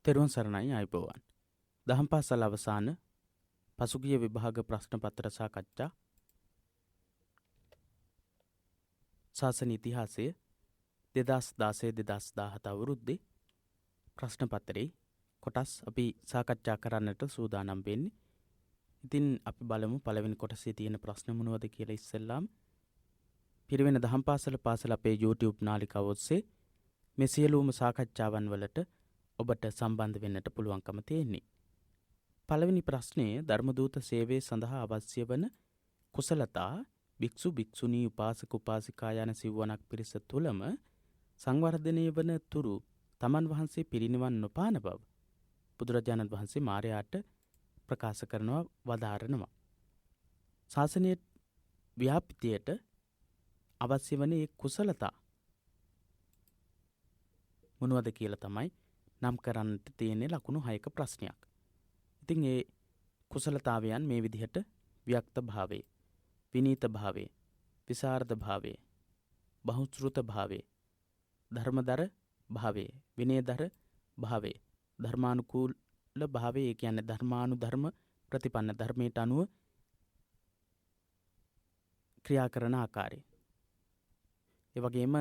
තෙරුවන් සරණයි ආයුබෝවන්. දහම් පාසල් අවසාන පසුගිය විභාග ප්‍රශ්න පත්‍ර සාකච්ඡා ශාසන ඉතිහාසයේ 2016-2017 අවුරුද්දේ ප්‍රශ්න පත්‍රයේ කොටස් අපි සාකච්ඡා කරන්නට සූදානම් වෙන්නේ. ඉතින් අපි බලමු පළවෙනි කොටසේ තියෙන ප්‍රශ්න මොනවද කියලා. ඉස්සෙල්ලාම පිරිවෙන දහම් පාසල අපේ YouTube නාලිකාව ඔස්සේ මේ සියලුම සාකච්ඡාවන් වලට ඔබට සම්බන්ධ වෙන්නට පුළුවන්කම තියෙන්නේ. පළවෙනි ප්‍රශ්නය ධර්මදූත සේවය සඳහා අවශ්‍ය වන කුසලතා භික්ෂු භික්ෂුණී උපාසක උපාසිකා යන සිව්වණක් පිරිස තුළම සංවර්ධනය වන තුරු තමන් වහන්සේ පිරිනිවන් නොපාන බව බුදුරජාණන් වහන්සේ මාරයාට ප්‍රකාශ කරනවා, වදාරනවා. ශාසනයේ ව්‍යාප්තියට අවශ්‍ය වන ඒ කුසලතා මොනවද කියලා තමයි නම් කරන්නට තියෙන ලකුණු 6ක ප්‍රශ්නයක්. ඉතින් ඒ කුසලතාවයන් මේ විදිහට ව්‍යක්ත භාවය, විනීත භාවය, විසරද භාවය, බහුශ්‍රූත භාවය, ධර්මදර භාවය, විනයදර භාවය, ධර්මානුකූල භාවය, ඒ කියන්නේ ධර්මානුධර්ම ප්‍රතිපන්න ධර්මයට අනුව ක්‍රියා කරන ආකාරය. ඒ වගේම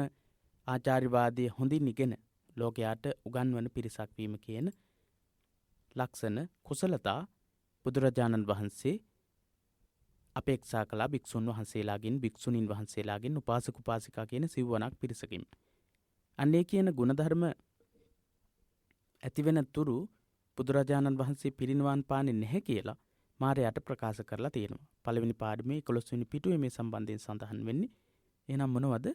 ආචාර්යවාදයේ හොඳින් ඉගෙන ලෝකයාට උගන්වන පිරිසක් වීම කියන ලක්ෂණ කුසලතා බුදුරජාණන් වහන්සේ අපේක්ෂා කළා භික්ෂුන් වහන්සේලාගෙන්, භික්ෂුණීන් වහන්සේලාගෙන්, උපාසක උපාසිකා කියන සිව්වණක් පිරිසකින්. අන්නේ කියන ගුණධර්ම ඇතිවෙන තුරු බුදුරජාණන් වහන්සේ පිරිනිවන් පාන්නේ නැහැ කියලා මාරයාට ප්‍රකාශ කරලා තියෙනවා. පළවෙනි පාඩමේ 11 වෙනි පිටුවේ මේ සම්බන්ධයෙන් සඳහන් වෙන්නේ. එහෙනම් මොනවද?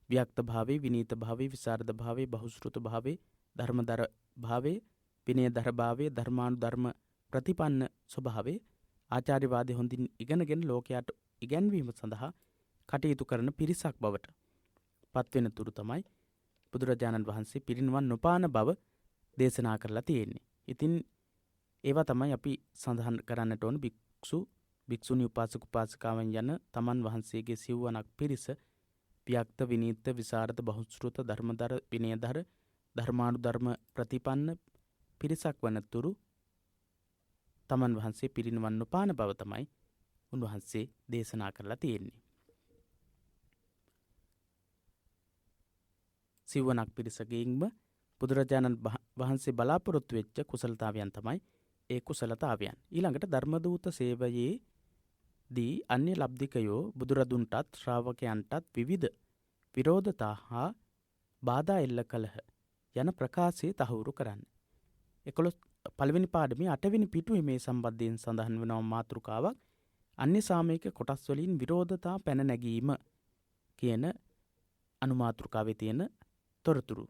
ව්‍යක්ත භාවයේ, විනීත භාවයේ, විසරද භාවයේ, බහුශ්‍රූත භාවයේ, ධර්මදර භාවයේ, විනයදර භාවයේ, ධර්මානුධර්ම ප්‍රතිපන්න ස්වභාවයේ, ආචාර්යවාදී හොඳින් ඉගෙනගෙන ලෝකයට ඉගැන්වීම සඳහා කටයුතු කරන පිරිසක් බවට පත්වෙන තුරු තමයි බුදුරජාණන් වහන්සේ පිරිනිවන් නොපාන බව දේශනා කරලා තියෙන්නේ. ඉතින් ඒවා තමයි අපි සඳහන් කරන්නට ඕන. භික්ෂු භික්ෂුණී උපාසක උපාසිකාවන් යන තමන් වහන්සේගේ සිව්වණක් පිරිස ව්‍යක්ත, විනීත, විසරද, බහුශ්‍රූත, ධර්මදර, විනයදර, ධර්මානුධර්ම ප්‍රතිපන්න පිරිසක් වන තුරු තමන් වහන්සේ පිරිනිවන් නොපාන බව තමයි උන්වහන්සේ දේශනා කරලා තියෙන්නේ. සිව්වණක් පිරිසකින්ම බුදුරජාණන් වහන්සේ බලාපොරොත්තු වෙච්ච කුසලතාවයන් තමයි ඒ කුසලතාවයන්. ඊළඟට ධර්මදූත සේවයේ දී අන්‍ය ලබ්ධිකයෝ බුදුරදුන්ටත් ශ්‍රාවකයන්ටත් විවිධ විරෝධතා හා බාධා එල්ල කළහ යන ප්‍රකාශය තහවුරු කරන්න. 11 පළවෙනි පාඩමේ 8 වෙනි පිටුවේ මේ සම්බන්ධයෙන් සඳහන් වෙනවා මාතෘකාවක්. අන්‍ය සාමයික කොටස් වලින් විරෝධතා පැන නැගීම කියන අනුමාතෘකාවේ තියෙන තොරතුරු.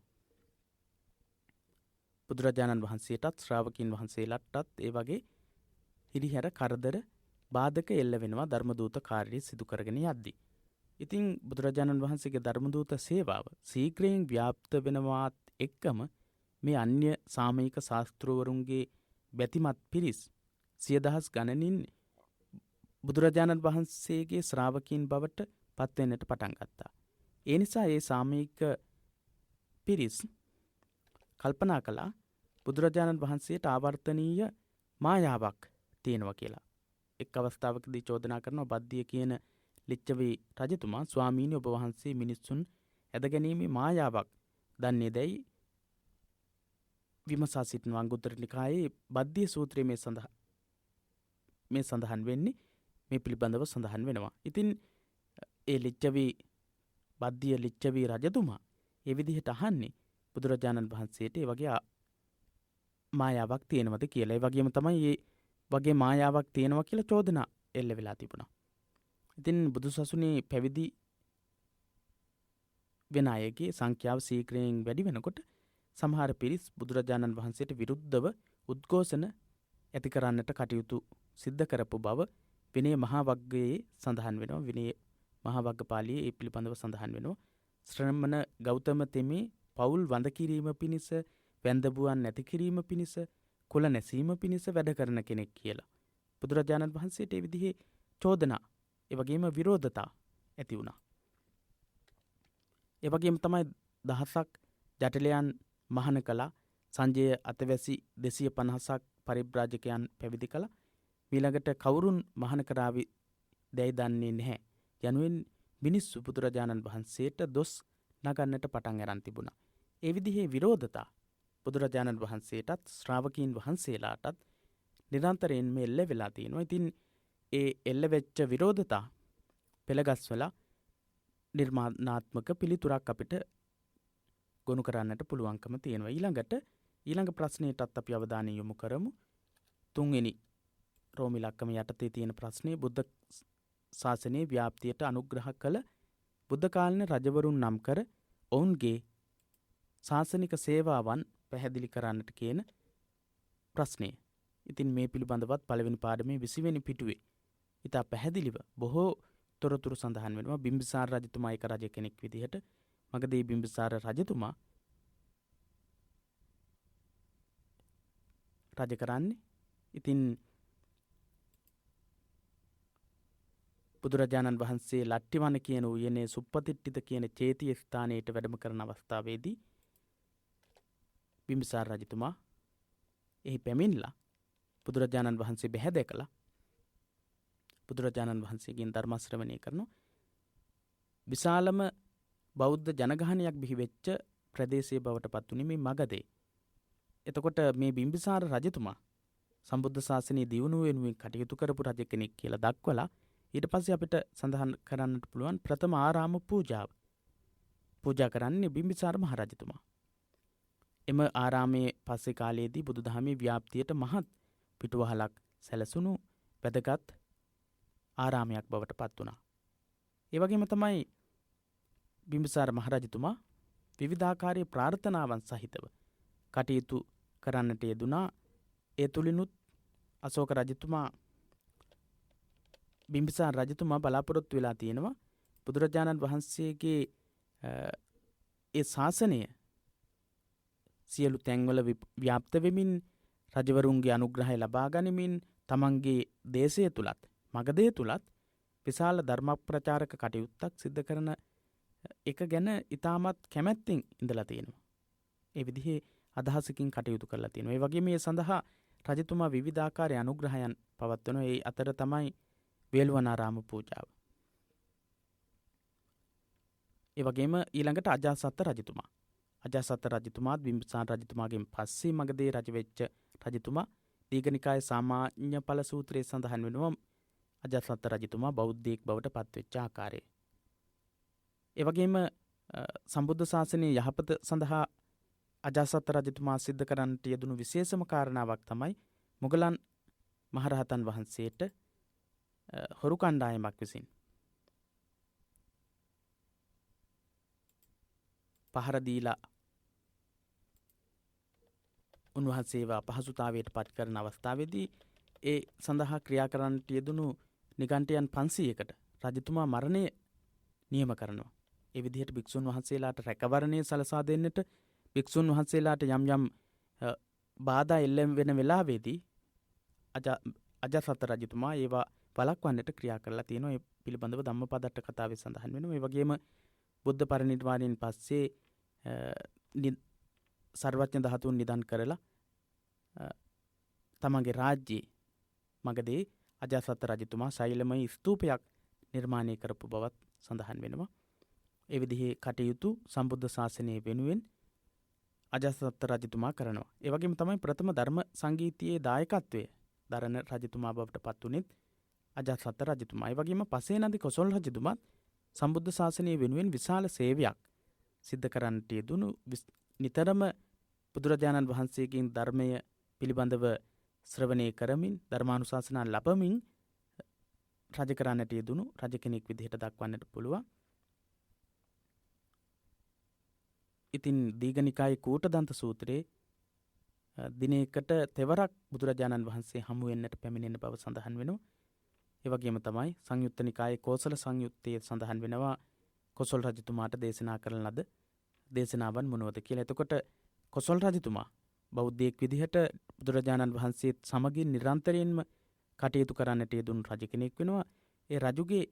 බුදුරජාණන් වහන්සේටත් ශ්‍රාවකින් වහන්සේලාටත් ඒ වගේ හිරිහැර කරදර බාධක එල්ල වෙනවා ධර්මදූත කාර්යය සිදු කරගෙන යද්දී. ඉතින් බුදුරජාණන් වහන්සේගේ ධර්මදූත සේවාව ශීඝ්‍රයෙන් ව්‍යාප්ත වෙනවාත් එක්කම මේ අන්‍ය සාමයික ශාස්ත්‍රවරුන්ගේ බැතිමත් පිරිස් 100,000 ගණනින් බුදුරජාණන් වහන්සේගේ ශ්‍රාවකීන් බවට පත්වෙන්නට පටන් ගත්තා. ඒ නිසා ඒ සාමයික පිරිස් කල්පනා කළා බුදුරජාණන් වහන්සේට ආවර්තනීය මායාවක් තියෙනවා කියලා. එක් අවස්ථාවකදී චෝදනා කරනවා බද්දිය කියන ලිච්ඡවි රජතුමා, ස්වාමීනි ඔබ වහන්සේ මිනිස්සුන් ඇදගැනීමේ මායාවක් දන්නේ දැයි විමසා සිටින අංගුත්තර නිකායේ බද්දිය සූත්‍රයේ මේ සඳහන් වෙන්නේ, මේ පිළිබඳව සඳහන් වෙනවා. ඉතින් ඒ බද්දිය ලිච්ඡවි රජතුමා ඒ විදිහට අහන්නේ බුදුරජාණන් වහන්සේට ඒ වගේ මායාවක් තියෙනවද කියලා. ඒ වගේම තමයි මේ වගේ මායාවක් තියෙනවා කියලා චෝදනා එල්ල වෙලා තිබුණා. ඉතින් බුදුසසුනේ පැවිදි වෙන අයගේ සංඛ්‍යාව ශීඝ්‍රයෙන් වැඩි වෙනකොට සමහර පිරිස් බුදුරජාණන් වහන්සේට විරුද්ධව උද්ඝෝෂණ ඇති කරන්නට කටයුතු සිද්ධ කරපු බව විනය මහා වග්ගයේ සඳහන් වෙනවා. විනය මහා වග්ග පාළියේ ඒ පිළිබඳව සඳහන් වෙනවා. ශ්‍රමණ ගෞතම තෙමේ පවුල් වඳ කිරීම පිණිස, වැඳබුවන් නැති කිරීම පිණිස, කුල නැසීම පිණිස වැඩ කරන කෙනෙක් කියලා බුදුරජාණන් වහන්සේට ඒ විදිහේ චෝදනා, ඒ වගේම විරෝධතා ඇති වුණා. ඒ වගේම තමයි දහසක් ජටිලයන් මහාන කළා, සංජය අතවැසි 250ක් පරිබ්‍රාජකයන් පැවිදි කළා. ඊළඟට කවුරුන් මහාන කරાવી දැයි දන්නේ නැහැ යනුවෙන් මිනිස්සු බුදුරජාණන් වහන්සේට දොස් නගන්නට පටන් අරන් තිබුණා. ඒ විදිහේ විරෝධතා බුදුරජාණන් වහන්සේටත් ශ්‍රාවකීන් වහන්සේලාටත් නිරන්තරයෙන්ම එල්ල වෙලා තියෙනවා. ඉතින් ඒ එල්ල වෙච්ච විරෝධතා පෙළගස්වලා නිර්මාණාත්මක පිළිතුරක් අපිට ගොනු කරන්නට පුළුවන්කම තියෙනවා. ඊළඟ ප්‍රශ්නයටත් අපි අවධානය යොමු කරමු. 3 වෙනි රෝම ඉලක්කම යටතේ තියෙන ප්‍රශ්නේ බුද්ධ ශාසනයේ ව්‍යාප්තියට අනුග්‍රහ කළ බුද්ධ කාලීන රජවරුන් නම් කර ඔවුන්ගේ ශාසනික සේවාවන් පැහැදිලි කරන්නට කියන ප්‍රශ්නය. ඉතින් මේ පිළිබඳවත් පළවෙනි පාඩමේ 20 වෙනි පිටුවේ ඉතා පැහැදිලිව බොහෝ තොරතුරු සඳහන් වෙනවා. බිම්බිසාර රජතුමා එක රජ කෙනෙක් විදිහට මගදී බිම්බිසාර රජතුමා රජ කරන්නේ. ඉතින් බුදුරජාණන් වහන්සේ ලට්ටිවන කියන උයනේ සුප්පතිට්ඨිත කියන චේතිය ස්ථානයට වැඩම කරන අවස්ථාවේදී බිම්බිසාර රජතුමා එහි පැමිණලා බුදුරජාණන් වහන්සේ බැහැ දැකලා බුදුරජාණන් වහන්සේගෙන් ධර්ම ශ්‍රවණය කරනවා. විශාලම බෞද්ධ ජනගහනයක් බිහි වෙච්ච ප්‍රදේශයේ බවට පත් වුණේ මේ මගධේ. එතකොට මේ බිම්බිසාර රජතුමා සම්බුද්ධ ශාසනයේ දියුණුව වෙනුවෙන් කටයුතු කරපු රජ කෙනෙක් කියලා දක්වලා ඊට පස්සේ අපිට සඳහන් කරන්නට පුළුවන් ප්‍රථම ආරාම පූජාව. පූජා කරන්නේ බිම්බිසාර මහ රජතුමා. එම ආරාමයේ පස්සේ කාලයේදී බුදුදහමේ ව්‍යාප්තියට මහත් පිටුවහලක් සැලසුණු වැදගත් ආරාමයක් බවට පත් වුණා. ඒ වගේම තමයි බිම්බිසාර මහ රජතුමා විවිධාකාරයේ ප්‍රාර්ථනාවන් සහිතව කටයුතු කරන්නට යෙදුනා. ඒ තුලිනුත් අශෝක රජතුමා බිම්බිසාර රජතුමා බලාපොරොත්තු වෙලා තියෙනවා බුදුරජාණන් වහන්සේගේ ඒ ශාසනය සියලු තැන්වල ව්‍යාප්ත වෙමින් රජවරුන්ගේ අනුග්‍රහය ලබා ගනිමින් තමන්ගේ දේශය තුලත් මගධය තුලත් විශාල ධර්ම ප්‍රචාරක කටයුත්තක් සිද්ධ කරන එක ගැන ඉතාමත් කැමැත්තෙන් ඉඳලා තියෙනවා. ඒ විදිහේ අදහසකින් කටයුතු කරලා තියෙනවා. ඒ වගේම මේ සඳහා රජතුමා විවිධාකාරයේ අනුග්‍රහයන් පවත්වනවා. ඒ අතර තමයි වේළුවනාරාම පූජාව. ඒ වගේම ඊළඟට අජාසත් රජතුමා. අජාසත් රජතුමාත් බිම්බිසාර රජතුමාගෙන් පස්සේ මගධේ රජ වෙච්ච රජතුමා. දීඝනිකායේ සාමාන්‍ය ඵල සූත්‍රයේ සඳහන් වෙනවා අජාසත් රජතුමා බෞද්ධයෙක් බවට පත්වෙච්ච ආකාරය. ඒ වගේම සම්බුද්ධ ශාසනයේ යහපත සඳහා අජාසත් රජතුමා සිද්ධ කරන්නට යෙදුණු විශේෂම කාරණාවක් තමයි මුගලන් මහරහතන් වහන්සේට හොරු කණ්ඩායමක් විසින් පහර දීලා උන්වහන්සේව අපහසුතාවයට පත් කරන අවස්ථාවේදී ඒ සඳහා ක්‍රියා කරන්නට යෙදුණු නිගණ්ඨයන් 500කට රජතුමා මරණය නියම කරනවා. ඒ විදිහට භික්ෂුන් වහන්සේලාට රැකවරණය සලසා දෙන්නට භික්ෂුන් වහන්සේලාට යම් යම් බාධා එල්ල වෙන වෙලාවේදී අජාසත් රජතුමා ඒවා වළක්වන්නට ක්‍රියා කරලා තියෙනවා. ඒ පිළිබඳව ධම්මපදට්ට කතාවේ සඳහන් වෙනවා. ඒ වගේම බුද්ධ පරිනිර්වාණයෙන් පස්සේ සර්වඥ ධාතුන් නිදන් කරලා තමන්ගේ රාජ්‍යයේ මගදී අජාසත් රජතුමා ශෛලමය ස්තූපයක් නිර්මාණය කරපු බවත් සඳහන් වෙනවා. ඒ විදිහේ කටයුතු සම්බුද්ධ ශාසනය වෙනුවෙන් අජාසත් රජතුමා කරනවා. ඒ වගේම තමයි ප්‍රථම ධර්ම සංගීතයේ දායකත්වය දරන රජතුමා බවට පත් වුණෙත් අජාසත් රජතුමා. ඒ වගේම පසේ නදි කොසල් රජතුමා සම්බුද්ධ ශාසනය වෙනුවෙන් විශාල සේවයක් සිද්ධ කරන්නට යෙදුණු නිතරම බුදුරජාණන් වහන්සේගෙන් ධර්මය පිළිබඳව ශ්‍රවණය කරමින් ධර්මානුශාසනා ලබමින් රජ කරන්නට යෙදුණු රජ කෙනෙක් විදිහට දක්වන්නට පුළුවන්. ඉතින් දීඝනිකායේ කූටදන්ත සූත්‍රයේ දිනයකට තෙවරක් බුදුරජාණන් වහන්සේ හමු වෙන්නට පැමිණෙන බව සඳහන් වෙනවා. ඒ වගේම තමයි සංයුත්ත නිකායේ කෝසල සංයුත්තයේ සඳහන් වෙනවා කොසල් රජතුමාට දේශනා කරන ලද දේශනාවන් මොනවද කියලා. එතකොට කොසල් රජතුමා බෞද්ධයෙක් විදිහට බුදුරජාණන් වහන්සේත් සමගින් නිරන්තරයෙන්ම කටයුතු කරන්නට යෙදුණු රජ කෙනෙක් වෙනවා. ඒ රජුගේ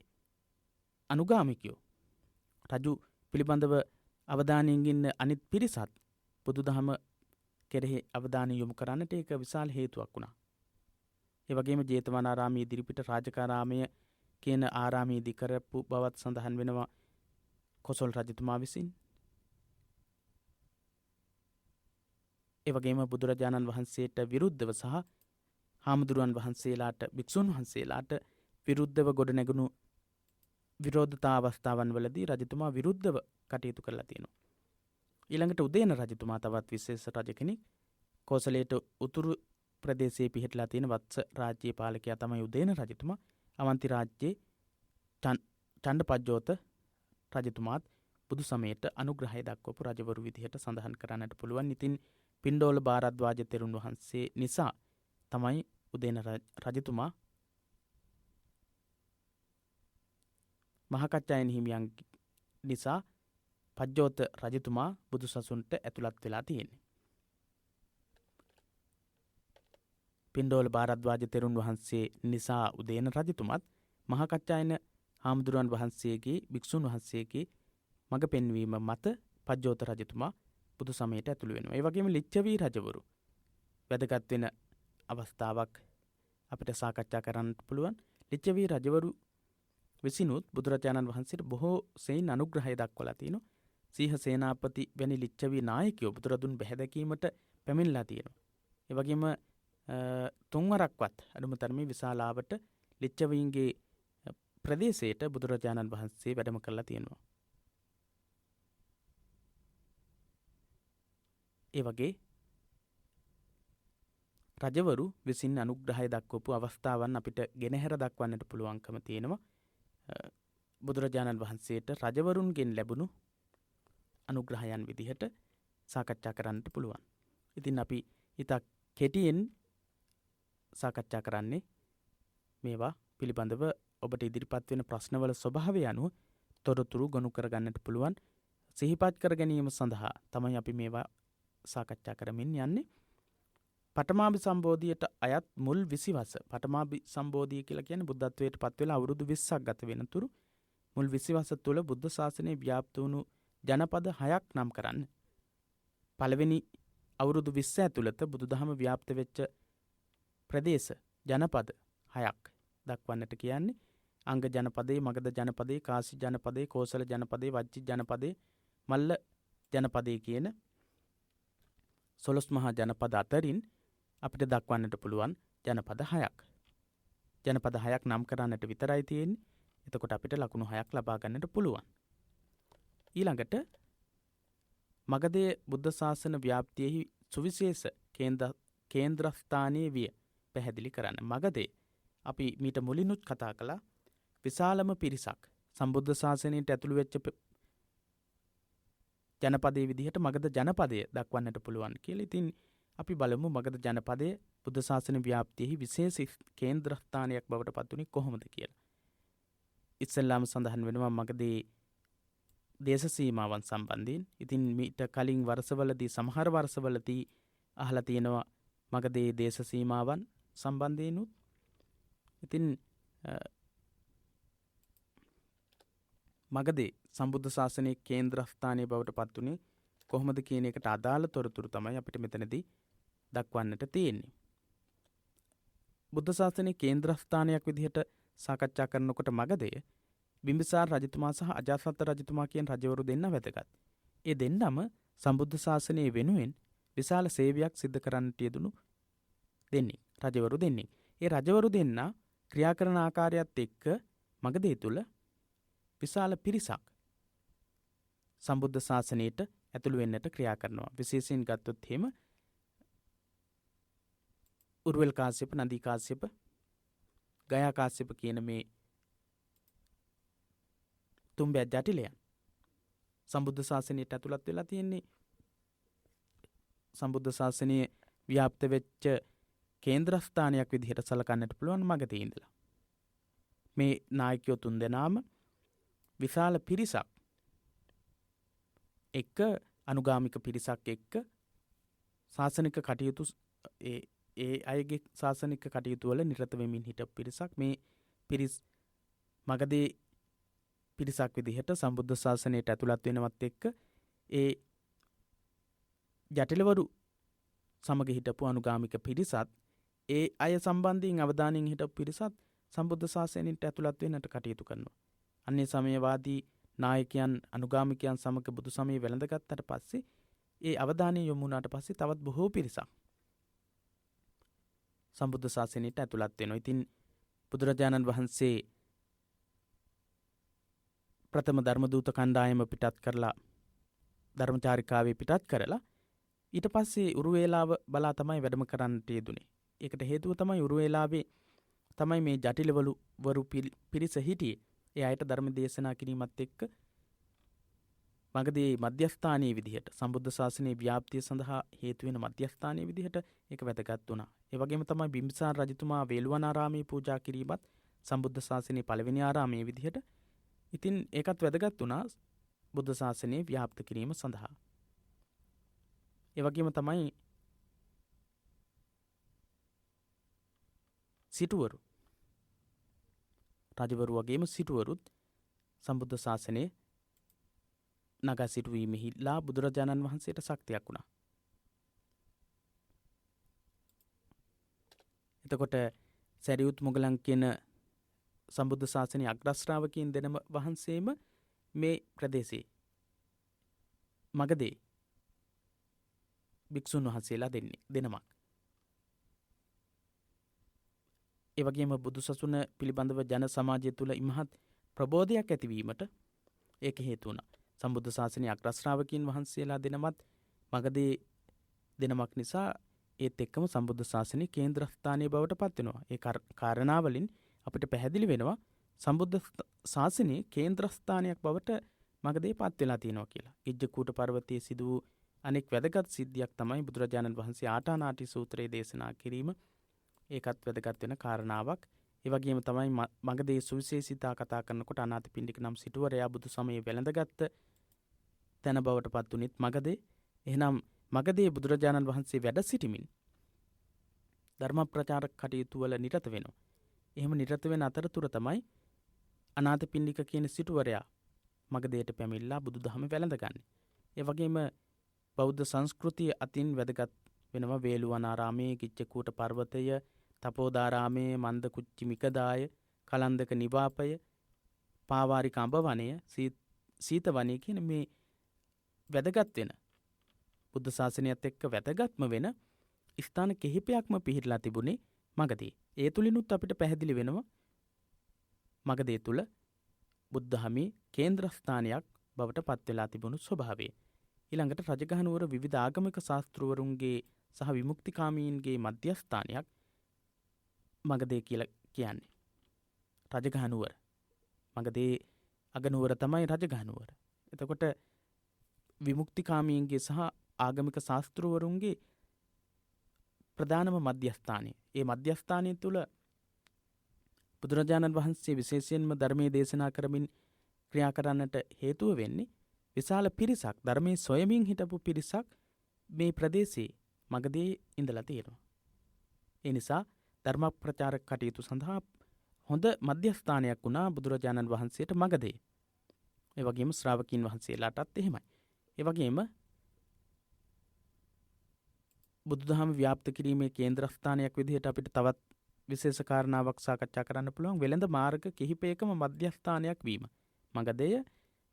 අනුගාමිකයෝ රජු පිළිබඳව අවධානයෙන් ඉන්න අනිත් පිරිසත් බුදුදහම කෙරෙහි අවධානය යොමු කරන්නට ඒක විශාල හේතුවක් වුණා. ඒ වගේම ජේතවනාරාමයේ ඉදිරිපිට රාජකාරාමය කියන ආරාමයේදී කරපු බවත් සඳහන් වෙනවා කොසල් රජතුමා විසින්. ඒ වගේම බුදුරජාණන් වහන්සේට විරුද්ධව සහ හාමුදුරුවන් වහන්සේලාට භික්ෂුන් වහන්සේලාට විරුද්ධව ගොඩනැගුණු විරෝධතා අවස්ථාවන් වලදී රජතුමා විරුද්ධව කටයුතු කරලා තියෙනවා. ඊළඟට උදේන රජතුමා තවත් විශේෂ රජ කෙනෙක්. කෝසලයට උතුරු ප්‍රදේශයේ පිහිටලා තියෙන වත්ස රාජ්‍යයේ පාලකයා තමයි උදේන රජතුමා. අවන්ති රාජ්‍යයේ චණ්ඩපජ්ජෝත රජතුමාත් බුදු සමයට අනුග්‍රහය දක්වපු රජවරු විදිහට සඳහන් කරන්නට පුළුවන්. ඉතින් පිණ්ඩෝල භාරද්වාජ තෙරුන් වහන්සේ නිසා තමයි උදේන රජතුමා මහකච්චායන හිමියන් නිසා පජ්ජෝත රජතුමා බුදු සසුන්ට ඇතුළත් වෙලා තියෙන්නේ. පිණ්ඩෝල භාරද්වාජ තෙරුන් වහන්සේ නිසා උදේන රජතුමත් මහකච්චායන හාමුදුරුවන් වහන්සේගේ භික්ෂුන් වහන්සේගේ මඟ පෙන්වීම මත පජ්ජෝත රජතුමා බුදු සමයට ඇතුළු වෙනවා. ඒ වගේම ලිච්ඡවී රජවරු වැදගත් වෙන අවස්ථාවක් අපිට සාකච්ඡා කරන්න පුළුවන්. ලිච්ඡවී රජවරු විසිනුත් බුදුරජාණන් වහන්සේට බොහෝ සෙයින් අනුග්‍රහය දක්වලා තිනවා. සීහ සේනාපති වැනි ලිච්ඡවී නායකයෝ බුදුරදුන් බැහැදකීමට පැමිණලා තියෙනවා. ඒ වගේම තුන්වරක්වත් අඩුම තරමේ විශාලාවට ලිච්ඡවීන්ගේ ප්‍රදේශයට බුදුරජාණන් වහන්සේ වැඩම කරලා තියෙනවා. ඒ වගේ රජවරු විසින් අනුග්‍රහය දක්වපු අවස්ථාවන් අපිට ගෙනහැර දක්වන්නට පුළුවන්කම තියෙනවා. බුදුරජාණන් වහන්සේට රජවරුන්ගෙන් ලැබුණු අනුග්‍රහයන් විදිහට සාකච්ඡා කරන්නට පුළුවන්. ඉතින් අපි ඉතා කෙටියෙන් සාකච්ඡා කරන්නේ මේවා පිළිබඳව ඔබට ඉදිරිපත් වෙන ප්‍රශ්නවල ස්වභාවය අනුව තොරතුරු ගොනු කරගන්නට පුළුවන්. සිහිපත් කර ගැනීම සඳහා තමයි අපි මේවා සාකච්ඡා කරමින් යන්නේ. පඨමාභි සම්බෝධියට අයත් මුල් 20 වස. පඨමාභි සම්බෝධිය කියලා කියන්නේ බුද්ධත්වයට පත් වෙලා අවුරුදු 20ක් ගත වෙනතුරු මුල් 20 වස තුළ බුද්ධ ශාසනයේ ව්‍යාප්ත වුණු ජනපද 6ක් නම් කරන්න. පළවෙනි අවුරුදු 20 ඇතුළත බුදුදහම ව්‍යාප්ත වෙච්ච ප්‍රදේශ ජනපද 6ක් දක්වන්නට කියන්නේ. අංග ජනපදේ, මගධ ජනපදේ, කාශි ජනපදේ, කෝසල ජනපදේ, වජ්ජි ජනපදේ, මල්ල ජනපදේ කියන 12 මහා ජනපද අතරින් අපිට දක්වන්නට පුළුවන් ජනපද 6ක්. ජනපද 6ක් නම් කරන්නට විතරයි තියෙන්නේ. එතකොට අපිට ලකුණු 6ක් ලබා ගන්නට පුළුවන්. ඊළඟට මගධයේ බුද්ධ ශාසන ව්‍යාප්තියෙහි සුවිශේෂ කේන්ද්‍රස්ථානයේ විය පැහැදිලි කරන්න. මගධේ අපි මීට මුලිනුත් කතා කළා විශාලම පිරිසක් සම්බුද්ධ ශාසනයට ඇතුළු වෙච්ච ජනපදයේ විදිහට මගධ ජනපදය දක්වන්නට පුළුවන් කියලා. ඉතින් අපි බලමු මගධ ජනපදයේ බුද්ධ ශාසන ව්‍යාප්තියෙහි විශේෂ කේන්ද්‍රස්ථානයක් බවට පත් වුණේ කොහොමද කියලා. ඉස්සෙල්ලාම සඳහන් වෙනවා මගධේ දේශ සීමාවන් සම්බන්ධයෙන්. ඉතින් මීට කලින් වර්ෂවලදී සමහර වර්ෂවලදී අහලා තියෙනවා මගධේ දේශ සීමාවන් සම්බන්ධයෙන්ුත්. ඉතින් මගධේ සම්බුද්ධ ශාසනයේ කේන්ද්‍රස්ථානයේ බවට පත් වුණේ කොහොමද කියන එකට අදාළ තොරතුරු තමයි අපිට මෙතනදී දක්වන්නට තියෙන්නේ. බුද්ධ ශාසනයේ කේන්ද්‍රස්ථානයක් විදිහට සාකච්ඡා කරනකොට මගධය බිම්බිසාර රජතුමා සහ අජාසත් රජතුමා කියන රජවරු දෙන්න වැදගත්. ඒ දෙන්නම සම්බුද්ධ ශාසනයේ වෙනුවෙන් විශාල සේවයක් සිදු කරන්නට යෙදුණු රජවරු දෙන්නේ. ඒ රජවරු දෙන්න ක්‍රියා කරන ආකාරයත් එක්ක මගධය තුල විශාල පිරිසක් සම්බුද්ධ ශාසනයට ඇතුළු වෙන්නට ක්‍රියා කරනවා. විශේෂයෙන් ගත්තොත් එහෙම උර්වල් කාශ්‍යප, නදී කාශ්‍යප, ගයා කාශ්‍යප කියන මේ තුන්බෑ ජටිලයන් සම්බුද්ධ ශාසනයට ඇතුළත් වෙලා තියෙන්නේ. සම්බුද්ධ ශාසනයේ ව්‍යාප්ත වෙච්ච කේන්ද්‍රස්ථානයක් විදිහට සලකන්නට පුළුවන් මගධයේ ඉඳලා. මේ නායකයෝ තුන්දෙනාම විශාල පිරිසක් එක්ක අනුගාමික පිරිසක් එක්ක ශාසනික කටයුතු ඒ අයගේ ශාසනික කටයුතු වල නිරත වෙමින් හිටපු පිරිසක්. මේ පිරිස් මගධේ පිරිසක් විදිහට සම්බුද්ධ ශාසනයට ඇතුළත් වෙනවත් එක්ක ඒ ජටිලවරු සමග හිටපු අනුගාමික පිරිසත් ඒ අය සම්බන්ධයෙන් අවධානයෙන් හිටපු පිරිසත් සම්බුද්ධ ශාසනයට ඇතුළත් වෙන්නට කටයුතු කරනවා. අන්නේ සමයවාදී නායකයන් අනුගාමිකයන් සමග බුදු සමය වැළඳගත්තට පස්සේ ඒ අවධානය යොමු වුණාට පස්සේ තවත් බොහෝ පිරිසක් සම්බුද්ධ ශාසනයට ඇතුළත් වෙනවා. ඉතින් බුදුරජාණන් වහන්සේ ප්‍රථම ධර්මදූත කණ්ඩායම පිටත් කරලා ධර්මචාරිකාවේ පිටත් කරලා ඊට පස්සේ උරුවේලාව බලා තමයි වැඩම කරන්නට යෙදුනේ. ඒකට හේතුව තමයි උරුවේලාවේ තමයි මේ ජටිලවලු වරු පිරිස හිටියේ. ඒ අයට ධර්ම දේශනා කිරීමත් එක්ක මගදී මධ්‍යස්ථානීය විදිහට සම්බුද්ධ ශාසනයේ ව්‍යාප්තිය සඳහා හේතු වෙන මධ්‍යස්ථානීය විදිහට ඒක වැදගත් වුණා. ඒ වගේම තමයි බිම්බිසාර රජතුමා වේළුවනාරාමයේ පූජා කිරීමත් සම්බුද්ධ ශාසනයේ පළවෙනි ආරාමයේ විදිහට. ඉතින් ඒකත් වැදගත් වුණා බුද්ධ ශාසනයේ ව්‍යාප්ත කිරීම සඳහා. ඒ වගේම තමයි සිටුවරු රජවරු වගේම සිටුවරුත් සම්බුද්ධ ශාසනයේ නගා සිටුවීමෙහිලා බුදුරජාණන් වහන්සේට ශක්තියක් වුණා. එතකොට සැරියුත් මුගලන් කියන සම්බුද්ධ ශාසනයේ අග්‍රශ්‍රාවකයන් දෙනම වහන්සේම මේ ප්‍රදේශයේ මගදී භික්ෂුන් වහන්සේලා දෙනමක්. ඒ වගේම බුදුසසුන පිළිබඳව ජන සමාජය තුළ ඉමහත් ප්‍රබෝධයක් ඇතිවීමට ඒක හේතු වුණා. සම්බුද්ධ ශාසනයේ අග්‍රශ්‍රාවකයන් වහන්සේලා දෙනමත් මගදී දෙනමක් නිසා ඒත් එක්කම සම්බුද්ධ ශාසනයේ කේන්ද්‍රස්ථානීය බවට පත් වෙනවා. ඒ කාරණාවලින් අපිට පැහැදිලි වෙනවා සම්බුද්ධ ශාසනයේ කේන්ද්‍රස්ථානයක් බවට මගදී පත් වෙලා තියෙනවා කියලා. ගිජ්ජකූට පර්වතයේ සිදු වූ අනෙක් වැදගත් සිද්ධියක් තමයි බුදුරජාණන් වහන්සේ ආටානාටි සූත්‍රයේ දේශනා කිරීම. ඒකත් වැදගත් වෙන කාරණාවක්. ඒ වගේම තමයි මගදී සුවිශේෂීතා කතා කරනකොට අනාථපිණ්ඩික නම් සිටුවරයා බුදු සමයේ වැළඳගත් තැන බවට පත් වුණෙත් මගදී. එහෙනම් මගදී බුදුරජාණන් වහන්සේ වැඩ සිටිමින් ධර්ම ප්‍රචාරක කටයුතු වල නිරත වෙනවා. එහෙම නිරත වෙන අතරතුර තමයි අනාථපිණ්ඩික කියන සිටුවරයා මගදේට පැමිණලා බුදුදහම වැළඳගන්නේ. ඒ වගේම බෞද්ධ සංස්කෘතිය අතින් වැදගත් වෙනවා වේළුවනාරාමයේ, කිච්චකූට පර්වතය, තපෝදාරාමයේ, මන්දකුච්චි මිකදාය, කලන්දක නිවාපය, පාවාරික අඹ වනය, සීත වනය කියන මේ වැදගත් වෙන බුද්ධ ශාසනයත් එක්ක වැදගත්ම වෙන ස්ථාන කිහිපයක්ම පිහිටලා තිබුණේ මගදී. ඒ තුලිනුත් අපිට පැහැදිලි වෙනවා මගදී තුල බුද්ධහමී කේන්ද්‍රස්ථානයක් බවට පත් වෙලා තිබුණු ස්වභාවය. ඊළඟට රජගහනුවර විවිධ ආගමික ශාස්ත්‍රවරුන්ගේ සහ විමුක්තිකාමීන්ගේ මධ්‍යස්ථානයක් මගදී කියලා කියන්නේ. රජගහනුවර මගදී අගනුවර තමයි රජගහනුවර. එතකොට විමුක්තිකාමීන්ගේ සහ ආගමික ශාස්ත්‍රවරුන්ගේ ප්‍රධානම මධ්‍යස්ථානය. ඒ මධ්‍යස්ථානය තුළ බුදුරජාණන් වහන්සේ විශේෂයෙන්ම ධර්මයේ දේශනා කරමින් ක්‍රියා කරන්නට හේතුව වෙන්නේ විශාල පිරිසක් ධර්මයේ සොයමින් හිටපු පිරිසක් මේ ප්‍රදේශයේ මගදී ඉඳලා තියෙනවා. ඒ නිසා ධර්ම ප්‍රචාරක කටයුතු සඳහා හොඳ මධ්‍යස්ථානයක් වුණා බුදුරජාණන් වහන්සේට මගදී. ඒ වගේම ශ්‍රාවකීන් වහන්සේලාටත් එහෙමයි. ඒ වගේම බුදුදහම ව්‍යාප්ත කිරීමේ කේන්ද්‍රස්ථානයක් විදිහට අපිට තවත් විශේෂ කාරණාවක් සාකච්ඡා කරන්න පුළුවන් වෙළඳ මාර්ග කිහිපයකම මධ්‍යස්ථානයක් වීම. මගධය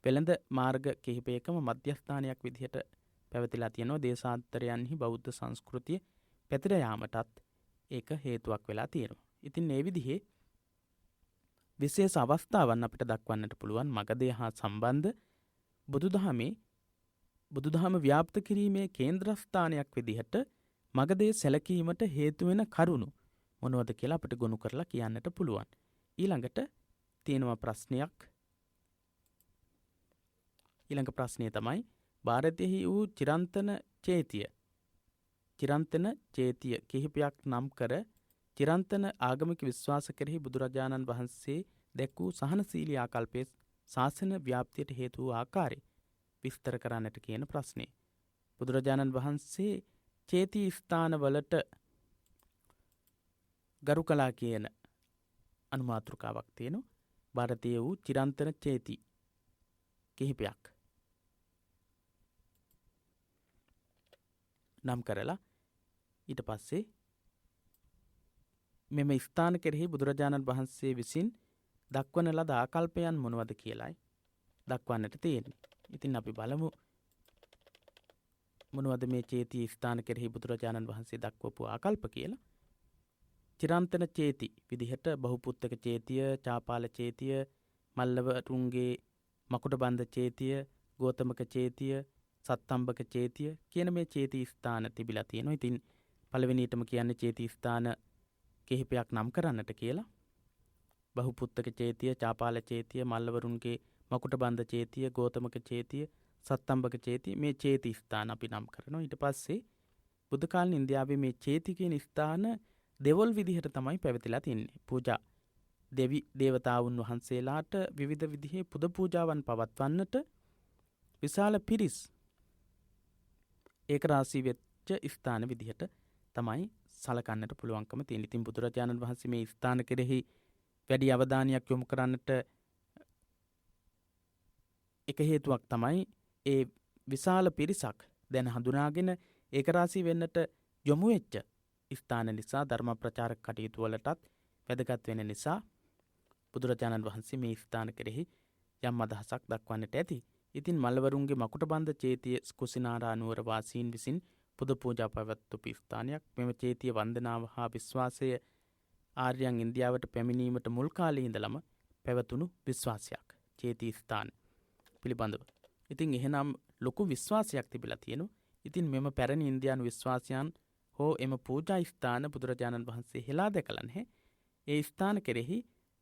වෙළඳ මාර්ග කිහිපයකම මධ්‍යස්ථානයක් විදිහට පැවතිලා තියෙනවා. දේශාන්තරයන්හි බෞද්ධ සංස්කෘතිය පැතිර යාමටත් ඒක හේතුවක් වෙලා තියෙනවා. ඉතින් මේ විදිහේ විශේෂ අවස්ථාවන් අපිට දක්වන්නට පුළුවන් මගධය හා සම්බන්ධ බුදුදහම ව්‍යාප්ත කිරීමේ කේන්ද්‍රස්ථානයක් විදිහට මගධය සැලකීමට හේතු වෙන කරුණු මොනවද කියලා අපිට ගොනු කරලා කියන්නට පුළුවන්. ඊළඟට තියෙනවා ප්‍රශ්නයක්. ඊළඟ ප්‍රශ්නය තමයි ಭಾರತයේ වූ චිරන්තන චේතිය කිහිපයක් නම් කර චිරන්තන ආගමික විශ්වාස කෙරෙහි බුදුරජාණන් වහන්සේ දැක් වූ සහනශීලී ආකල්පයේ ශාසන ව්‍යාප්තියට හේතු වූ ආකාරය විස්තර කරන්නට කියන ප්‍රශ්නේ. බුදුරජාණන් වහන්සේ චේති ස්ථානවලට ගරු කළා කියන අනුමාතෘකාවක් තියෙනවා. ಭಾರತೀಯ වූ චිරන්තන චේති කිහිපයක් නම් කරලා ඊට පස්සේ මෙම ස්ථාන කෙරෙහි බුදුරජාණන් වහන්සේ විසින් දක්වන ලද ආකල්පයන් මොනවද කියලායි දක්වන්නට තියෙන්නේ. ඉතින් අපි බලමු මොනවද මේ චේති ස්ථාන කෙරෙහි බුදුරජාණන් වහන්සේ දක්වපු ආකල්ප කියලා. චිරන්තන චේති විදිහට බහුපුත්තක චේතිය, චාපාල චේතිය, මල්ලවරුන්ගේ මකුටබන්ධ චේතිය, ගෝතමක චේතිය, සත්තම්බක චේතිය කියන මේ චේති ස්ථාන තිබිලා තියෙනවා. ඉතින් පළවෙනියටම කියන්නේ චේති ස්ථාන කිහිපයක් නම් කරන්නට කියලා. බහුපුත්තක චේතිය, චාපාල චේතිය, මල්ලවරුන්ගේ මකුටබන්ධ චේතිය, ගෝතමක චේතිය, සත්තම්බක චේතිය මේ චේති ස්ථාන අපි නම් කරනවා. ඊට පස්සේ බුද්ධ කාලීන ඉන්දියාවේ මේ චේති කියන ස්ථාන දෙවොල් විදිහට තමයි පැවතිලා තින්නේ. පූජා දෙවි දේවතාවුන් වහන්සේලාට විවිධ විදිහේ පුද පූජාවන් පවත්වන්නට විශාල පිරිස් ඒක රාශී වෙච්ච ස්ථාන විදිහට තමයි සලකන්නට පුළුවන්කම තියෙන. ඉතින් බුදුරජාණන් වහන්සේ මේ ස්ථාන කෙරෙහි වැඩි අවධානයක් යොමු කරන්නට එක හේතුවක් තමයි ඒ විශාල පිරිසක් දැන හඳුනාගෙන ඒක රාශී වෙන්නට යොමු වෙච්ච ස්ථාන නිසා ධර්ම ප්‍රචාරක කටයුතු වලටත් වැදගත් වෙන නිසා බුදුරජාණන් වහන්සේ මේ ස්ථාන කෙරෙහි යම් අදහසක් දක්වන්නට ඇති. ඉතින් මල්ලවරුන්ගේ මකුටබන්ධ චේතිය කුසිනාරා නුවර වාසීන් විසින් පුද පූජා පැවැත්වූ ස්ථානයක්. මෙම චේතිය වන්දනාව හා විශ්වාසය ආර්යයන් ඉන්දියාවට පැමිණීමට මුල් කාලේ ඉඳලම පැවතුණු විශ්වාසයක් චේති ස්ථාන පිළිබඳව. ඉතින් එහෙනම් ලොකු විශ්වාසයක් තිබිලා තියෙනවා. ඉතින් මෙම පැරණි ඉන්දියානු විශ්වාසයන් හෝ එම පූජා ස්ථාන බුදුරජාණන් වහන්සේ හෙලා දැකලා නැහැ. ඒ ස්ථාන කෙරෙහි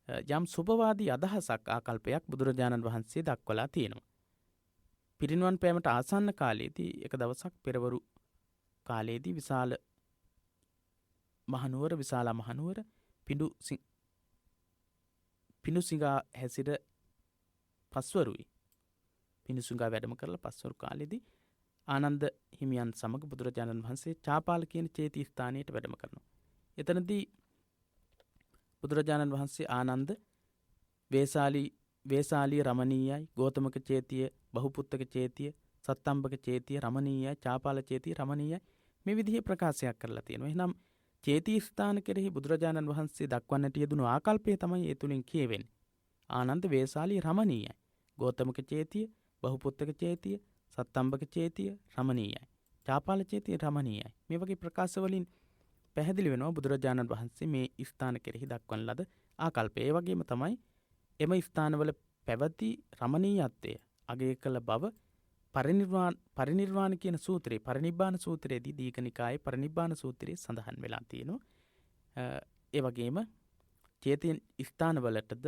යම් සුභවාදී අදහසක් ආකල්පයක් බුදුරජාණන් වහන්සේ දක්වලා තියෙනවා. පිරිනිවන් පෑමට ආසන්න කාලයේදී එක දවසක් පෙරවරු කාලයේදී විශාල මහනුවර පිඬුසිඟා හැසිර පස්වරුයි. පිඬුසිඟා වැඩම කරලා පස්වරු කාලයේදී ආනන්ද හිමියන් සමග බුදුරජාණන් වහන්සේ චාපාල කියන චේති ස්ථානයට වැඩම කරනවා. එතනදී බුදුරජාණන් වහන්සේ ආනන්ද වේසාලී රමණීයයි, ගෝතමක චේතිය, බහුපුත්තක චේතිය, සත්තම්බක චේතිය රමණීයයි, චාපාල චේතිය රමණීයයි මේ විදිහේ ප්‍රකාශයක් කරලා තියෙනවා. එහෙනම් චේති ස්ථාන කෙරෙහි බුදුරජාණන් වහන්සේ දක්වන්නට යෙදුණු ආකල්පය තමයි ඒ තුලින් කියවෙන්නේ. ආනන්ද වේසාලී රමණීයයි, ගෝතමක චේතිය, බහුපුත්තක චේතිය, සත්තම්බක චේතිය රමණීයයි, චාපාල චේතිය රමණීයයි. මේ වගේ ප්‍රකාශ වලින් පැහැදිලි වෙනවා බුදුරජාණන් වහන්සේ මේ ස්ථාන කෙරෙහි දක්වන ලද ආකල්පය. ඒ වගේම තමයි එම ස්ථානවල පැවති රමණීයත්වය අගය කළ බව පරිනිර්වාණ කියන සූත්‍රයේ පරිනිබ්බාන සූත්‍රයේදී දීඝනිකායේ පරිනිබ්බාන සූත්‍රයේ සඳහන් වෙලා තියෙනවා. ඒ වගේම චේති ස්ථානවලටද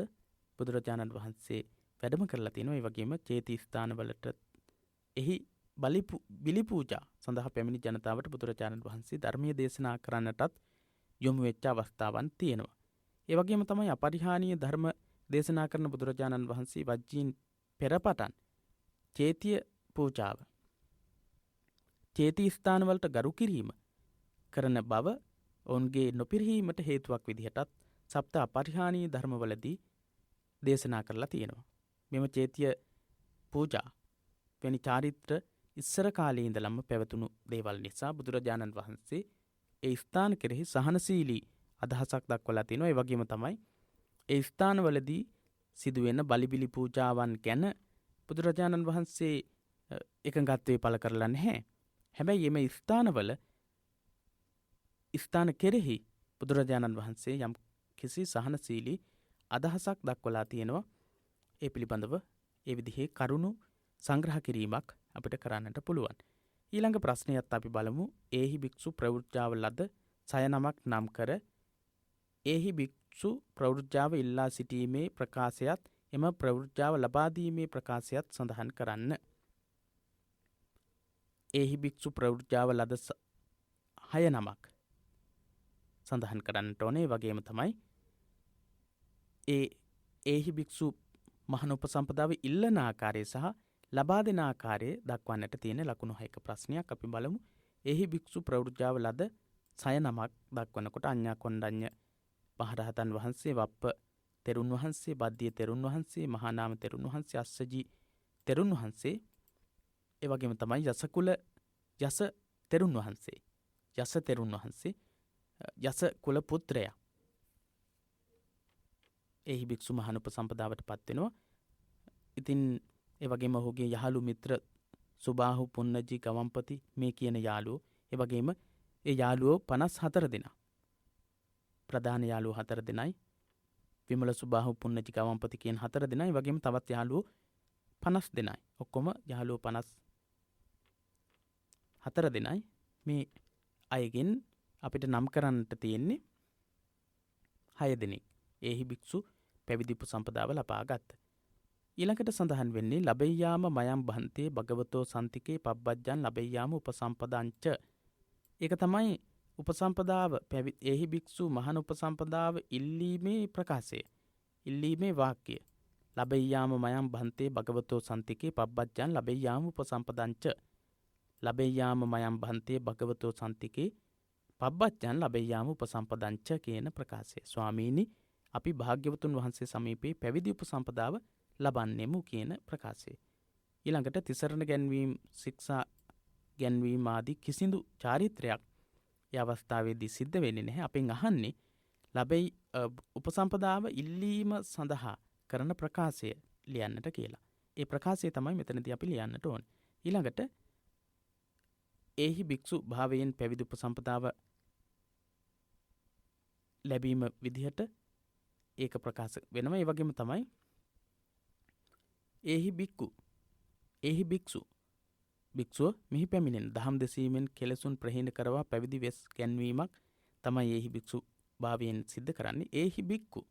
බුදුරජාණන් වහන්සේ වැඩම කරලා තියෙනවා. ඒ වගේම චේති ස්ථානවලට එහි බිලි පූජා සඳහා පැමිණි ජනතාවට බුදුරජාණන් වහන්සේ ධර්මීය දේශනා කරන්නටත් යොමු වෙච්ච අවස්ථාවන් තියෙනවා. ඒ වගේම තමයි අපරිහානීය ධර්ම දේශනා කරන බුදුරජාණන් වහන්සේ වජ්ජීන් පෙරපටන් චේතිය පූජාව චේති ස්ථානවලට ගරු කිරීම කරන බව ඔවුන්ගේ නොපිරිහීමට හේතුවක් විදිහටත් සප්ත අපරිහානීය ධර්මවලදී දේශනා කරලා තියෙනවා. මෙම චේතිය පූජා වැනි චාරිත්‍ර ඉස්සර කාලේ ඉඳලම පැවතුණු දේවල් නිසා බුදුරජාණන් වහන්සේ ඒ ස්ථාන කෙරෙහි සහනශීලී අදහසක් දක්වලා තියෙනවා. ඒ වගේම තමයි ඒ ස්ථානවලදී සිදුවෙන බලිබිලි පූජාවන් ගැන බුදුරජාණන් වහන්සේ එකඟත්වයේ පළ කරලා නැහැ. හැබැයි මේ ස්ථාන කෙරෙහි බුදුරජාණන් වහන්සේ යම් කිසි සහනශීලී අදහසක් දක්වලා තියෙනවා. ඒ පිළිබඳව ඒ විදිහේ කරුණු සංග්‍රහ කිරීමක් අපිට කරන්නට පුළුවන්. ඊළඟ ප්‍රශ්නයත් අපි බලමු. ඒහි භික්ෂු ප්‍රවෘජ්ජාව ලද සය නමක් නම් කර ඒහි භික්ෂු ප්‍රවෘජ්ජාව ඉල්ලා සිටීමේ ප්‍රකාශයත් එම ප්‍රවෘජ්ජාව ලබා දීමේ ප්‍රකාශයත් සඳහන් කරන්න. ඒහි භික්ෂු ප්‍රවෘජ්ජාව ලද 6 නමක් සඳහන් කරන්නට ඕනේ. වගේම තමයි ඒහි භික්ෂු මහණ උපසම්පදාව ඉල්ලන ආකාරය සහ ලබා දෙන ආකාරය දක්වන්නට තියෙන ලකුණු 6ක ප්‍රශ්නයක් අපි බලමු. ඒහි භික්ෂු ප්‍රවෘජ්ජාව ලද 6 නමක් දක්වනකොට අඤ්ඤා කොණ්ඩඤ්ඤ මහරහතන් වහන්සේ, වප්ප තෙරුන් වහන්සේ, බද්දිය තෙරුන් වහන්සේ, මහා නාම තෙරුන් වහන්සේ, අස්සජී තෙරුන් වහන්සේ, ඒ වගේම තමයි යස තෙරුන් වහන්සේ. යස තෙරුන් වහන්සේ යස කුල පුත්‍රයා එහි භික්ෂු මහාන උපසම්පදාවට පත් වෙනවා. ඉතින් ඒ වගේම ඔහුගේ යහළු මිත්‍ර සුබාහු පුන්නජි ගවම්පති මේ කියන යාළුවෝ, ඒ වගේම ඒ යාළුවෝ 54 දෙනා. ප්‍රධාන යාළුවෝ 4 දෙනයි, විමල සුබාහු පුන්නජි ගවම්පති කියන 4 දෙනයි, ඒ වගේම තවත් යාළුවෝ 50 දෙනයි. ඔක්කොම යාළුවෝ 54 දෙනයි. මේ අයගෙන් අපිට නම් කරන්නට තියෙන්නේ 6 දෙනෙක්. එහි භික්ෂු පැවිදි උපසම්පදාව ලබා ගත්ත. ඊළඟට සඳහන් වෙන්නේ ලබෙය්‍යාම මයම් බහන්තේ භගවතෝ සන්තිකේ පබ්බජ්ජං ලබෙය්‍යාම උපසම්පදංච. ඒක තමයි උපසම්පදාව එහි භික්ෂු මහාන උපසම්පදාව ඉල්ලීමේ ප්‍රකාශය. ඉල්ලීමේ වාක්‍යය. ලබෙය්‍යාම මයම් බහන්තේ භගවතෝ සන්තිකේ පබ්බජ්ජං ලබෙය්‍යාම උපසම්පදංච. ලබෙය්‍යාම මයම් බහන්තේ භගවතෝ සන්තිකේ පබ්බජ්ජං ලබෙය්‍යාම උපසම්පදංච කියන ප්‍රකාශය. ස්වාමීනි, අපි භාග්‍යවතුන් වහන්සේ සමීපේ පැවිදි උපසම්පදාව ලබන්නෙමු කියන ප්‍රකාශය. ඊළඟට තිසරණ ගැන්වීම්, ශික්ෂා ගැන්වීම ආදී කිසිදු චාරිත්‍රයක් ඒ අවස්ථාවේදී සිද්ධ වෙන්නේ නැහැ. අපෙන් අහන්නේ ලැබෙයි උපසම්පදාව ඉල්ලීම සඳහා කරන ප්‍රකාශය ලියන්නට කියලා. ඒ ප්‍රකාශය තමයි මෙතනදී අපි ලියන්නට ඕනේ. ඊළඟට එහි භික්ෂු භාවයෙන් පැවිදි උපසම්පදාව ලැබීම විදිහට ඒක ප්‍රකාශ වෙනවා. ඒ වගේම තමයි එහි භික්ෂු භික්ෂුව මෙහි පැමිණෙන දහම් දෙසීමෙන් කෙලෙසුන් ප්‍රහීන කරවා පැවිදි වෙස් ගැන්වීමක් තමයි එහි භික්ෂු භාවයෙන් සිද්ධ කරන්නේ. එහි භික්ඛු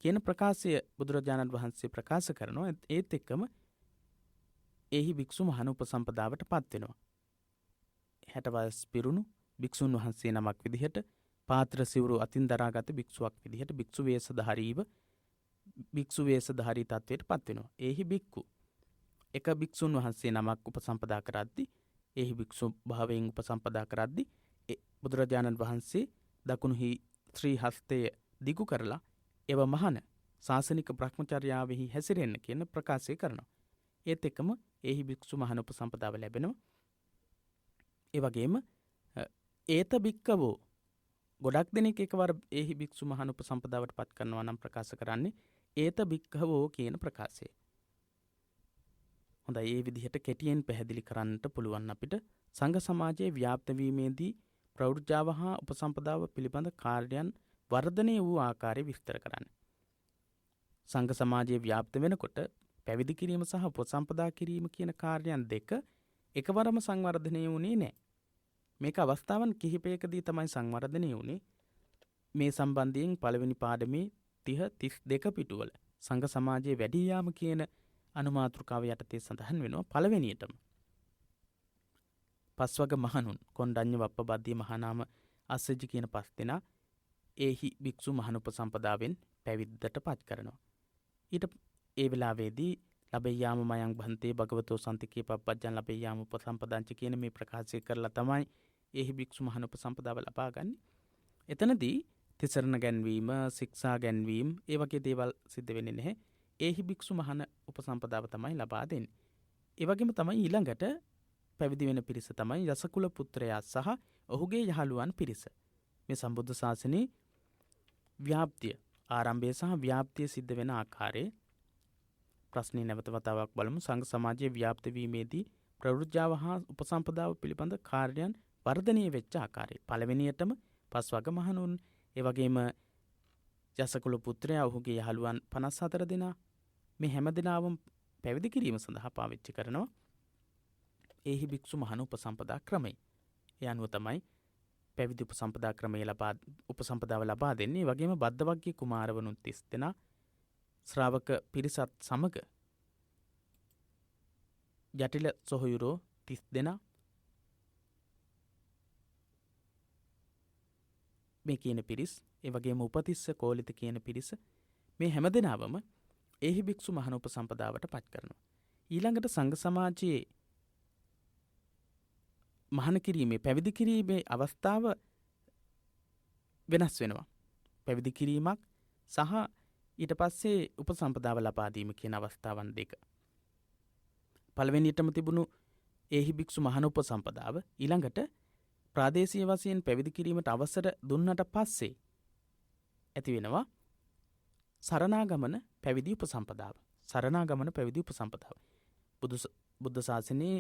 කියන ප්‍රකාශය බුදුරජාණන් වහන්සේ ප්‍රකාශ කරනවා. ඒත් එක්කම එහි භික්ෂු මහාන උපසම්පදාවට පත් වෙනවා. 60 වයස් පිරුණු භික්ෂුන් වහන්සේ නමක් විදිහට, පාත්‍ර සිවුරු අතින් දරාගත් භික්ෂුවක් විදිහට භික්ෂු වේශධාරී තත්වයට පත් වෙනවා. එහි භික්ඛු එක භික්ෂුන් වහන්සේ නමක් උපසම්පදා කරද්දී, එහි භික්ෂු භාවයෙන් උපසම්පදා කරද්දී බුදුරජාණන් වහන්සේ දකුණුහි ශ්‍රී හස්තය දිගු කරලා එව මහාන ශාසනික බ්‍රහ්මචර්යාවෙහි හැසිරෙන්න කියන ප්‍රකාශය කරනවා. ඒත් එක්කම එහි භික්ෂු මහාන උපසම්පදාව ලැබෙනවා. ඒ වගේම ඒත භික්කවෝ ගොඩක් දෙනෙක් එකවර එහි භික්ෂු මහාන උපසම්පදාවට පත් කරනවා නම් ප්‍රකාශ කරන්නේ ඒත භික්ඛවෝ කියන ප්‍රකාශය. හොඳයි, ඒ විදිහට කෙටියෙන් පැහැදිලි කරන්නට පුළුවන් අපිට සංඝ සමාජයේ ව්‍යාප්ත වීමේදී ප්‍රවෘජ්ජාව හා උපසම්පදාව පිළිබඳ කාර්යයන් වර්ධනය වූ ආකාරය විස්තර කරන්න. සංඝ සමාජයේ ව්‍යාප්ත වෙනකොට පැවිදි කිරීම සහ උපසම්පදා කිරීම කියන කාර්යයන් දෙක එකවරම සංවර්ධනය වුණේ නැහැ. මේක අවස්ථාවන් කිහිපයකදී තමයි සංවර්ධනය වුණේ. මේ සම්බන්ධයෙන් පළවෙනි පාඩමේ 30-32 පිටුවල සංඝ සමාජයේ වැඩි යාම කියන අනුමාතෘකාව යටතේ සඳහන් වෙනවා. පළවෙනියටම පස්වග මහණුන් කොණ්ඩඤ්ඤ වප්පබද්දී මහානාම අස්සජි කියන 5 දෙනා එහි භික්ෂු මහාන උපසම්පදාවෙන් පැවිද්දට පත් කරනවා. ඊට ඒ වෙලාවේදී ලබෙය්‍යාම මයං භන්තේ භගවතෝ සන්තිකේ පබ්බජ්ජං ලබෙය්‍යාම උපසම්පදාංච කියන මේ ප්‍රකාශය කරලා තමයි එහි භික්ෂු මහාන උපසම්පදාව ලබා ගන්න. එතනදී තිසරණ ගැන්වීම, ශික්ෂා ගැන්වීම ඒ වගේ දේවල් සිද්ධ වෙන්නේ නැහැ. එහි භික්ෂු මහාන උපසම්පදාව තමයි ලබා දෙන්නේ. ඒ වගේම තමයි ඊළඟට පැවිදි වෙන පිරිස තමයි යසකුල පුත්‍රයා සහ ඔහුගේ යහළුවන් පිරිස. මේ සම්බුද්ධ ශාසනයේ ව්‍යාප්තිය, ආරම්භය සහ ව්‍යාප්තිය සිද්ධ වෙන ආකාරයේ ප්‍රශ්නේ නැවත වතාවක් බලමු. සංඝ සමාජයේ ව්‍යාප්ත වීමේදී ප්‍රවෘජ්ජාව හා උපසම්පදාව පිළිබඳ කාර්යයන් වර්ධනය වෙච්ච ආකාරය. පළවෙනියටම පස්වග මහණුන්, ඒ වගේම යසකුල පුත්‍රයා, ඔහුගේ යහළුවන් 54 දෙනා මේ හැම දිනවම පැවිදි කිරීම සඳහා පාවිච්චි කරනවා එහි භික්ෂු මහාන උපසම්පදා ක්‍රමය. ඒ අනුව තමයි පැවිදි උපසම්පදා ක්‍රමය උපසම්පදාව ලබා දෙන්නේ. ඒ වගේම බද්ධවග්ගී කුමාරවරුන් 30 දෙනා, ශ්‍රාවක පිරිසත් සමග ජටිල සොහොයුරෝ 30 දෙනා මේ කියන පිරිස්, ඒ වගේම උපතිස්ස කෝලිත කියන පිරිස මේ හැම දිනවම එහි භික්ෂු මහාන උපසම්පදාවට පත් කරනවා. ඊළඟට සංඝ සමාජයේ මහාන කිරීමේ, පැවිදි කිරීමේ අවස්ථාව වෙනස් වෙනවා. පැවිදි කිරීමක් සහ ඊට පස්සේ උපසම්පදාව ලබා දීම කියන අවස්ථාවන් දෙක. පළවෙනියටම තිබුණු එහි භික්ෂු මහාන උපසම්පදාව ඊළඟට ප්‍රාදේශීය වශයෙන් පැවිදි කිරීමට අවසර දුන්නට පස්සේ ඇති වෙනවා සරණාගමන පැවිදි උපසම්පදාව. සරණාගමන පැවිදි උපසම්පදාව. බුද්ධ ශාසනයේ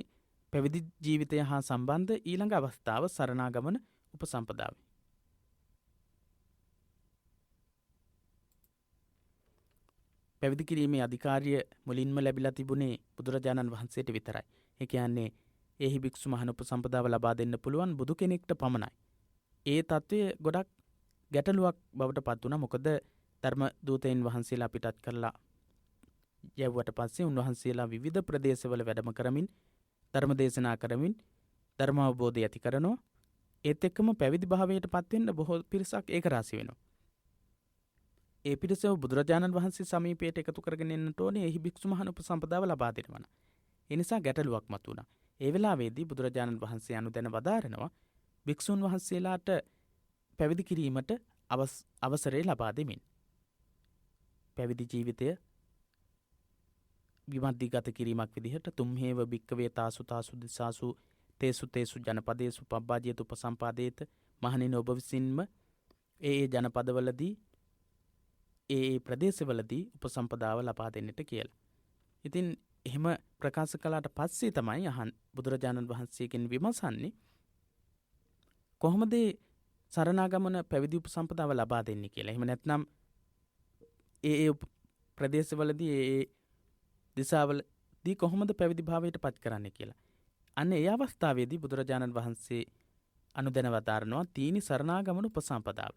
පැවිදි ජීවිතය හා සම්බන්ධ ඊළඟ අවස්ථාව සරණාගමන උපසම්පදාව. පැවිදි කිරීමේ අධිකාරිය මුලින්ම ලැබිලා තිබුණේ බුදුරජාණන් වහන්සේට විතරයි. ඒ කියන්නේ එහි භික්ෂු මහණ උපසම්පදාව ලබා දෙන්න පුළුවන් බුදු කෙනෙක්ට පමණයි. ඒ తත්වය ගොඩක් ගැටලුවක් බවට පත් වුණා. මොකද ධර්ම දූතයන් වහන්සේලා පිටත් කරලා යවුවට පස්සේ උන්වහන්සේලා විවිධ ප්‍රදේශවල වැඩම කරමින් ධර්ම දේශනා කරමින් ධර්ම අවබෝධය ඇති කරනවා. ඒත් එක්කම පැවිදි භාවයට පත් වෙන්න බොහෝ පිරිසක් ඒක රාශි වෙනවා. ඒ පිරිසව බුදුරජාණන් වහන්සේ සමීපයට එකතු කරගෙන එන්නට ඕනේ එහි භික්ෂු මහණ උපසම්පදාව ලබා දෙනවා. ඒ නිසා ගැටලුවක් මතුවුණා. ඒ වෙලාවේදී බුදුරජාණන් වහන්සේ අනුදැන වදාරනවා භික්ෂුන් වහන්සේලාට පැවිදි කිරීමට අවසරය ලබා දෙමින්. පැවිදි ජීවිතය විමද්දිගත කිරීමක් විදිහට තුම්හේව භික්කවේ තාසු තාසු දිසාසු තේසු තේසු ජනපදේසු පබ්බාජියතු උපසම්පාදේත මහණෙනි ඔබ විසින්ම ඒ ජනපදවලදී ඒ ප්‍රදේශවලදී උපසම්පදාව ලබා දෙන්නට කියලා. ඉතින් එහෙම ප්‍රකාශ කළාට පස්සේ තමයි බුදුරජාණන් වහන්සේගෙන් විමසන්නේ කොහොමද සරණාගමන පැවිදි උපසම්පදාව ලබා දෙන්නේ කියලා. එහෙම නැත්නම් ඒ ප්‍රදේශවලදී ඒ දිසාවලදී කොහොමද පැවිදි භාවයට පත් කරන්නේ කියලා. අන්න ඒ අවස්ථාවේදී බුදුරජාණන් වහන්සේ අනුදැන වදාරනවා තීනි සරණාගමන උපසම්පදාව.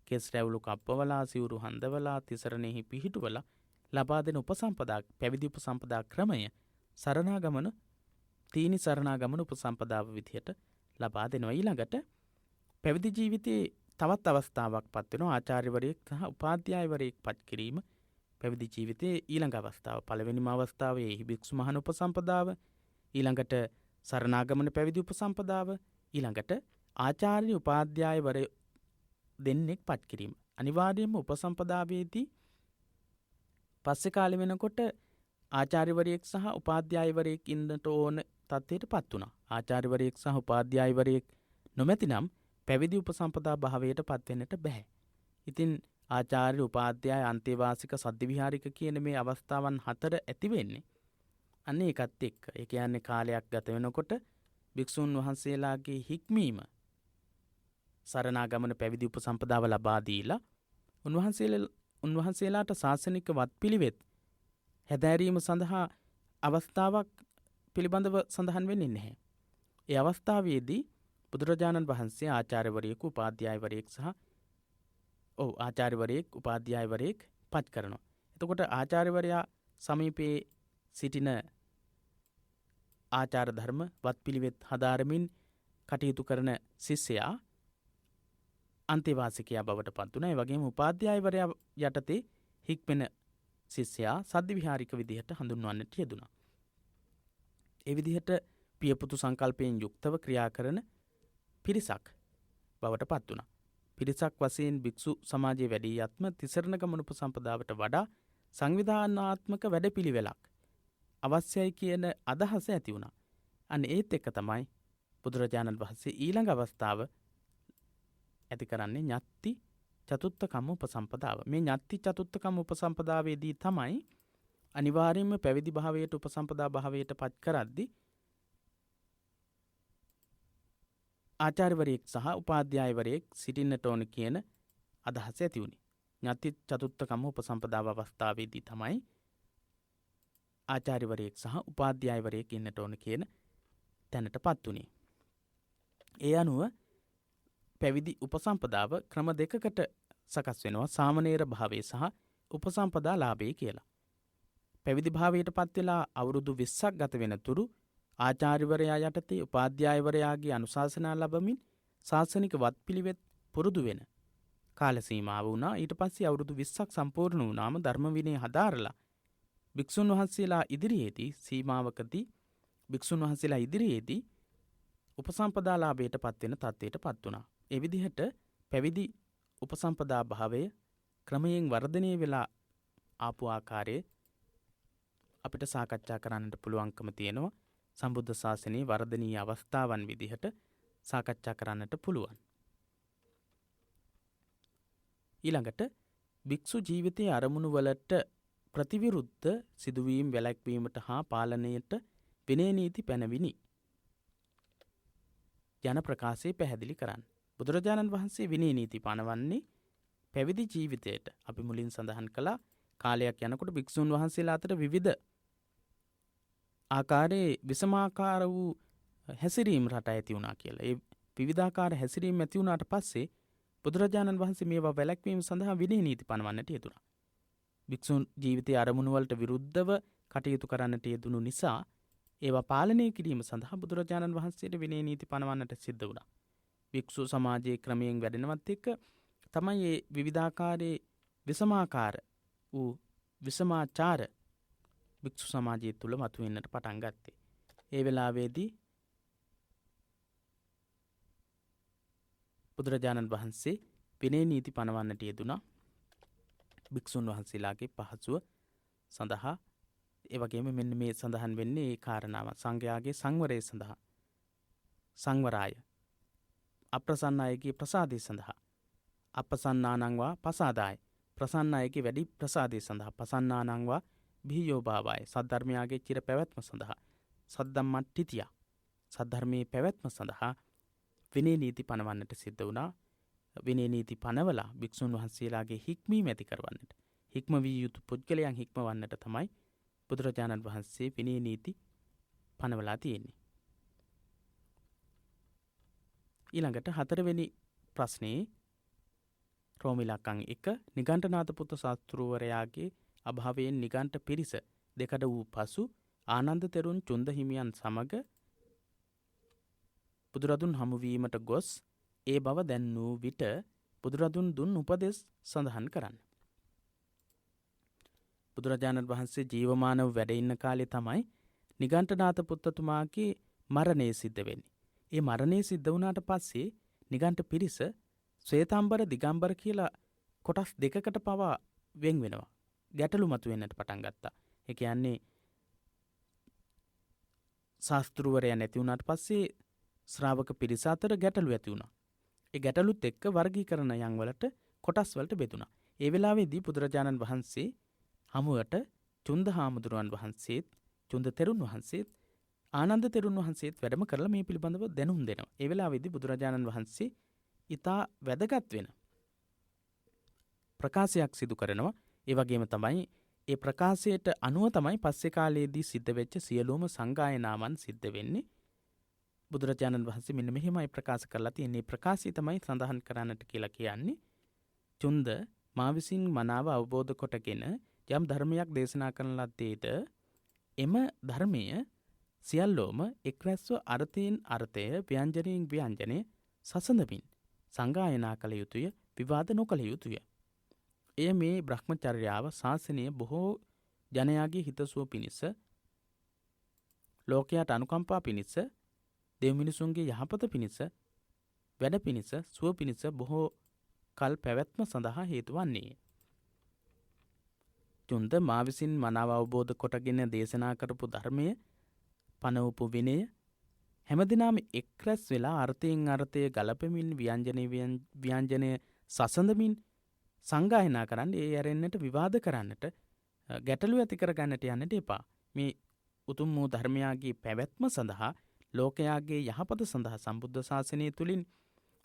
කෙස් රැවුළු කප්පවලා සිවුරු හඳවලා තිසරණෙහි පිහිටුවලා ලබා දෙන උපසම්පදා පැවිදි උපසම්පදා ක්‍රමය සරණාගමන තීනි සරණාගමන උපසම්පදාව විදිහට ලබා දෙනවා. ඊළඟට පැවිදි ජීවිතයේ තවත් අවස්ථාවක් පත් වෙනවා ආචාර්යවරයෙක් සහ උපාධ්‍යායවරයෙක් පත් කිරීම. පැවිදි ජීවිතයේ ඊළඟ අවස්ථාව පළවෙනිම අවස්ථාවේ එහි භික්ෂු මහණ උපසම්පදාව, ඊළඟට සරණාගමන පැවිදි උපසම්පදාව, ඊළඟට ආචාර්ය උපාධ්‍යායවරය දෙන්නෙක් පත් කිරීම. අනිවාර්යයෙන්ම උපසම්පදාවේදී පස්සේ කාලෙ වෙනකොට ආචාර්යවරයෙක් සහ උපාධ්‍යායවරයෙක් ඉන්නට ඕන තත්ත්වයට පත් වුණා. ආචාර්යවරයෙක් සහ උපාධ්‍යායවරයෙක් නොමැතිනම් පැවිදි උපසම්පදා භාවයට පත් වෙන්නට බෑ. ඉතින් ආචාර්ය උපාධ්‍යාය අන්තේවාසික සද්ද විහාරික කියන මේ අවස්ථාවන් 4 ඇති වෙන්නේ අන්න ඒකත් එක්ක. ඒ කියන්නේ කාලයක් ගත වෙනකොට භික්ෂුන් වහන්සේලාගේ හික්මීම සරණාගමන පැවිදි උපසම්පදාව ලබා දීලා උන්වහන්සේලාට ශාසනික වත්පිළිවෙත් හැදෑරීම සඳහා අවස්ථාවක් පිළිබඳව සඳහන් වෙන්නේ නැහැ. ඒ අවස්ථාවේදී බුදුරජාණන් වහන්සේ ආචාර්යවරයෙකු උපාධ්‍යායවරයෙක් සහ ආචාර්යවරයෙක් උපාධ්‍යායවරයෙක් පත් කරනවා. එතකොට ආචාර්යවරයා සමීපයේ සිටින ආචාර ධර්ම වත්පිළිවෙත් හදාරමින් කටයුතු කරන ශිෂ්‍යයා අන්තේවාසිකයා බවට පත් වුණා. ඒ වගේම උපාධ්‍යායවරයා යටතේ හික්මෙන ශිෂ්‍යයා සද්ද විහාරික විදිහට හඳුන්වන්නට යෙදුණා. ඒ විදිහට පියපුතු සංකල්පයෙන් යුක්තව ක්‍රියා කරන පිරිසක් බවට පත් වුණා. පිරිසක් වශයෙන් භික්ෂු සමාජයේ වැඩි යත්ම තිසරණ ගමන උපසම්පදාවට වඩා සංවිධානාත්මක වැඩපිළිවෙලක් අවශ්‍යයි කියන අදහස ඇති වුණා. අන්න ඒත් එක්ක තමයි බුදුරජාණන් වහන්සේ ඊළඟ අවස්ථාව ඇති කරන්නේ ඤත්ති චතුත්ථකම්ම උපසම්පදාව. මේ ඤත්ති චතුත්ථකම්ම උපසම්පදාවේදී තමයි අනිවාර්යයෙන්ම පැවිදි භාවයට උපසම්පදා භාවයට පත් කරද්දී ආචාර්යවරයෙක් සහ උපාධ්‍යායවරයෙක් සිටින්නට ඕන කියන අදහස ඇති වුණේ. ඤත්ති චතුත්ථකම්ම උපසම්පදාව අවස්ථාවේදී තමයි ආචාර්යවරයෙක් සහ උපාධ්‍යායවරයෙක් ඉන්නට ඕන කියන තැනටපත් වුණේ. ඒ අනුව පැවිදි උපසම්පදාව ක්‍රම දෙකකට සකස් වෙනවා. සාමණේර භාවය සහ උපසම්පදා ලාභය කියලා. පැවිදි භාවයට පත් වෙලා අවුරුදු 20ක් ගත වෙන තුරු ආචාර්යවරයා යටතේ උපාධ්‍යායවරයාගේ අනුශාසනා ලැබමින් ශාසනික වත්පිළිවෙත් පුරුදු වෙන කාල සීමාව වුණා. ඊට පස්සේ අවුරුදු 20ක් සම්පූර්ණ වුණාම ධර්ම විනය හදාරලා භික්ෂුන් වහන්සේලා ඉදිරියේදී සීමාවකදී භික්ෂුන් වහන්සේලා ඉදිරියේදී උපසම්පදා ලාභයට පත් වෙන තත්ත්වයට පත් වුණා. ඒ විදිහට පැවිදි උපසම්පදා භාවය ක්‍රමයෙන් වර්ධනය වෙලා ආපු ආකාරයේ අපිට සාකච්ඡා කරන්නට පුළුවන්කම තියෙනවා. සම්බුද්ධ ශාසනයේ වර්ධනීය අවස්ථාවන් විදිහට සාකච්ඡා කරන්නට පුළුවන්. ඊළඟට භික්ෂු ජීවිතයේ අරමුණු වලට ප්‍රතිවිරුද්ධ සිදුවීම් වැළැක්වීමට හා පාලනයට විනය නීති පැනවිනි යන ප්‍රකාශය පැහැදිලි කරන්න. බුදුරජාණන් වහන්සේ විනය නීති පනවන්නේ පැවිදි ජීවිතයට. අපි මුලින් සඳහන් කළා කාලයක් යනකොට භික්ෂුන් වහන්සේලා අතර විවිධ ආකාරයේ විසමාකාර වූ හැසිරීම් රට ඇති වුණා කියලා. ඒ විවිධාකාර හැසිරීම් ඇති වුණාට පස්සේ බුදුරජාණන් වහන්සේ මේවා වැළැක්වීම සඳහා විනය නීති පනවන්නට යෙදුණා. භික්ෂුන් ජීවිතයේ අරමුණු වලට විරුද්ධව කටයුතු කරන්නට යෙදුණු නිසා ඒවා පාලනය කිරීම සඳහා බුදුරජාණන් වහන්සේට විනය නීති පනවන්නට සිද්ධ වුණා. භික්ෂු සමාජයේ ක්‍රමයෙන් වැඩෙනවත් එක්ක තමයි මේ විවිධාකාරයේ විසමාකාර වූ විසමාචාර භික්ෂු සමාජය තුළ මතුවෙන්නට පටන් ගත්තේ. ඒ වෙලාවේදී බුදුරජාණන් වහන්සේ විනය නීති පනවන්නට යෙදුණා භික්ෂුන් වහන්සේලාගේ පහසුව සඳහා. ඒ වගේම මෙන්න මේ සඳහන් වෙන්නේ ඒ කාරණාව සංඝයාගේ සංවරය සඳහා. සංවරාය අප්‍රසන්න අයගේ ප්‍රසාදය සඳහා. අපසන්නානංවා පසාදාය ප්‍රසන්න අයගේ වැඩි ප්‍රසාදය සඳහා. පසන්නානංවා බිහියෝ භාවය සද්ධර්මයාගේ චිර පැවැත්ම සඳහා. සද්ධම්මට්ඨිතිය සද්ධර්මයේ පැවැත්ම සඳහා විනය නීති පනවන්නට සිද්ධ වුණා. විනය නීති පනවලා භික්ෂුන් වහන්සේලාගේ හික්මීම ඇති කරවන්නට, හික්ම විය යුතු පුද්ගලයන් හික්මවන්නට තමයි බුදුරජාණන් වහන්සේ විනය නීති පනවලා තියෙන්නේ. ඊළඟට 4 වෙනි ප්‍රශ්නේ රෝමිලකම් 1 නිගණ්ඨනාථ පුත්ත ශාස්ත්‍රූවරයාගේ අභාවයෙන් නිගණ්ඨ පිරිස දෙකඩ වූ පසු ආනන්ද තෙරුන් චුන්ද හිමියන් සමග බුදුරදුන් හමුවීමට ගොස් ඒ බව දැන්නූ විට බුදුරදුන් දුන් උපදෙස් සඳහන් කරන්න. බුදුරජාණන් වහන්සේ ජීවමානව වැඩ ඉන්න කාලේ තමයි නිගණ්ඨනාථ පුත්තතුමාගේ මරණය සිද්ධ වෙන්නේ. ඒ මරණය සිද්ධ වුණාට පස්සේ නිගණ්ඨ පිරිස ශ්වේතාම්බර දිගම්බර කියලා කොටස් දෙකකට පවා වෙන් වෙනවා. ගැටලු මතුවෙන්නට පටන් ගත්තා. ඒ කියන්නේ ශාස්ත්‍රූවරයා නැති වුණාට පස්සේ ශ්‍රාවක පිරිස අතර ගැටලු ඇති වුණා. ඒ ගැටලුත් එක්ක වර්ගීකරණ යන් වලට කොටස් වලට බෙදුණා. ඒ වෙලාවේදී බුදුරජාණන් වහන්සේ හමුවට චුන්ද හාමුදුරුවන් වහන්සේත් චුන්ද තෙරුන් වහන්සේත් ආනන්ද තෙරුන් වහන්සේත් වැඩම කරලා මේ පිළිබඳව දැනුම් දෙනවා. ඒ වෙලාවේදී බුදුරජාණන් වහන්සේ ඊටා වැදගත් වෙන ප්‍රකාශයක් සිදු කරනවා. ඒ වගේම තමයි ඒ ප්‍රකාශයට අනුව තමයි පස්සේ කාලයේදී සිද්ධ වෙච්ච සියලුම සංගායනාවන් සිද්ධ වෙන්නේ. බුදුරජාණන් වහන්සේ මෙන්න මෙහෙමයි ප්‍රකාශ කරලා තියෙන්නේ. ප්‍රකාශය තමයි සඳහන් කරන්නට කියලා කියන්නේ. චුන්ද මා විසින් මනාව අවබෝධ කොටගෙන යම් ධර්මයක් දේශනා කරන ලද්දේද එම ධර්මය සියල්ලෝම එක්රැස්ව අර්ථයෙන් අර්ථය ව්‍යංජනයෙන් ව්‍යංජනය සසඳමින් සංගායනා කළ යුතුය, විවාද නොකළ යුතුය. එය මේ බ්‍රහ්මචර්යාව ශාසනය බොහෝ ජනයාගේ හිතසුව පිණිස, ලෝකයට අනුකම්පා පිණිස, දෙව් මිනිසුන්ගේ යහපත පිණිස, වැඩ පිණිස, සුව පිණිස බොහෝ කල් පැවැත්ම සඳහා හේතු වන්නේ. චුන්ද මා විසින් මනාව අවබෝධ කොටගෙන දේශනා කරපු ධර්මය, පනවපු විනය හැමදිනාම එක්රැස් වෙලා අර්ථයෙන් අර්ථය ගලපමින් ව්‍යංජනය සසඳමින් සංගායනා කරන්න, ඒ ඇරෙන්නට විවාද කරන්නට, ගැටලු ඇති කරගන්නට යන්නට එපා. මේ උතුම් වූ ධර්මයාගේ පැවැත්ම සඳහා, ලෝකයාගේ යහපත සඳහා, සම්බුද්ධ ශාසනය තුළින්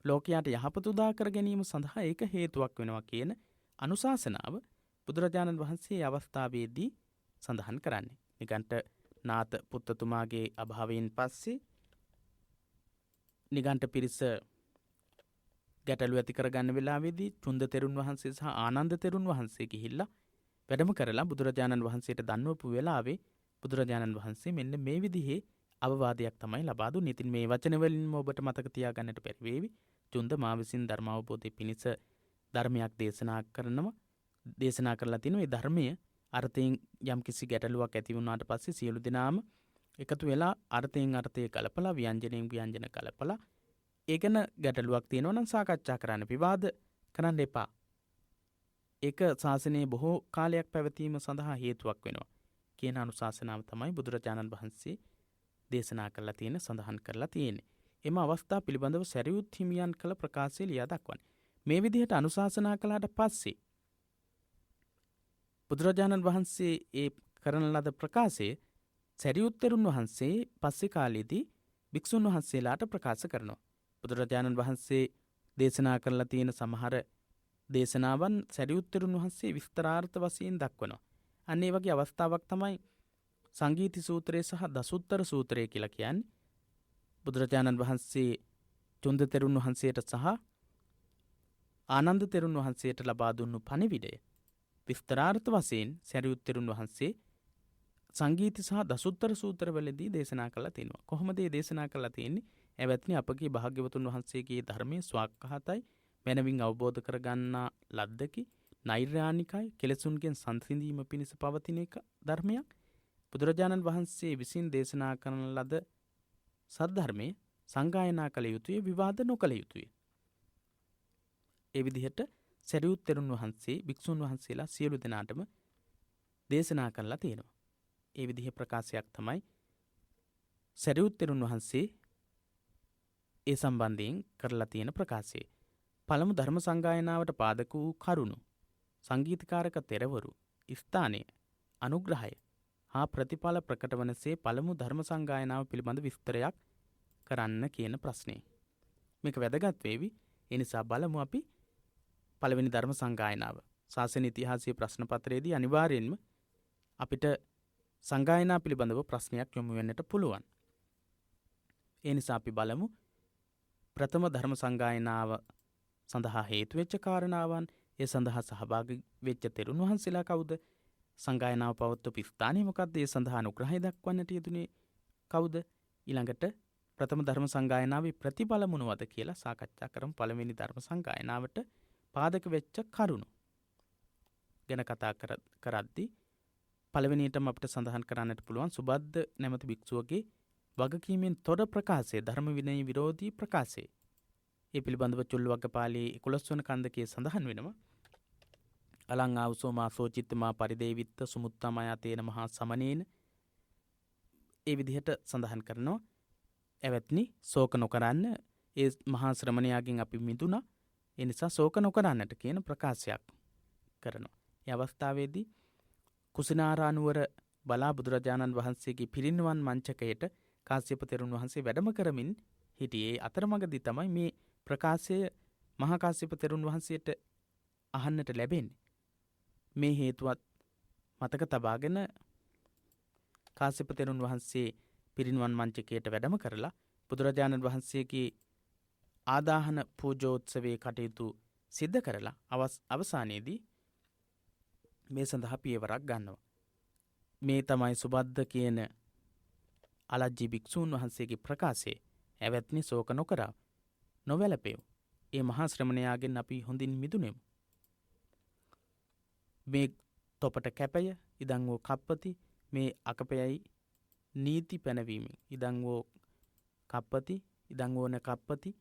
ලෝකයාට යහපත උදා කර ගැනීම සඳහා ඒක හේතුවක් වෙනවා කියන අනුශාසනාව බුදුරජාණන් වහන්සේ අවස්ථාවේදී සඳහන් කරන්නේ. නිගණ්ඨනාථ පුත්තතුමාගේ අභාවයෙන් පස්සේ නිගණ්ඨ පිරිස ගැටලු ඇති කරගන්න වෙලාවේදී චුන්ද තෙරුන් වහන්සේ සහ ආනන්ද තෙරුන් වහන්සේ ගිහිල්ලා වැඩම කරලා බුදුරජාණන් වහන්සේට දන්වපු වෙලාවේ බුදුරජාණන් වහන්සේ මෙන්න මේ විදිහේ අවවාදයක් තමයි ලබා දුන්නේ. ඉතින් මේ වචන වලින්ම ඔබට මතක තියාගන්නට බැරි වේවි. චුන්ද මා විසින් ධර්ම අවබෝධය පිණිස ධර්මයක් දේශනා කරලා තිනවා. ඒ ධර්මය අර්ථයෙන් යම් කිසි ගැටලුවක් ඇති වුණාට පස්සේ සියලු දෙනාම එකතු වෙලා අර්ථයෙන් අර්ථය කලපලා, ව්‍යංජනයෙන් ව්‍යංජන කලපලා, ඒ ගැන ගැටලුවක් තියෙනවා නම් සාකච්ඡා කරන්න, විවාද කරන්න එපා. ඒක ශාසනයේ බොහෝ කාලයක් පැවතීම සඳහා හේතුවක් වෙනවා කියන අනුශාසනාව තමයි බුදුරජාණන් වහන්සේ දේශනා කරලා තියෙන, සඳහන් කරලා තියෙන්නේ. එම අවස්ථා පිළිබඳව සැරියුත් හිමියන් කළ ප්‍රකාශය ලියා දක්වන්නේ. මේ විදිහට අනුශාසනා කළාට පස්සේ බුදුරජාණන් වහන්සේ ඒ කරන ලද ප්‍රකාශය සැරියුත් තෙරුන් වහන්සේ පස්සේ කාලයේදී භික්ෂුන් වහන්සේලාට ප්‍රකාශ කරනවා. බුදුරජාණන් වහන්සේ දේශනා කරලා තියෙන සමහර දේශනාවන් සැරියුත් තෙරුන් වහන්සේ විස්තරාර්ථ වශයෙන් දක්වනවා. අන්න ඒ වගේ අවස්ථාවක් තමයි සංගීති සූත්‍රය සහ දසුත්තර සූත්‍රය කියලා කියන්නේ. බුදුරජාණන් වහන්සේ චුන්ද තෙරුන් වහන්සේට සහ ආනන්ද තෙරුන් වහන්සේට ලබා දුන්නු පණිවිඩය විස්තරාර්ථ වශයෙන් සැරියුත් තෙරුන් වහන්සේ සංගීති සහ දසුත්තර සූත්‍රවලදී දේශනා කළා තියෙනවා. කොහොමද මේ දේශනා කළා තියෙන්නේ? එවත්නි අපගේ භාග්‍යවතුන් වහන්සේගේ ධර්මයේ ස්වාක්ඛාතයි මනවින් අවබෝධ කරගන්නා ලද්දකි නෛර්යානිකයි කෙලසුන්ගෙන් සංසිඳීම පිණිස පවතින එක ධර්මයක්. බුදුරජාණන් වහන්සේ විසින් දේශනා කරන ලද සද්ධර්මයේ සංගායනා කළ යුතුය, විවාද නොකළ යුතුය. ඒ විදිහට සරියුත් තෙරුන් වහන්සේ භික්ෂුන් වහන්සේලා සියලු දෙනාටම දේශනා කරලා තියෙනවා. ඒ විදිහේ ප්‍රකාශයක් තමයි සරියුත් තෙරුන් වහන්සේ ඒ සම්බන්ධයෙන් කරලා තියෙන ප්‍රකාශය. පළමු ධර්ම සංගායනාවට පාදක වූ කරුණු, සංගීතකාරක තෙරවරු, ස්ථානය, අනුග්‍රහය හා ප්‍රතිඵල ප්‍රකට වනසේ පළමු ධර්ම සංගායනාව පිළිබඳ විස්තරයක් කරන්න කියන ප්‍රශ්නේ. මේක වැදගත් වේවි. ඒ නිසා බලමු අපි පළවෙනි ධර්ම සංගායනාව. ශාසන ඉතිහාසයේ ප්‍රශ්න පත්‍රයේදී අනිවාර්යෙන්ම අපිට සංගායනා පිළිබඳව ප්‍රශ්නයක් යොමු වෙන්නට පුළුවන්. ඒ නිසා අපි බලමු ප්‍රථම ධර්ම සංගායනාව සඳහා හේතු වෙච්ච කාරණාවන්, ඒ සඳහා සහභාගී වෙච්ච තෙරුන් වහන්සේලා කවුද? සංගායනාව පවත්වපු ස්ථානය මොකක්ද? ඒ සඳහා අනුග්‍රහය දක්වන්නට යෙදුනේ කවුද? ඊළඟට ප්‍රථම ධර්ම සංගායනාවේ ප්‍රතිඵල මොනවද කියලා සාකච්ඡා කරමු. පළවෙනි ධර්ම සංගායනාවට පාදක වෙච්ච කරුණු ගැන කතා කරද්දී පළවෙනියටම අපිට සඳහන් කරන්නට පුළුවන් සුබද්ද නැමැති භික්ෂුවගේ වගකීමෙන් තොර ප්‍රකාශය, ධර්ම විනය විරෝධී ප්‍රකාශය. ඒ පිළිබඳව චුල්ලවග්ගපාළී 11 වන කන්දකයේ සඳහන් වෙනවා. අලං ආවසෝ මා සෝචිත්තමා පරිදේවිත්ත සුමුත්තමයා තේන මහා සමනේන. ඒ විදිහට සඳහන් කරනවා. එවත්නි ශෝක නොකරන්න, ඒ මහා ශ්‍රමණයාගෙන් අපි මිදුණා. ඒ නිසා ශෝක නොකරන්නට කියන ප්‍රකාශයක් කරනවා. ඒ අවස්ථාවේදී කුසිනාරානුවර බලා බුදුරජාණන් වහන්සේගේ පිරිනිවන් මංචකයට කාශ්‍යප තෙරුන් වහන්සේ වැඩම කරමින් හිටියේ. අතරමඟදී තමයි මේ ප්‍රකාශය මහා කාශ්‍යප තෙරුන් වහන්සේට අහන්නට ලැබෙන්නේ. මේ හේතුවත් මතක තබාගෙන කාශ්‍යප තෙරුන් වහන්සේ පිරිනිවන් මංචකයට වැඩම කරලා බුදුරජාණන් වහන්සේගේ ආදාහන පූජෝත්සවයේ කටයුතු සිද්ධ කරලා අවසානයේදී මේ සඳහා පියවරක් ගන්නවා. මේ තමයි සුබද්ද කියන අලජ්ජි භික්ෂූන් වහන්සේගේ ප්‍රකාශය. එවත්නි ශෝක නොකරව, නොවැළපෙව්. ඒ මහා ශ්‍රමණයාගෙන් අපි හොඳින් මිදුණෙමු. මේ තොපට කැපය ඉදං වූ කප්පති, මේ අකපයයි නීති පැනවීමෙන් ඉදං වූ කප්පති ඉදං වූන කප්පති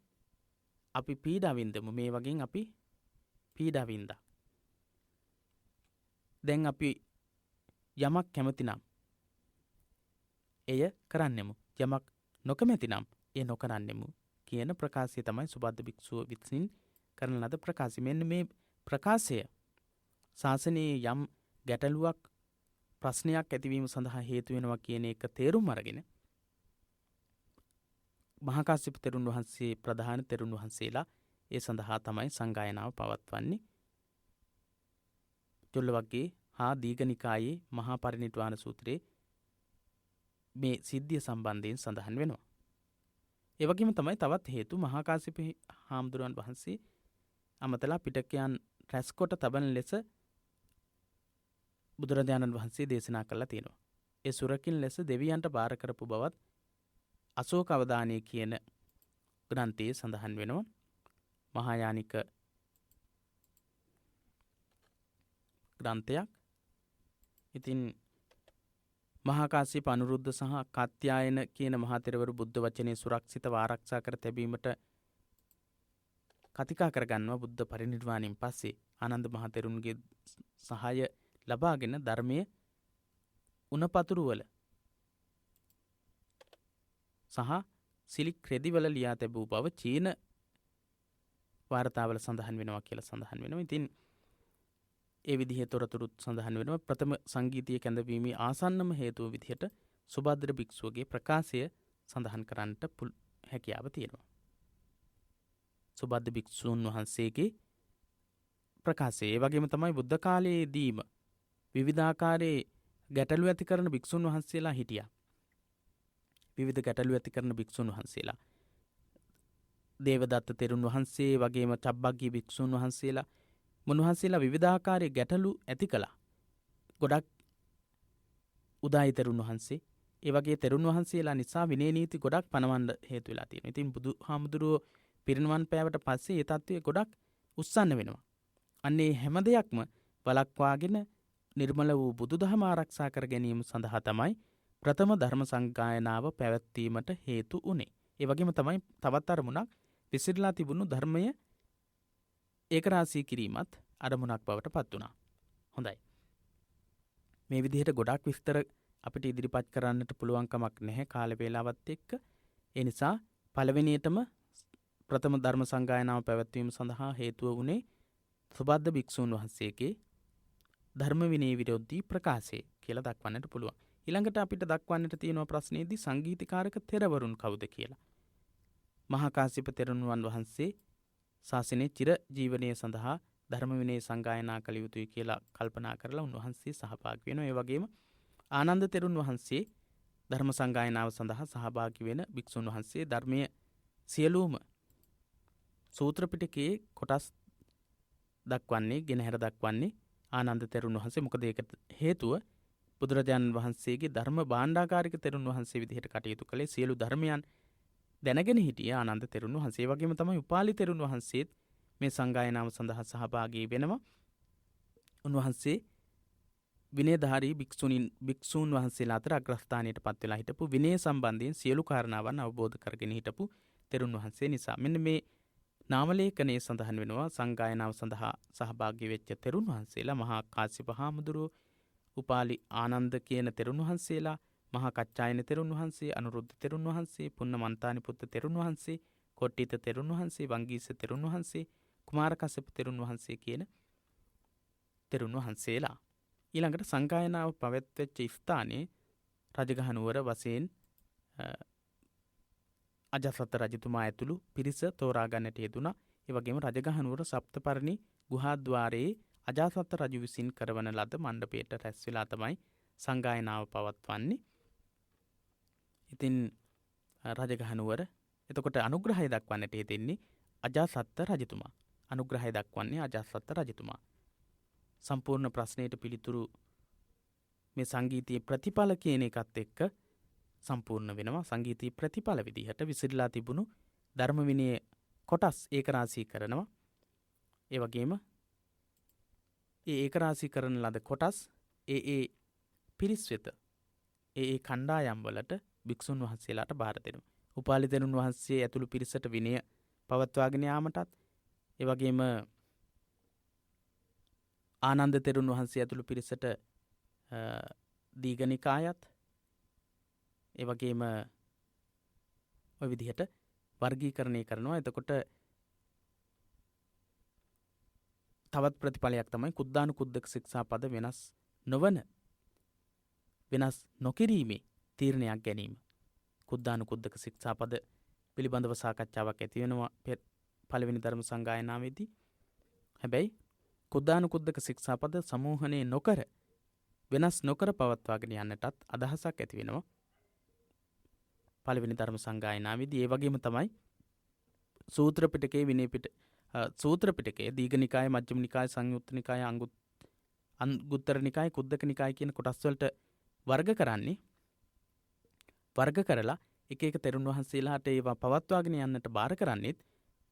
අපි පීඩා වින්දමු. මේ වගේ අපි පීඩා වින්දා. දැන් අපි යමක් කැමති නම් එය කරන්නෙමු. යමක් නොකමැති නම් එය නොකරන්නෙමු කියන ප්‍රකාශය තමයි සුබද්ද භික්ෂුව විසින් කරන ලද ප්‍රකාශය. මෙන්න මේ ප්‍රකාශය ශාසනයේ යම් ගැටලුවක්, ප්‍රශ්නයක් ඇතිවීම සඳහා හේතු වෙනවා කියන එක තේරුම් අරගෙන මහා කාශ්‍යප තෙරුන් වහන්සේ ප්‍රධාන තෙරුන් වහන්සේලා ඒ සඳහා තමයි සංගායනාව පවත්වන්නේ. චුල්ලවග්ගේ හා දීඝනිකායේ මහා පරිනිර්වාණ සූත්‍රයේ මේ සිද්ධිය සම්බන්ධයෙන් සඳහන් වෙනවා. ඒ වගේම තමයි තවත් හේතු මහා කාශ්‍යප හාමුදුරුවන් වහන්සේ අමතලා පිටකයන් රැස්කොට තබන ලෙස බුදුරජාණන් වහන්සේ දේශනා කළා තියෙනවා. ඒ සුරකින් ලෙස දෙවියන්ට බාර කරපු බවත් අශෝක අවදානය කියන ග්‍රන්ථයේ සඳහන් වෙනවා. මහායානික ග්‍රන්ථයක්. ඉතින් මහා කාශ්‍යප අනුරුද්ධ සහ කාත්යායන කියන මහා තෙරවරු බුද්ධ වචනේ සුරක්ෂිතව ආරක්ෂා කර තැබීමට කතිකා කරගන්නවා. බුද්ධ පරිනිර්වාණයෙන් පස්සේ ආනන්ද මහා තෙරුන්ගේ සහාය ලබාගෙන ධර්මයේ උණපතුරු වල සහ සිලික් රෙදිවල ලියා තිබූ බව චීන වාර්තාවල සඳහන් වෙනවා කියලා සඳහන් වෙනවා. ඉතින් ඒ විදිහේ තොරතුරුත් සඳහන් වෙනවා. ප්‍රථම සංගීතීය කැඳවීමේ ආසන්නම හේතුව විදිහට සුභද්‍ර භික්ෂුවගේ ප්‍රකාශය සඳහන් කරන්නට හැකියාව තියෙනවා. සුභද්‍ර භික්ෂූන් වහන්සේගේ ප්‍රකාශය ඒ වගේම තමයි බුද්ධ කාලයේදීම විවිධාකාරයේ ගැටලු ඇති කරන භික්ෂුන් වහන්සේලා හිටියා. විවිධ ගැටලු ඇති කරන භික්ෂුන් වහන්සේලා දේවදත්ත තෙරුන් වහන්සේ වගේම චබ්බග්ගී භික්ෂුන් වහන්සේලා මුන්වහන්සේලා විවිධාකාරයේ ගැටලු ඇති කළා. ගොඩක් උදායි තෙරුන් වහන්සේ ඒ වගේ තෙරුන් වහන්සේලා නිසා විනය නීති ගොඩක් පනවන්න හේතු වෙලා තියෙනවා. ඉතින් බුදුහාමුදුරුවෝ පිරිනිවන් පෑවට පස්සේ ඒ තත්ත්වය ගොඩක් උස්සන්න වෙනවා. අන්නේ හැම දෙයක්ම වළක්වාගෙන නිර්මල වූ බුදුදහම ආරක්ෂා කර ගැනීම සඳහා තමයි ප්‍රථම ධර්ම සංගායනාව පැවැත්වීමට හේතු වුණේ. ඒ වගේම තමයි තවත් අරමුණක් විසිරලා තිබුණු ධර්මය ඒකරාශී කිරීමත් අරමුණක් බවට පත් වුණා. හොඳයි. මේ විදිහට ගොඩක් විස්තර අපිට ඉදිරිපත් කරන්නට පුළුවන් කමක් නැහැ කාල වේලාවත් එක්ක. ඒ නිසා පළවෙනියටම ප්‍රථම ධර්ම සංගායනාව පැවැත්වීම සඳහා හේතුව වුණේ සුභද්ද භික්ෂූන් වහන්සේගේ ධර්ම විනය විරෝධී ප්‍රකාශය කියලා දක්වන්නට පුළුවන්. ඊළඟට අපිට දක්වන්නට තියෙන ප්‍රශ්නේදී සංගීතකාරක තෙරවරුන් කවුද කියලා. මහා කාශ්‍යප තෙරණුවන් වහන්සේ ශාසනයේ චිර ජීවනයේ සඳහා ධර්ම විනය සංගායනා කළ යුතුයි කියලා කල්පනා කරලා උන්වහන්සේ සහභාගී වෙනවා. ඒ වගේම ආනන්ද තෙරුන් වහන්සේ ධර්ම සංගායනාව සඳහා සහභාගී වෙන භික්ෂුන් වහන්සේ ධර්මයේ සියලුම සූත්‍ර පිටකයේ කොටස් දක්වන්නේ ගෙනහැර දක්වන්නේ ආනන්ද තෙරුන් වහන්සේ. මොකද ඒකට හේතුව බුදුරජාණන් වහන්සේගේ ධර්ම භාණ්ඩාකාරික තෙරුන් වහන්සේ විදිහට කටයුතු කළේ සියලු ධර්මයන් දැනගෙන හිටිය ආනන්ද තෙරුන් වහන්සේ. ඒ වගේම තමයි උපාලි තෙරුන් වහන්සේත් මේ සංගායනාව සඳහා සහභාගී වෙනවා. උන්වහන්සේ විනයධාරී භික්ෂූන් වහන්සේලා අතර අග්‍රස්ථානයට පත් වෙලා හිටපු විනය සම්බන්ධයෙන් සියලු කාරණාවන් අවබෝධ කරගෙන හිටපු තෙරුන් වහන්සේ නිසා. මෙන්න මේ නාමලේඛනයේ සඳහන් වෙනවා සංගායනාව සඳහා සහභාගී වෙච්ච තෙරුන් වහන්සේලා මහා කාශ්‍යප හාමුදුරුවෝ, උපාලි ආනන්ද කියන තෙරුන් වහන්සේලා, මහා කච්චායන තෙරුන් වහන්සේ, අනුරුද්ධ තෙරුන් වහන්සේ, පුන්නමන්තානි පුත්ත තෙරුන් වහන්සේ, කොට්ටිත තෙරුන් වහන්සේ, වංගීස තෙරුන් වහන්සේ, කුමාරකස්සප තෙරුන් වහන්සේ කියන තෙරුන් වහන්සේලා. ඊළඟට සංගායනාව පවත්වෙච්ච ස්ථානයේ රජගහ නුවර වශයෙන් අජාසත් රජතුමා ඇතුළු පිරිස තෝරා ගන්නට යෙදුණා. ඒ වගේම රජගහ නුවර සප්තපර්ණි ගුහාද්වාරයේ අජාසත් රජු විසින් කරවන ලද මණ්ඩපයට රැස් වෙලා තමයි සංගායනාව පවත්වන්නේ. ඉතින් රජගහ නුවර එතකොට අනුග්‍රහය දක්වන්නට යෙදෙන්නේ අජාසත් රජතුමා. අනුග්‍රහය දක්වන්නේ අජාසත් රජතුමා. සම්පූර්ණ ප්‍රශ්නයට පිළිතුරු මේ සංගීතීය ප්‍රතිඵල කියන එකත් එක්ක සම්පූර්ණ වෙනවා. සංගීතීය ප්‍රතිඵල විදිහට විසිරලා තිබුණු ධර්ම විනය කොටස් ඒකරාශී කරනවා. ඒ වගේම ඒ ඒකරාශී කරන ලද කොටස් ඒ පිරිස් වෙත ඒ කණ්ඩායම් වලට භික්ෂුන් වහන්සේලාට බාර දෙනවා. උපාලි තෙරුන් වහන්සේ ඇතුළු පිරිසට විනය පවත්වාගෙන යාමටත්, ඒ වගේම ආනන්ද තෙරුන් වහන්සේ ඇතුළු පිරිසට දීඝනිකායත්, ඒ වගේම ඔය විදිහට වර්ගීකරණය කරනවා. එතකොට තවත් ප්‍රතිඵලයක් තමයි කුද්දානුකුද්දක ශික්ෂාපද වෙනස් නොකිරීමේ තීරණයක් ගැනීම. කුද්දානුකුද්දක ශික්ෂාපද පිළිබඳව සාකච්ඡාවක් ඇති වෙනවා පළවෙනි ධර්ම සංගායනාවේදී. හැබැයි කුද්දානුකුද්දක ශික්ෂාපද සමූහණය නොකර වෙනස් නොකර පවත්වාගෙන යන්නටත් අදහසක් ඇති වෙනවා පළවෙනි ධර්ම සංගායනාවේදී. ඒ වගේම තමයි සූත්‍ර පිටකයේ විනය සූත්‍ර පිටකයේ දීඝනිකාය, මජ්ක්‍ධිම නිකාය, සංයුත්ත නිකාය, අංගුත්තර නිකාය, කුද්දක නිකාය කියන කොටස් වලට වර්ග කරන්නේ. වර්ග කරලා එක එක තෙරුන් වහන්සේලාට ඒවා පවත්වාගෙන යන්නට බාර කරන්නේත්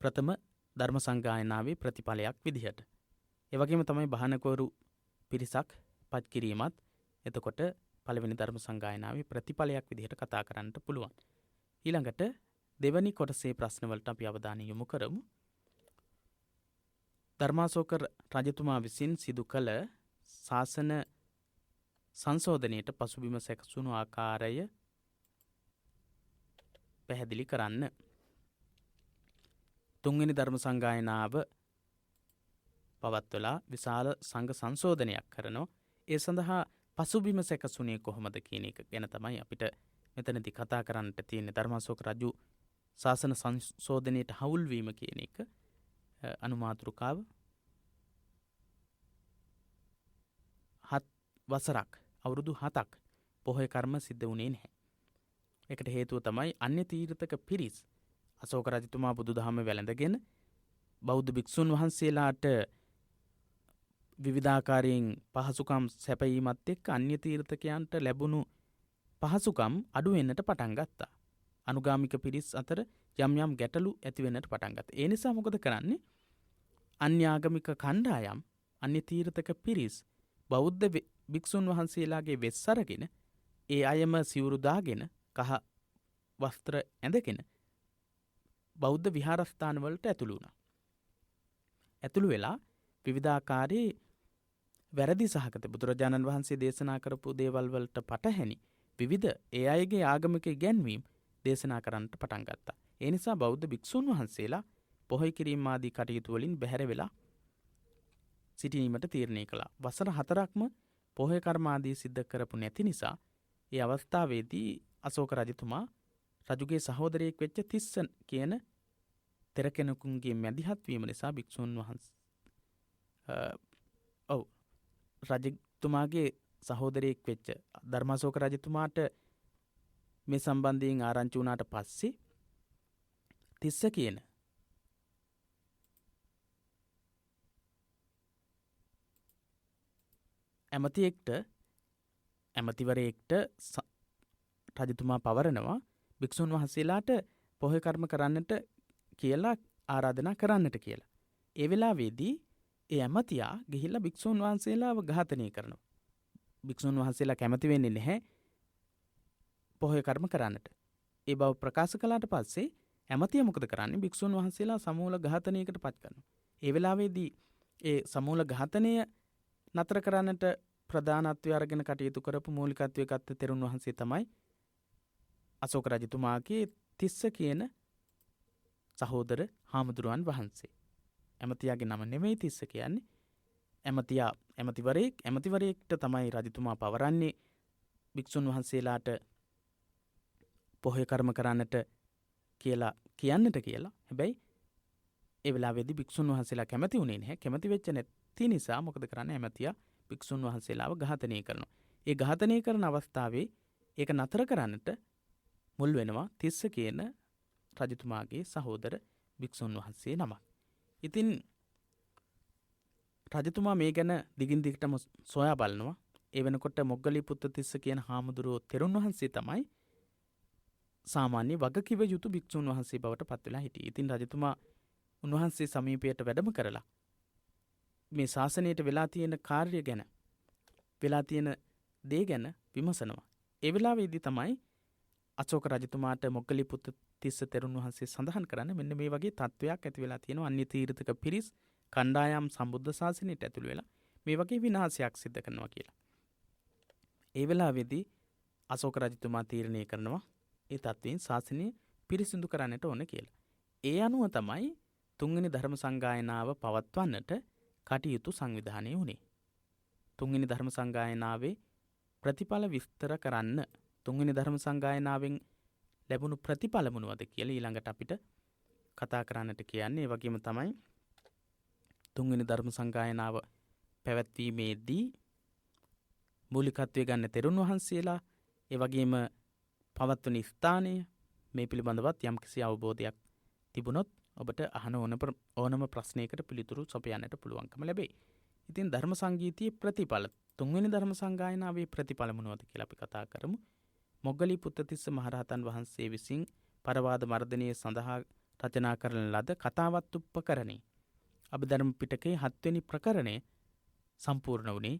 ප්‍රථම ධර්ම සංගායනාවේ ප්‍රතිඵලයක් විදිහට. ඒ වගේම තමයි බහනකවරු පිරිසක් පත් කිරීමත් එතකොට පළවෙනි ධර්ම සංගායනාවේ ප්‍රතිඵලයක් විදිහට කතා කරන්නට පුළුවන්. ඊළඟට දෙවැනි කොටසේ ප්‍රශ්නවලට අපි අවධානය යොමු කරමු. ධර්මාශෝක රජතුමා විසින් සිදු කළ ශාසන සංශෝධනයට පසුබිම සැකසුණු ආකාරය පැහැදිලි කරන්න. තුන්වෙනි ධර්ම සංගායනාව පවත්වලා විශාල සංඝ සංශෝධනයක් කරනවා. ඒ සඳහා පසුබිම සැකසුනේ කොහොමද කියන එක ගැන තමයි අපිට මෙතනදී කතා කරන්නට තියෙන. ධර්මාශෝක රජු ශාසන සංශෝධනයට හවුල් වීම කියන එක අනුමාතෘකාව. 7 වසරක් අවුරුදු 7ක් පොහොය කර්ම සිද්ධ වුණේ නැහැ. ඒකට හේතුව තමයි අන්‍ය තීර්ථක පිරිස් අශෝක රජතුමා බුදුදහම වැළඳගෙන බෞද්ධ භික්ෂුන් වහන්සේලාට විවිධාකාරයෙන් පහසුකම් සැපයීමත් එක්ක අන්‍ය තීර්ථකයන්ට ලැබුණු පහසුකම් අඩු වෙන්නට පටන් ගත්තා. අනුගාමික පිරිස් අතර යම් යම් ගැටලු ඇති වෙන්නට පටන් ගත්තා. ඒ නිසා මොකද කරන්නේ? අන්‍ය ආගමික කණ්ඩායම් අන්‍ය තීර්ථක පිරිස් බෞද්ධ භික්ෂුන් වහන්සේලාගේ වෙස් අරගෙන ඒ අයම සිවුරු දාගෙන කහ වස්ත්‍ර ඇඳගෙන බෞද්ධ විහාරස්ථාන වලට ඇතුළු වුණා. ඇතුළු වෙලා විවිධාකාරයේ වැරදි සහගත බුදුරජාණන් වහන්සේ දේශනා කරපු දේවල් වලට පටහැනි විවිධ ඒ අයගේ ආගමික ඉගැන්වීම් දේශනා කරන්නට පටන් ගත්තා. ඒ නිසා බෞද්ධ භික්ෂුන් වහන්සේලා පොහොය කිරීම ආදී කටයුතු වලින් බැහැර වෙලා සිටීමට තීරණය කළා. වසර 4ක්ම පොහොය කර්ම ආදී සිද්ධ කරපු නැති නිසා ඒ අවස්ථාවේදී අශෝක රජතුමා රජුගේ සහෝදරයෙක් වෙච්ච තිස්ස කියන තෙර කෙනෙකුගේ මැදිහත් වීම නිසා භික්ෂුන් වහන්සේ රජතුමාගේ සහෝදරයෙක් වෙච්ච ධර්මාශෝක රජතුමාට මේ සම්බන්ධයෙන් ආරංචි වුණාට පස්සේ තිස්ස කියන ඇමතිවරයෙක්ට රජතුමා පවරනවා භික්ෂුන් වහන්සේලාට පොහොය කර්ම කරන්නට කියලා ආරාධනා කරන්නට කියලා. ඒ වෙලාවේදී ඒ ඇමතියා ගිහිල්ලා භික්ෂුන් වහන්සේලාව ඝාතනය කරනවා. භික්ෂුන් වහන්සේලා කැමති වෙන්නේ නැහැ පොහොය කර්ම කරන්නට. ඒ බව ප්‍රකාශ කළාට පස්සේ ඇමතියා මොකද කරන්නේ? භික්ෂුන් වහන්සේලා සමූල ඝාතනයකට පත් කරනවා. ඒ වෙලාවේදී ඒ සමූල ඝාතනය නතර කරන්නට ප්‍රධානත්වය අරගෙන කටයුතු කරපු මූලිකත්වයේ ගත්ත තෙරුන් වහන්සේ තමයි අශෝක රජතුමාගේ තිස්ස කියන සහෝදර හාමුදුරුවන් වහන්සේ. ඇමතියාගේ නම නෙමෙයි තිස්ස කියන්නේ. ඇමතිවරයෙක්ට තමයි රජතුමා පවරන්නේ භික්ෂුන් වහන්සේලාට පොහොය කර්ම කරන්නට කියලා කියන්නට කියලා. හැබැයි ඒ වෙලාවේදී භික්ෂුන් වහන්සේලා කැමති වුණේ නැහැ. කැමති වෙච්ච නැති නිසා මොකද කරන්නේ? ඇමතියා භික්ෂුන් වහන්සේලාව ඝාතනය කරනවා. ඒ ඝාතනය කරන අවස්ථාවේ ඒක නතර කරන්නට මුල් වෙනවා තිස්ස කියන රජතුමාගේ සහෝදර භික්ෂුන් වහන්සේ නමක්. ඉතින් රජතුමා මේ ගැන දිගින් දිගටම සොයා බලනවා. ඒ වෙනකොට මොග්ගලීපුත්ත තිස්ස කියන හාමුදුරුවෝ තෙරුන් වහන්සේ තමයි සාමාන්‍ය වගකිව යුතු භික්ෂුන් වහන්සේ බවට පත් වෙලා හිටියේ. ඉතින් රජතුමා උන්වහන්සේ සමීපයට වැඩම කරලා මේ ශාසනයට වෙලා තියෙන කාර්ය ගැන වෙලා තියෙන දේ ගැන විමසනවා. ඒ වෙලාවේදී තමයි අශෝක රජතුමාට මොග්ගලීපුත්ත තිස්ස තෙරුන් වහන්සේ සඳහන් කරන්නේ මෙන්න මේ වගේ තත්වයක් ඇති වෙලා තියෙනවා. අන්‍ය තීර්ථක පිරිස් කණ්ඩායම් සම්බුද්ධ ශාසනයට ඇතුළු වෙලා මේ වගේ විනාශයක් සිද්ධ කරනවා කියලා. ඒ වෙලාවේදී අශෝක රජතුමා තීරණය කරනවා ඒ තත්වයෙන් ශාසනය පිරිසිදු කරන්නට ඕන කියලා. ඒ අනුව තමයි තුන්වෙනි ධර්ම සංගායනාව පවත්වන්නට කටයුතු සංවිධානය වුණේ. තුන්වෙනි ධර්ම සංගායනාවේ ප්‍රතිඵල විස්තර කරන්න තුන්වෙනි ධර්ම සංගායනාවෙන් ලැබුණු ප්‍රතිඵල මොනවද කියලා ඊළඟට අපිට කතා කරන්නට කියන්නේ. ඒ වගේම තමයි තුන්වෙනි ධර්ම සංගායනාව පැවැත්වීමේදී මූලිකත්වය ගන්න තෙරුන් වහන්සේලා, ඒ වගේම පවත්වන ස්ථානය මේ පිළිබඳවත් යම්කිසි අවබෝධයක් තිබුණොත් ඔබට අහන ඕනම ප්‍රශ්නයකට පිළිතුරු සපයන්නට පුළුවන්කම ලැබේ. ඉතින් ධර්ම සංගීතයේ ප්‍රතිඵල තුන්වෙනි ධර්ම සංගායනාවේ ප්‍රතිඵල මොනවද කියලා අපි කතා කරමු. මොග්ගලීපුත්ත තිස්ස මහරහතන් වහන්සේ විසින් පරවාද මර්ධනය සඳහා රචනා කරන ලද කතාවත් උපකරණේ අභිධර්ම පිටකයේ 7 වෙනි ප්‍රකරණය සම්පූර්ණ වුණේ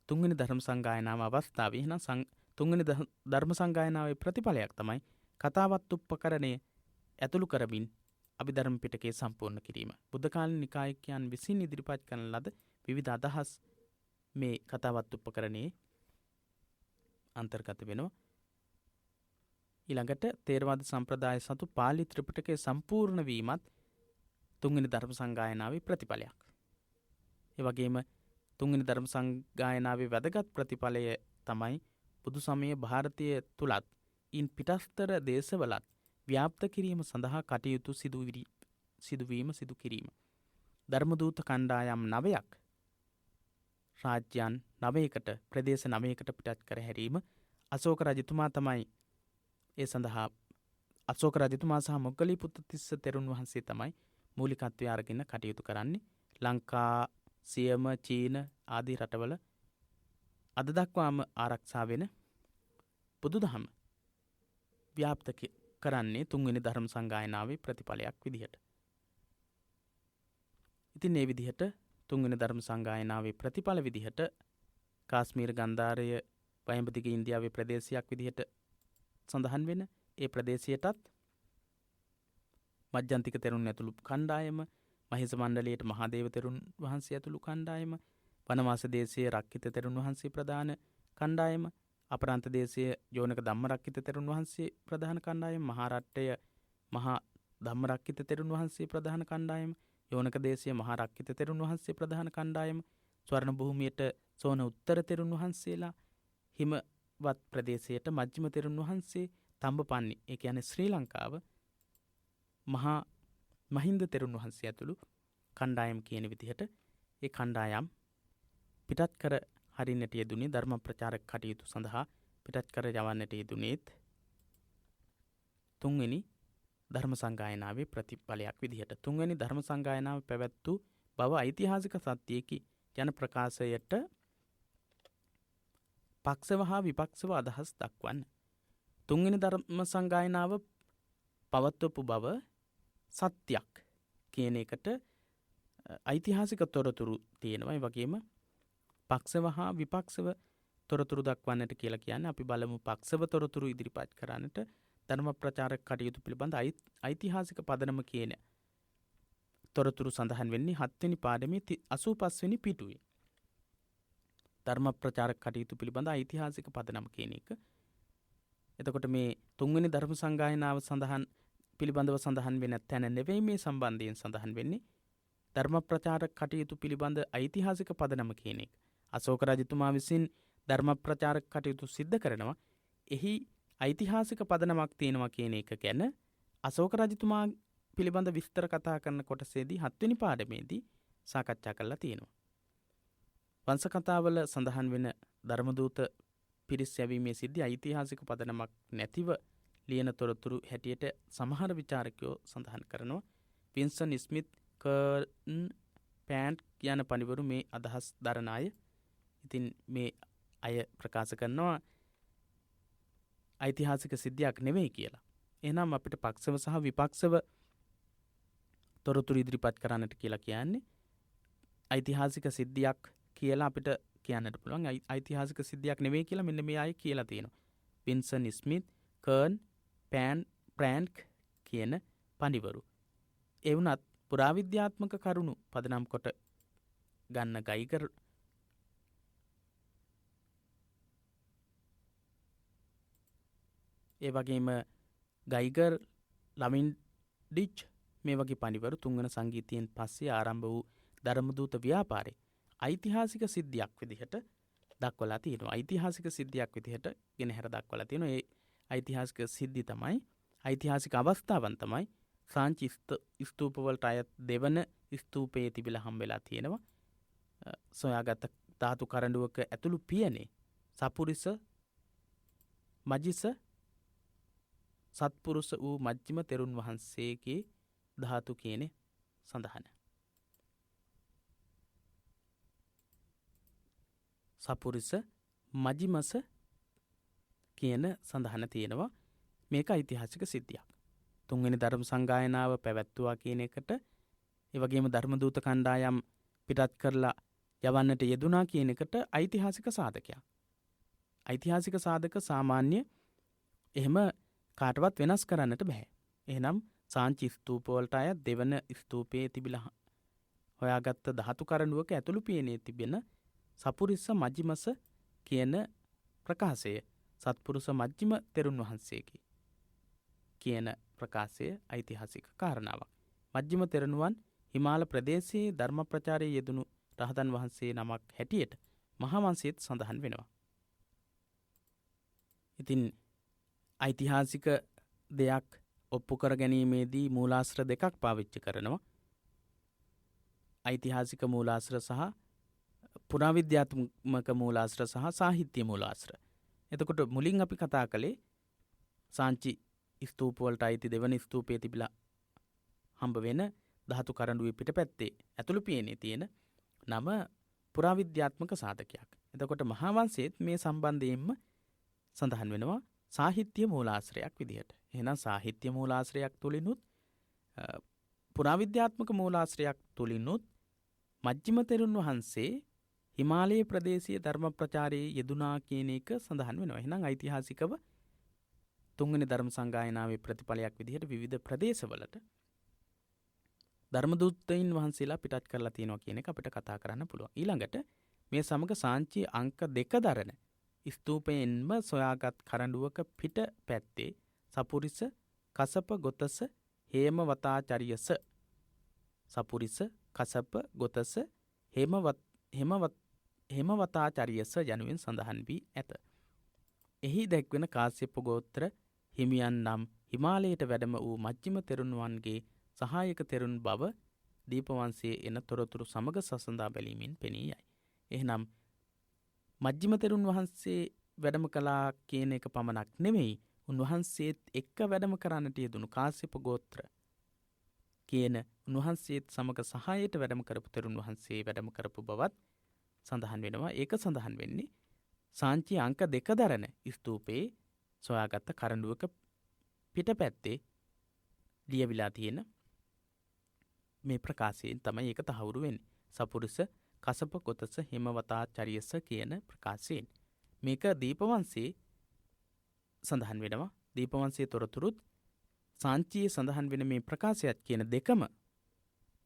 තුන්වෙනි ධර්ම සංගායනාව අවස්ථාවේ. එහෙනම් තුන්වෙනි ධර්ම සංගායනාවේ ප්‍රතිඵලයක් තමයි කතාවත් උපකරණය ඇතුළු කරමින් අභිධර්ම පිටකයේ සම්පූර්ණ කිරීම. බුද්ධ කාලීන නිකායිකයන් විසින් ඉදිරිපත් කරන ලද විවිධ අදහස් මේ කතාවත් උපකරණයේ අන්තර්ගත වෙනවා. ඊළඟට තේරවාද සම්ප්‍රදාය සතු පාලි ත්‍රිපිටකයේ සම්පූර්ණ වීමත් තුන්වෙනි ධර්ම සංගායනාවේ ප්‍රතිඵලයක්. ඒ වගේම තුන්වෙනි ධර්ම සංගායනාවේ වැදගත් ප්‍රතිඵලය තමයි බුදු සමය ಭಾರತೀය තුලත් ඉන් පිටස්තර දේශවලත් ව්‍යාප්ත කිරීම සඳහා කටයුතු සිදුවීම සිදු කිරීම. ධර්මදූත කණ්ඩායම් 9ක් රාජ්‍යයන් 9කට ප්‍රදේශ 9කට පිටත් කර හැරීම අශෝක රජතුමා තමයි ඒ සඳහා අශෝක රජතුමා සහ මොග්ගලීපුත්ත තිස්ස තෙරුන් වහන්සේ තමයි මූලිකත්වය අරගෙන කටයුතු කරන්නේ. ලංකා, සියම, චීන ආදී රටවල අද දක්වාම ආරක්ෂා වෙන බුදුදහම ව්‍යාප්ත කරන්නේ තුන්වෙනි ධර්ම සංගායනාවේ ප්‍රතිඵලයක් විදිහට. ඉතින් මේ විදිහට තුන්වෙනි ධර්ම සංගායනාවේ ප්‍රතිඵල විදිහට කාශ්මීර ගන්ධාරය වයඹදිග ඉන්දියාවේ ප්‍රදේශයක් විදිහට සඳහන් වෙන ඒ ප්‍රදේශයටත් මජ්ජන්තික තෙරුන් ඇතුළු කණ්ඩායම, මහිස මණ්ඩලයට මහාදේව තෙරුන් වහන්සේ ඇතුළු කණ්ඩායම, වනවාස දේශයේ රක්කිත තෙරුන් වහන්සේ ප්‍රධාන කණ්ඩායම, අපරාන්ත දේශයේ යෝනක ධම්මරක්කිත තෙරුන් වහන්සේ ප්‍රධාන කණ්ඩායම, මහාරට්ටය මහා ධම්මරක්කිත තෙරුන් වහන්සේ ප්‍රධාන කණ්ඩායම, යෝනක දේශයේ මහා රක්කිත තෙරුන් වහන්සේ ප්‍රධාන කණ්ඩායම, ස්වර්ණ භූමියට සෝන උත්තර තෙරුන් වහන්සේලා, හිමවත් ප්‍රදේශයට මජ්ක්‍ධිම තෙරුන් වහන්සේ, තඹපන්නි ඒ කියන්නේ ශ්‍රී ලංකාව මහා මහින්ද තෙරුන් වහන්සේ ඇතුළු කණ්ඩායම් කියන විදිහට ඒ කණ්ඩායම් පිටත් කර හරින්නට යෙදුනේ ධර්ම ප්‍රචාරක කටයුතු සඳහා පිටත් කර යවන්නට යෙදුනේත් තුන්වෙනි ධර්ම සංගායනාවේ ප්‍රතිඵලයක් විදිහට. තුන්වෙනි ධර්ම සංගායනාව පැවැත්වූ බව ඓතිහාසික සත්‍යයකි යන ප්‍රකාශයට පක්ෂව හා විපක්ෂව අදහස් දක්වන්න. තුන්වෙනි ධර්ම සංගායනාව පවත්වපු බව සත්‍යයක් කියන එකට ඓතිහාසික තොරතුරු තියෙනවා. ඒ වගේම පක්ෂව හා විපක්ෂව තොරතුරු දක්වන්නට කියලා කියන්නේ අපි බලමු පක්ෂව තොරතුරු ඉදිරිපත් කරන්නට ධර්ම ප්‍රචාරක කටයුතු පිළිබඳ ඓතිහාසික පදනම කියන තොරතුරු සඳහන් වෙන්නේ 7 වෙනි පාඩමේ 85 වෙනි පිටුවේ. ධර්ම ප්‍රචාරක කටයුතු පිළිබඳ ඓතිහාසික පදනම කියන එක. එතකොට මේ තුන්වෙනි ධර්ම සංගායනාව පිළිබඳව සඳහන් වෙන තැන නෙවෙයි මේ සම්බන්ධයෙන් සඳහන් වෙන්නේ ධර්ම ප්‍රචාරක කටයුතු පිළිබඳ ඓතිහාසික පදනම කියන එක. අශෝක රජතුමා විසින් ධර්ම ප්‍රචාරක කටයුතු සිද්ධ කරනවා. එහි ඓතිහාසික පදනමක් තියෙනවා කියන එක ගැන අශෝක රජතුමා පිළිබඳ විස්තර කතා කරන කොටසේදී 7 වෙනි පාඩමේදී සාකච්ඡා කරලා තියෙනවා. වංශ කතාවල සඳහන් වෙන ධර්මදූත පිරිස් යැවීමේ සිද්ධි ඓතිහාසික පදනමක් නැතිව ලියන තොරතුරු හැටියට සමහර විචාරකයෝ සඳහන් කරනවා. වින්සන් ස්මිත්, කර්න්, පෑන්ට් කියන පඬිවරු මේ අදහස් දරන අය. ඉතින් මේ අය ප්‍රකාශ කරනවා ඓතිහාසික සිද්ධියක් නෙවෙයි කියලා. එහෙනම් අපිට පක්ෂව සහ විපක්ෂව තොරතුරු ඉදිරිපත් කරන්නට කියලා කියන්නේ ඓතිහාසික සිද්ධියක් කියලා අපිට කියන්නට පුළුවන්. ඓතිහාසික සිද්ධියක් නෙවෙයි කියලා මෙන්න මේ අය කියලා තියෙනවා. වින්සන් ස්මිත්, කර්න්, ප්‍රෑන්ට් කියන පඬිවරු. ඒ වුණත් පුරාවිද්‍යාත්මක කරුණු පදනම් කොට ගන්න ගයිගර් ඒ වගේම ගයිගර්, ලමින්ඩිච් මේ වගේ පඬිවරු තුන්වන සංගීතයෙන් පස්සේ ආරම්භ වූ ධර්මදූත ව්‍යාපාරේ ඓතිහාසික සිද්ධියක් විදිහට දක්වලා තියෙනවා. ඓතිහාසික සිද්ධියක් විදිහට ගෙනහැර දක්වලා තියෙනවා. ඒ ඓතිහාසික සිද්ධි තමයි ඓතිහාසික අවස්ථාවන් තමයි සාංචි ස්තූපවලට අයත් දෙවන ස්තූපයේ තිබිලා හම්බෙලා තියෙනවා. සොයාගත් ධාතු කරඬුවක ඇතුළු පියනේ සපුරිස මජිස සත්පුරුෂ වූ මජ්ක්‍ධිම තෙරුන් වහන්සේගේ ධාතු කියන්නේ සඳහන. සපුරිස මජිමස කියන සඳහන තියෙනවා. මේක ඓතිහාසික සිද්ධියක්. තුන්වෙනි ධර්ම සංගායනාව පැවැත්වුවා කියන එකට ඒ වගේම ධර්මදූත කණ්ඩායම් පිටත් කරලා යවන්නට යෙදුනා කියන එකට ඓතිහාසික සාධකයක්. ඓතිහාසික සාධක සාමාන්‍ය එහෙම කාටවත් වෙනස් කරන්නට බෑ. එහෙනම් සාංචි ස්තූප වලට අය දෙවන ස්තූපයේ තිබිලා හොයාගත්ත ධාතු කරඬුවක ඇතුළු පියනේ තිබෙන සපුරිස්ස මජ්ක්‍ධිමස කියන ප්‍රකාශය සත්පුරුෂ මජ්ක්‍ධිම තෙරුන් වහන්සේගේ කියන ප්‍රකාශය ඓතිහාසික කාරණාවක්. මජ්ක්‍ධිම තෙරණුවන් හිමාල ප්‍රදේශයේ ධර්ම ප්‍රචාරයේ යෙදුණු රහතන් වහන්සේ නමක් හැටියට මහා වංශයේත් සඳහන් වෙනවා. ඉතින් ඓතිහාසික දෙයක් ඔප්පු කර ගැනීමේදී මූලාශ්‍ර දෙකක් පාවිච්චි කරනවා. ඓතිහාසික මූලාශ්‍ර සහ පුරාවිද්‍යාත්මක මූලාශ්‍ර සහ සාහිත්‍ය මූලාශ්‍ර. එතකොට මුලින් අපි කතා කළේ සාංචි ස්තූප වලට අයිති දෙවන ස්තූපයේ තිබිලා හම්බ වෙන ධාතු කරඬුවේ පිටපැත්තේ ඇතුළු පියනේ තියෙන නම පුරාවිද්‍යාත්මක සාධකයක්. එතකොට මහා වංශයේත් මේ සම්බන්ධයෙන්ම සඳහන් වෙනවා සාහිත්‍ය මූලාශ්‍රයක් විදිහට. එහෙනම් සාහිත්‍ය මූලාශ්‍රයක් තුලිනුත් පුරාවිද්‍යාත්මක මූලාශ්‍රයක් තුලිනුත් මජ්ක්‍ධිම තෙරුන් වහන්සේ හිමාලය ප්‍රදේශීය ධර්ම ප්‍රචාරයේ යෙදුනා කියන එක සඳහන් වෙනවා. එහෙනම් ඓතිහාසිකව තුන්වෙනි ධර්ම සංගායනාවේ ප්‍රතිඵලයක් විදිහට විවිධ ප්‍රදේශවලට ධර්මදූතයින් වහන්සේලා පිටත් කරලා තියෙනවා කියන එක අපිට කතා කරන්න පුළුවන්. ඊළඟට මේ සමග සාංචි අංක 2 දරන ස්තූපයෙන්ම සොයාගත් කරඬුවක පිට පැත්තේ සපුරිස කසප ගොතස හේමවතාචාර්යස සපුරිස කසප ගොතස හේමවතාචාර්යස යනුවෙන් සඳහන් වී ඇත. එහි දැක්වෙන කාශ්‍යප ගෝත්‍ර හිමියන් නම් හිමාලයට වැඩම වූ මජ්ක්‍ධිම තෙරුණුවන්ගේ සහායක තෙරුන් බව දීපවංශයේ එන තොරතුරු සමග සසඳා බැලීමෙන් පෙනී යයි. එහෙනම් මජ්ක්‍ධිම තෙරුන් වහන්සේ වැඩම කළා කියන එක පමණක් නෙමෙයි, උන්වහන්සේත් එක්ක වැඩම කරන්නට යෙදුණු කාශ්‍යප ගෝත්‍ර කියන උන්වහන්සේත් සමග සහායයට වැඩම කරපු තෙරුන් වහන්සේ වැඩම කරපු බවත් සඳහන් වෙනවා. ඒක සඳහන් වෙන්නේ සාංචි අංක 2 දරන ස්තූපයේ සොයාගත්ත කරඬුවක පිටපැත්තේ ලියවිලා තියෙන මේ ප්‍රකාශයෙන් තමයි ඒක තහවුරු වෙන්නේ. සපුරුෂ කසප කොතස හිමවතාචාර්යස කියන ප්‍රකාශයෙන්. මේක දීපවංශයේ සඳහන් වෙනවා. දීපවංශයේ තොරතුරුත් සාංචියේ සඳහන් වෙන මේ ප්‍රකාශයත් කියන දෙකම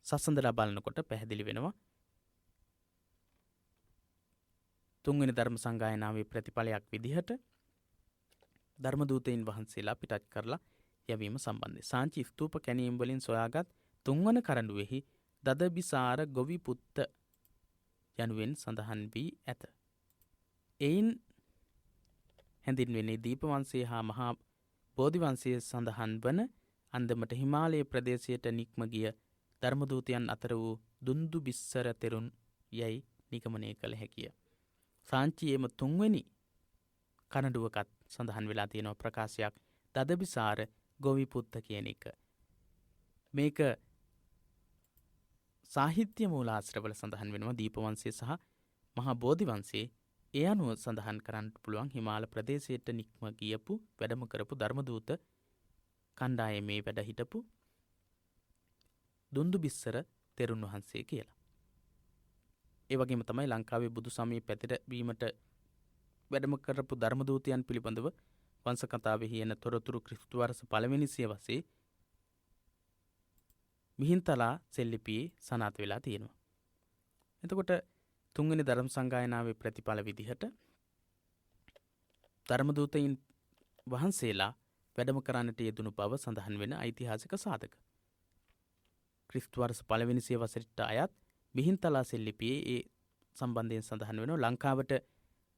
සසඳලා බලනකොට පැහැදිලි වෙනවා. තුන්වෙනි ධර්ම සංගායනාවේ ප්‍රතිඵලයක් විදිහට ධර්මදූතයින් වහන්සේලා පිටත් කරලා යැවීම සම්බන්ධයි. සාංචි ස්තූප කැණීම් වලින් සොයාගත් තුන්වන කරඬුවේහි දදබිසාර ගොවිපුත්ත යනුවෙන් සඳහන් වී ඇත. එයින් හැඳින්වෙන්නේ දීපවංශයේ හා මහා බෝධිවංශයේ සඳහන් වන අන්දමට හිමාලය ප්‍රදේශයට නික්ම ගිය ධර්මදූතයන් අතර වූ දුන්දුබිස්සර තෙරුන් යැයි නිගමනය කළ හැකිය. සාංචියේම තුන්වෙනි කරඬුවකත් සඳහන් වෙලා තියෙන ප්‍රකාශයක් දදබිසාර ගොවිපුත්ත කියන එක. මේක සාහිත්‍ය මූලාශ්‍රවල සඳහන් වෙනවා. දීපවංශයේ සහ මහා බෝධිවංශයේ ඒ අනුව සඳහන් කරන්න පුළුවන් හිමාල ප්‍රදේශයට නික්ම ගියපු වැඩම කරපු ධර්මදූත කණ්ඩායමේ වැඩ හිටපු දුන්දුබිස්සර තෙරුන් වහන්සේ කියලා. ඒ වගේම තමයි ලංකාවේ බුදු සමයේ පැතිරවීමට වැඩම කරපු ධර්මදූතයන් පිළිබඳව වංශ කතාවෙහි එන තොරතුරු ක්‍රිස්තු වර්ෂ 1 වෙනි සියවසේ මිහින්තලා සෙල්ලිපියේ සනාථ වෙලා තියෙනවා. එතකොට තුන්වෙනි ධර්ම සංගායනාවේ ප්‍රතිඵල විදිහට ධර්මදූතයින් වහන්සේලා වැඩම කරන්නට යෙදුණු බව සඳහන් වෙන ඓතිහාසික සාධක. ක්‍රිස්තු වර්ෂ 1 වෙනි සියවසට අයත් මිහින්තලා සෙල්ලිපියේ ඒ සම්බන්ධයෙන් සඳහන් වෙනවා. ලංකාවට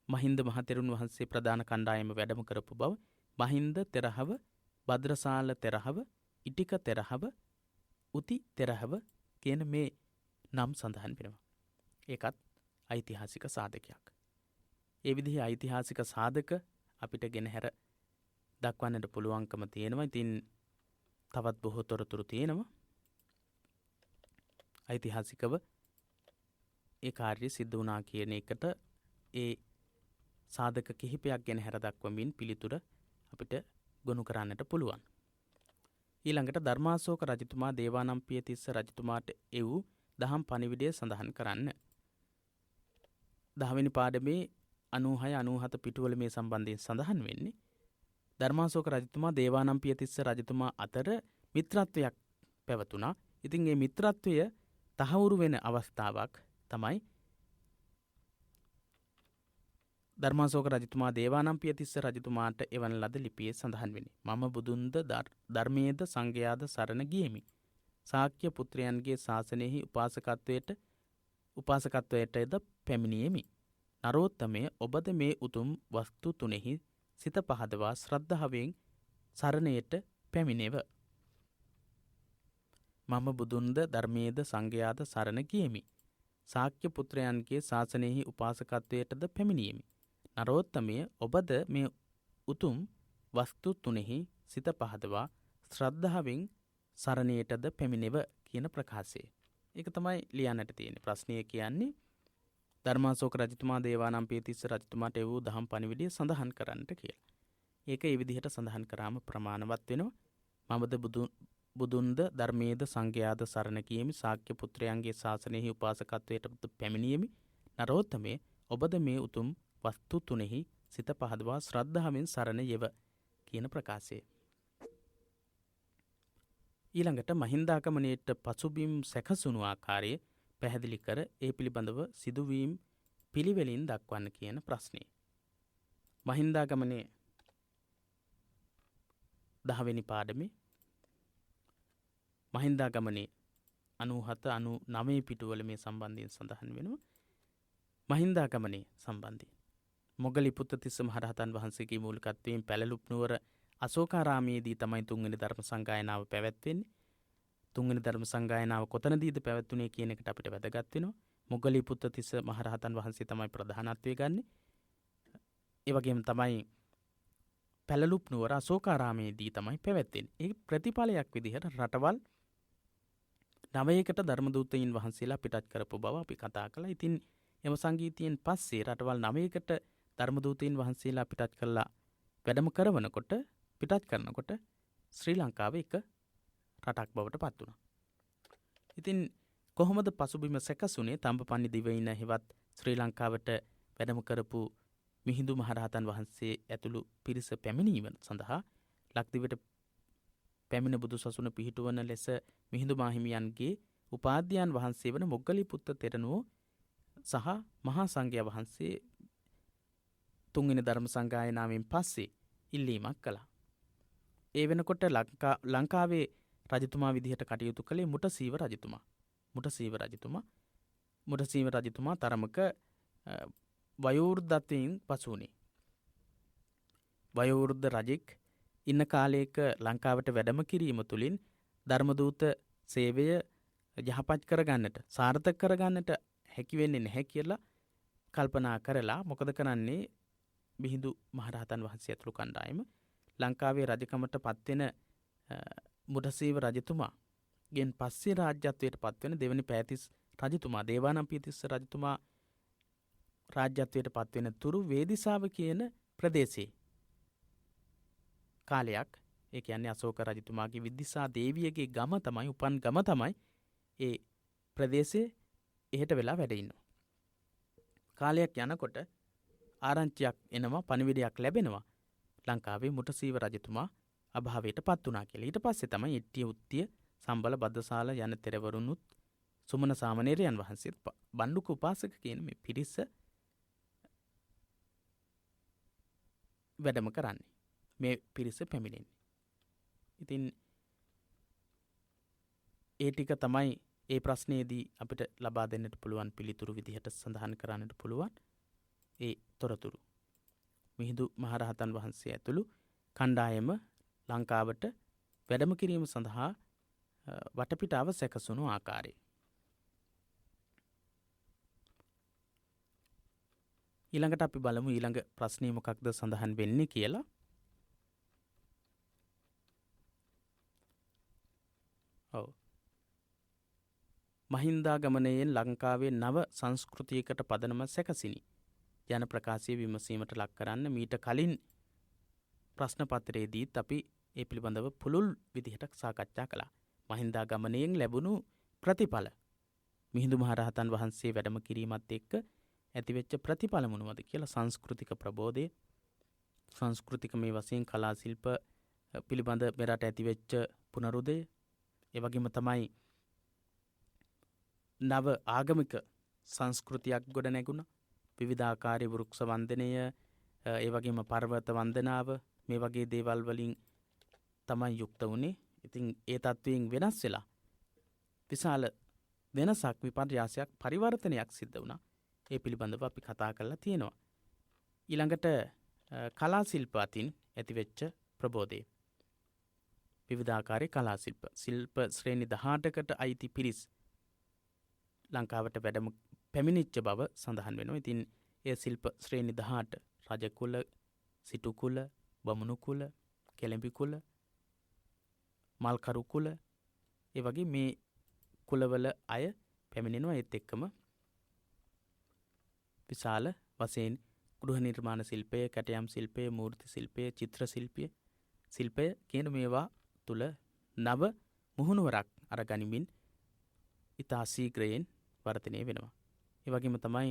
මහින්ද මහතෙරුන් වහන්සේ ප්‍රධාන කණ්ඩායම වැඩම කරපු බව මහින්ද තෙරහව, භද්‍රසාල තෙරහව, ඉටික තෙරහව, උති තෙරහව කියන මේ නම් සඳහන් වෙනවා. ඒකත් ඓතිහාසික සාධකයක්. ඒ විදිහේ ඓතිහාසික සාධක අපිට ගෙනහැර දක්වන්නට පුළුවන්කම තියෙනවා. ඉතින් තවත් බොහෝ තොරතුරු තියෙනවා. ඓතිහාසිකව ඒ කාර්යය සිද්ධ වුණා කියන එකට ඒ සාධක කිහිපයක් ගැන හැර දක්වමින් පිළිතුර අපිට ගොනු කරන්නට පුළුවන්. ඊළඟට ධර්මාශෝක රජතුමා දේවානම්පියතිස්ස රජතුමාට එවූ දහම් පණිවිඩය සඳහන් කරන්න. 10 වෙනි පාඩමේ 96 97 පිටුවල මේ සම්බන්ධයෙන් සඳහන් වෙන්නේ ධර්මාශෝක රජතුමා දේවානම්පියතිස්ස රජතුමා අතර මිත්‍රත්වයක් පැවතුණා. ඉතින් මේ මිත්‍රත්වය තහවුරු වෙන අවස්ථාවක් තමයි ධර්මාශෝක රජතුමා දේවානම්පිය තිස්ස රජතුමාට එවන ලද ලිපියේ සඳහන් වෙන්නේ. මම බුදුන්ද ධර්මයේද සංඝයාද සරණ ගියෙමි. ශාක්‍ය පුත්‍රයන්ගේ ශාසනයෙහි උපාසකත්වයටද පැමිණියෙමි. නරෝත්තමය, ඔබද මේ උතුම් වස්තු තුනෙහි සිත පහදවා ශ්‍රද්ධාවෙන් සරණයට පැමිණෙව. මම බුදුන්ද ධර්මයේද සංඝයාද සරණ ගියෙමි. ශාක්‍ය පුත්‍රයන්ගේ ශාසනයෙහි උපාසකත්වයටද පැමිණියෙමි. නරෝත්තමය, ඔබද මේ උතුම් වස්තු තුනෙහි සිත පහදවා ශ්‍රද්ධාවෙන් සරණයටද පැමිණෙව කියන ප්‍රකාශය. ඒක තමයි ලියන්නට තියෙන ප්‍රශ්නය කියන්නේ ධර්මාශෝක රජතුමා දේවානම්පිය තිස්ස රජතුමාට එවූ දහම් පණිවිඩය සඳහන් කරන්නට කියලා. ඒක ඒ විදිහට සඳහන් කරාම ප්‍රමාණවත් වෙනවා. මමද බුදුන්ද ධර්මයේද සංඝයාද සරණ ගියෙමි. ශාක්‍ය පුත්‍රයන්ගේ ශාසනයෙහි උපාසකත්වයට පැමිණියෙමි. නරෝත්තමේ, ඔබද මේ උතුම් වස්තු තුනෙහි සිත පහදවා ශ්‍රද්ධාවෙන් සරණ යෙව කියන ප්‍රකාශය. ඊළඟට මහින්දාගමනයට පසුබිම් සැකසුණු ආකාරය පැහැදිලි කර ඒ පිළිබඳව සිදුවීම් පිළිවෙලින් දක්වන්න කියන ප්‍රශ්නය. මහින්දාගමනයේ 10 වෙනි පාඩමේ මහින්දාගමනයේ 97 99 පිටුවල මේ සම්බන්ධයෙන් සඳහන් වෙනවා. මහින්දාගමනයේ සම්බන්ධයෙන් මොග්ගලීපුත්ත තිස්ස මහරහතන් වහන්සේගේ මූලිකත්වයෙන් පැලලුප් නුවර අශෝකාරාමයේදී තමයි 3 වෙනි ධර්ම සංගායනාව පැවැත්වෙන්නේ. 3 වෙනි ධර්ම සංගායනාව කොතනදීද පැවැත්ුනේ කියන එකට අපිට වැදගත් වෙනවා. මොග්ගලීපුත්ත තිස්ස මහරහතන් වහන්සේ තමයි ප්‍රධානත්වය ගන්නෙ. ඒ වගේම තමයි පැලලුප් නුවර අශෝකාරාමයේදී තමයි පැවැත්වෙන්නේ. ඒ ප්‍රතිඵලයක් විදිහට රටවල් 9කට ධර්මදූතයින් වහන්සේලා පිටත් කරපු බව අපි කතා කළා. ඉතින් එම සංගීතයෙන් පස්සේ රටවල් 9කට ධර්මදූතයින් වහන්සේලා පිටත් කරලා වැඩම පිටත් කරනකොට ශ්‍රී ලංකාව එක රටක් බවට පත් වුණා. ඉතින් කොහොමද පසුබිම සැකසුනේ? තඹපන්නි දිවයින හෙවත් ශ්‍රී ලංකාවට වැඩම කරපු මිහිඳු මහරහතන් වහන්සේ ඇතුළු පිරිස පැමිණීම සඳහා ලක්දිවට පැමිණ බුදු සසුන පිහිටුවන ලෙස මිහිඳු මාහිමියන්ගේ උපාධ්‍යයන් වහන්සේ වන මොග්ගලීපුත්ත තෙරණුවෝ සහ මහා සංඝයා වහන්සේ 3 වෙනි ධර්ම සංගායනාවෙන් පස්සේ ඉල්ලීමක් කළා. ඒ වෙනකොට ලංකාවේ රජතුමා විදිහට කටයුතු කළේ මුටසීව රජතුමා. මුටසීව රජතුමා තරමක වයෝවෘද්ධත්වයෙන් පසු වුණේ. වයෝවෘද්ධ රජෙක් ඉන්න කාලයක ලංකාවට වැඩම කිරීම තුළින් ධර්මදූත සේවය යහපත් කරගන්නට, සාර්ථක කරගන්නට හැකි වෙන්නේ නැහැ කියලා කල්පනා කරලා මොකද කරන්නේ? මිහිඳු මහරහතන් වහන්සේ ඇතුළු කණ්ඩායම ලංකාවේ රජකමට පත්වෙන මුටසීව රජතුමා ගෙන් පස්සේ රාජ්‍යත්වයට පත්වෙන දෙවනි පෑතිස් රජතුමා දේවානම්පිය තිස්ස රජතුමා රාජ්‍යත්වයට පත්වෙන තුරු වේදිසාව කියන ප්‍රදේශයේ කාලයක්, ඒ කියන්නේ අශෝක රජතුමාගේ විදිසා දේවියගේ ගම තමයි, උපන් ගම තමයි ඒ ප්‍රදේශයේ එහෙට වෙලා වැඩ ඉන්නවා. කාලයක් යනකොට ආරංචියක් එනවා, පණිවිඩයක් ලැබෙනවා. ලංකාවේ මුටසීව රජතුමා අභාවයට පත් වුණා කියලා. ඊට පස්සේ තමයි එට්ටිය උත්තිය සම්බල බද්දසාල යන තෙරවරුනුත් සුමන සාමණේරයන් වහන්සේත් බණ්ඩුක උපාසක කියන මේ පිරිස වැඩම කරන්නේ. මේ පිරිස පැමිණෙන්නේ. ඉතින් ඒ ටික තමයි ඒ ප්‍රශ්නයේදී අපිට ලබා දෙන්නට පුළුවන් පිළිතුරු විදිහට සඳහන් කරන්නට පුළුවන්. ඒ තොරතුරු මිහිඳු මහරහතන් වහන්සේ ඇතුළු කණ්ඩායම ලංකාවට වැඩම කිරීම සඳහා වටපිටාව සැකසුණු ආකාරය. ඊළඟට අපි බලමු ඊළඟ ප්‍රශ්නය මොකක්ද සඳහන් වෙන්නේ කියලා. මහින්දාගමනයෙන් ලංකාවේ නව සංස්කෘතියකට පදනම සැකසිනි යන ප්‍රකාශය විමසීමට ලක් කරන්න මීට කලින් ප්‍රශ්න පත්‍රයේදීත් අපි ඒ පිළිබඳව පුළුල් විදිහට සාකච්ඡා කළා. මහින්දාගමනයෙන් ලැබුණු ප්‍රතිඵල, මිහිඳු මහරහතන් වහන්සේ වැඩම කිරීමත් එක්ක ඇතිවෙච්ච ප්‍රතිඵල මොනවද කියලා, සංස්කෘතික ප්‍රබෝධය, සංස්කෘතික මේ වශයෙන් කලා ශිල්ප පිළිබඳ මෙරට ඇතිවෙච්ච පුනරුදය, ඒ වගේම තමයි නව ආගමික සංස්කෘතියක් ගොඩ නැගුණා. විවිධාකාරී වෘක්ෂ වන්දනය, ඒ වගේම පර්වත වන්දනාව මේ වගේ දේවල් වලින් තමයි යුක්ත වුණේ. ඉතින් ඒ තත්වයෙන් වෙනස් වෙලා විශාල වෙනසක්, විපර්යාසයක්, පරිවර්තනයක් සිද්ධ වුණා. ඒ පිළිබඳව අපි කතා කරලා තියෙනවා. ඊළඟට කලා ශිල්ප අතින් ඇතිවෙච්ච ප්‍රබෝධය. විවිධාකාරී කලා ශිල්ප ශ්‍රේණි 18කට අයිති පිරිස් ලංකාවට වැඩම පැමිණිච්ච බව සඳහන් වෙනවා. ඉතින් ඒ ශිල්ප ශ්‍රේණි 18 රජ කුල, සිටු කුල, බමුණු කුල, කෙළඹි කුල, මල්කරු කුල, ඒ වගේ මේ කුලවල අය පැමිණෙනවා. ඒත් එක්කම විශාල වශයෙන් ගෘහ නිර්මාණ ශිල්පය, කැටයම් ශිල්පය, මූර්ති ශිල්පය, චිත්‍ර ශිල්පය කියන මේවා තුල නව මුහුණුවරක් අරගනිමින් ඉතා ශීඝ්‍රයෙන් වර්ධනය වෙනවා. ඒ වගේම තමයි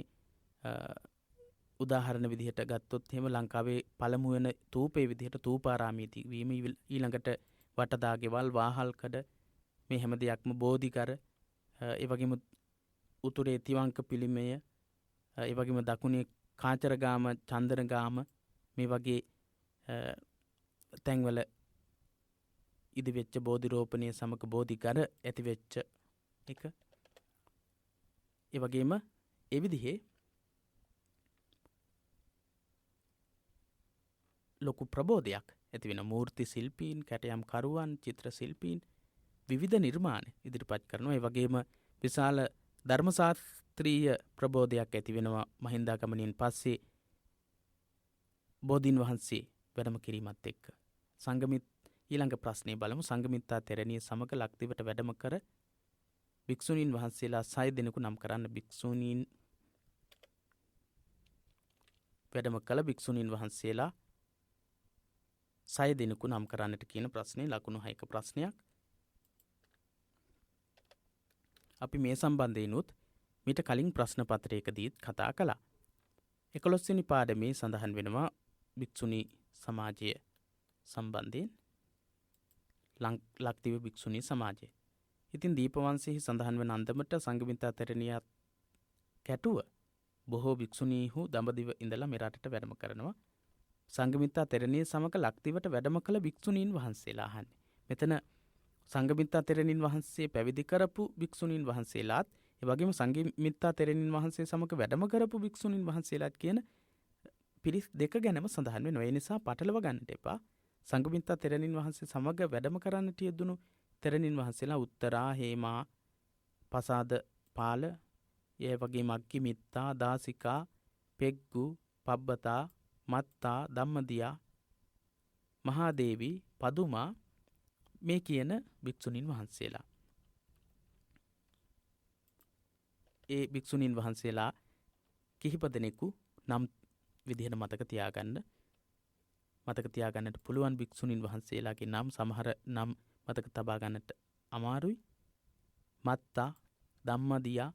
උදාහරණ විදිහට ගත්තොත් එහෙම ලංකාවේ පළමු වෙන තූපේ විදිහට තූපාරාමයේ වීම, ඊළඟට වටදාගෙවල්, වාහල්කඩ, මේ හැම දෙයක්ම බෝධිකර, ඒ වගේම උතුරේ තිවංක පිළිමය, ඒ වගේම දකුණේ කාචරගාම, චන්දනගාම මේ වගේ තැන්වල ඉදිවෙච්ච බෝධි රෝපණය සමග බෝධිකර ඇතිවෙච්ච එක. ඒ වගේම ඒ විදිහේ ලොකු ප්‍රබෝධයක් ඇති වෙන මූර්ති ශිල්පීන්, කැටයම් කරුවන්, චිත්‍ර ශිල්පීන් විවිධ නිර්මාණ ඉදිරිපත් කරනවා. ඒ වගේම විශාල ධර්මශාස්ත්‍රීය ප්‍රබෝධයක් ඇති වෙනවා මහින්දාගමනයෙන් පස්සේ බෝධීන් වහන්සේ වැඩම කිරීමත් එක්ක. ඊළඟ ප්‍රශ්නේ බලමු. සංඝමිත්තා තෙරණිය සමග ලක්දිවට වැඩම කර භික්ෂුණීන් වහන්සේලා 6 දෙනෙකු නම් කරන්න. භික්ෂුණීන් වැඩම කළ භික්ෂුණීන් වහන්සේලා 6 දෙනෙකු නම් කරන්නට කියන ප්‍රශ්නේ ලකුණු 6ක ප්‍රශ්නයක්. අපි මේ සම්බන්ධයෙන්ුත් මීට කලින් ප්‍රශ්න පත්‍රයකදීත් කතා කළා. 11 වෙනි පාඩමේ සඳහන් වෙනවා භික්ෂුණී සමාජය සම්බන්ධයෙන්, ලක්දිව භික්ෂුණී සමාජය. ඉතින් දීපවංශයේ සඳහන් වන අන්දමට සංඝමිත්තා තෙරණියත් කැටුව බොහෝ භික්ෂුණීහු දඹදිව ඉඳලා මෙරටට වැඩම කරනවා. සංඝමිත්තා තෙරණිය සමග ලක්දිවට වැඩම කළ භික්ෂුණීන් වහන්සේලා අහන්නේ. මෙතන සංඝමිත්තා තෙරණින් වහන්සේ පැවිදි කරපු භික්ෂුණීන් වහන්සේලාත්, ඒ වගේම සංඝමිත්තා තෙරණින් වහන්සේ සමග වැඩම කරපු භික්ෂුණීන් වහන්සේලාත් කියන පිරිස් දෙක ගැනම සඳහන් වෙනවා. ඒ නිසා පටලව ගන්නට එපා. සංඝමිත්තා තෙරණින් වහන්සේ සමග වැඩම කරන්නට යෙදුණු තෙරණින් වහන්සේලා උත්තරා, හේමා, පසාද පාල, ඒ වගේ මග්ගි මිත්තා, දාසිකා, පෙග්ගු, පබ්බතා, මත්තා, ධම්මදියා, මහාදේවී, පදුමා මේ කියන භික්ෂුණීන් වහන්සේලා. ඒ භික්ෂුණීන් වහන්සේලා කිහිප දෙනෙකු නම් විදිහට මතක තියාගන්නට පුළුවන්. භික්ෂුණීන් වහන්සේලාගේ නම් සමහර නම් මතක තබා ගන්නට අමාරුයි. මත්තා, ධම්මදියා,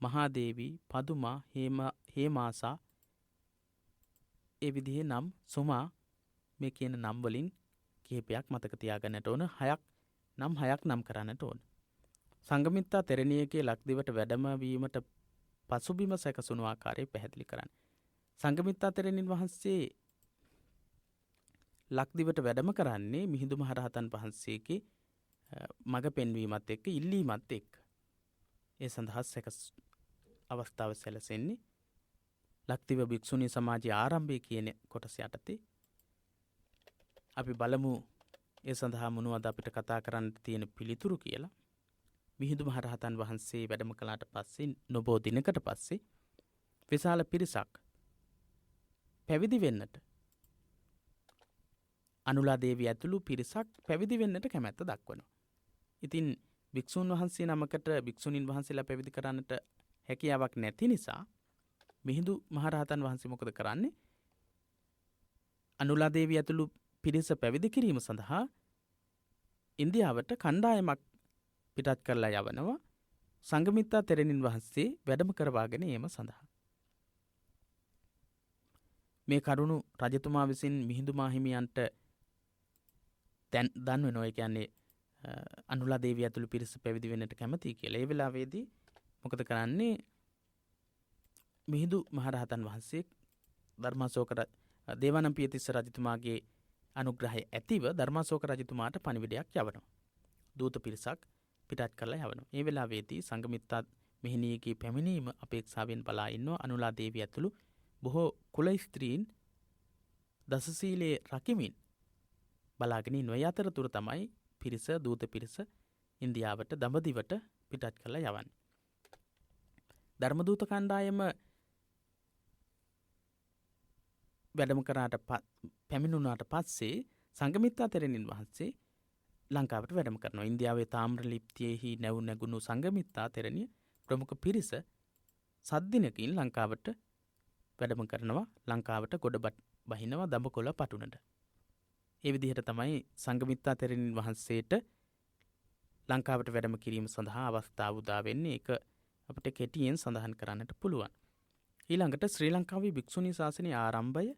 මහාදේවී, පදුමා, හේමාසා, ඒ විදිහේ නම්, සුමා මේ කියන නම් වලින් කිහිපයක් මතක තියාගන්නට ඕන. 6ක් නම් කරන්නට ඕන. සංඝමිත්තා තෙරණියගේ ලක්දිවට වැඩම වීමට පසුබිම සැකසුණු ආකාරය පැහැදිලි කරන්න. සංඝමිත්තා තෙරණින් වහන්සේ ලක්දිවට වැඩම කරන්නේ මිහිඳු මහරහතන් වහන්සේගේ මඟ පෙන්වීමත් එක්ක, ඉල්ලීමත් එක්ක. ඒ සඳහා අවස්ථාව සැලසෙන්නේ ලක්දිව භික්ෂුණී සමාජයේ ආරම්භය කියන කොටස යටතේ. අපි බලමු ඒ සඳහා මොනවද අපිට කතා කරන්න තියෙන පිළිතුරු කියලා. මිහිඳු මහරහතන් වහන්සේ වැඩම කළාට පස්සේ නොබෝ දිනකට පස්සේ විශාල පිරිසක් පැවිදි වෙන්නට, අනුලා දේවිය ඇතුළු පිරිසක් පැවිදි වෙන්නට කැමැත්ත දක්වනවා. ඉතින් භික්ෂුන් වහන්සේ නමකට භික්ෂුණීන් වහන්සේලා පැවිදි කරන්නට හැකියාවක් නැති නිසා මිහිඳු මහරහතන් වහන්සේ මොකද කරන්නේ? අනුලා දේවිය ඇතුළු පිරිස පැවිදි කිරීම සඳහා ඉන්දියාවට කණ්ඩායමක් පිටත් කරලා යවනවා සංඝමිත්තා තෙරණින් වහන්සේ වැඩම කරවාගෙන ඒම සඳහා. මේ කරුණු රජතුමා විසින් මිහිඳු මාහිමියන්ට දන්වනවා. ඒ කියන්නේ අනුලා දේවිය ඇතුළු පිරිස පැවිදි වෙන්නට කැමතියි කියලා. ඒ වෙලාවේදී මොකද කරන්නේ? මිහිඳු මහරහතන් වහන්සේ ධර්මාශෝක දේවානම්පියතිස්ස රජතුමාගේ අනුග්‍රහය ඇතිව ධර්මාශෝක රජතුමාට පණිවිඩයක් යවනවා. දූත පිරිසක් පිටත් කරලා යවනවා. ඒ වෙලාවේදී සංඝමිත්තා මෙහෙණියගේ පැමිණීම අපේක්ෂාවෙන් බලා ඉන්නවා අනුලා දේවිය ඇතුළු බොහෝ කුල ස්ත්‍රීන් දසශීලයේ රකිමින් බලාගෙන ඉන්නවා. ඒ අතරතුර තමයි පිරිස දූත පිරිස ඉන්දියාවට දඹදිවට පිටත් කරලා යවන්නේ. ධර්මදූත කණ්ඩායම වැඩම කරාට පැමිණුණාට පස්සේ සංඝමිත්තා තෙරණින් වහන්සේ ලංකාවට වැඩම කරනවා. ඉන්දියාවේ තාම්‍රලිප්තියෙහි නැගුණු සංඝමිත්තා තෙරණිය ප්‍රමුඛ පිරිස සද්දිනකින් ලංකාවට වැඩම කරනවා. ලංකාවට ගොඩ බහිනවා දඹකොළ පටුනට. ඒ විදිහට තමයි සංඝමිත්තා තෙරණින් වහන්සේට ලංකාවට වැඩම කිරීම සඳහා අවස්ථාව උදා වෙන්නේ. ඒක අපිට කෙටියෙන් සඳහන් කරන්නට පුළුවන්. ඊළඟට ශ්‍රී ලංකාවේ භික්ෂුණී ශාසනයේ ආරම්භය,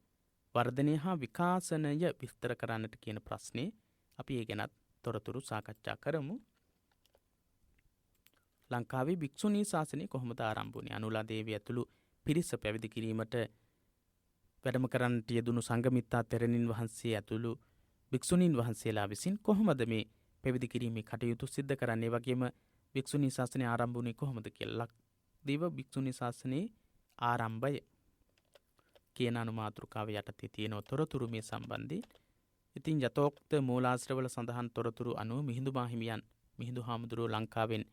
වර්ධනය හා විකාශනය විස්තර කරන්නට කියන ප්‍රශ්නේ අපි ඒ ගැනත් තොරතුරු සාකච්ඡා කරමු. ලංකාවේ භික්ෂුණී ශාසනය කොහොමද ආරම්භ වුණේ? අනුලා දේවිය ඇතුළු පිරිස පැවිදි කිරීමට වැඩම කරන්නට යෙදුණු සංඝමිත්තා තෙරණින් වහන්සේ ඇතුළු භික්ෂුණීන් වහන්සේලා විසින් කොහොමද මේ පැවිදි කිරීමේ කටයුතු සිද්ධ කරන්නේ? වගේම භික්ෂුණී ශාසනය ආරම්භ වුණේ කොහොමද කියලා ලක්දිව භික්ෂුණී ශාසනයේ ආරම්භය කියන අනුමාතෘකාව යටතේ තියෙන තොරතුරු මේ සම්බන්ධයෙන්. ඉතින් යතෝක්ත මූලාශ්‍රවල සඳහන් තොරතුරු අනුව මිහිඳු මාහිමියන් මිහිඳු හාමුදුරුවෝ ලංකාවෙන්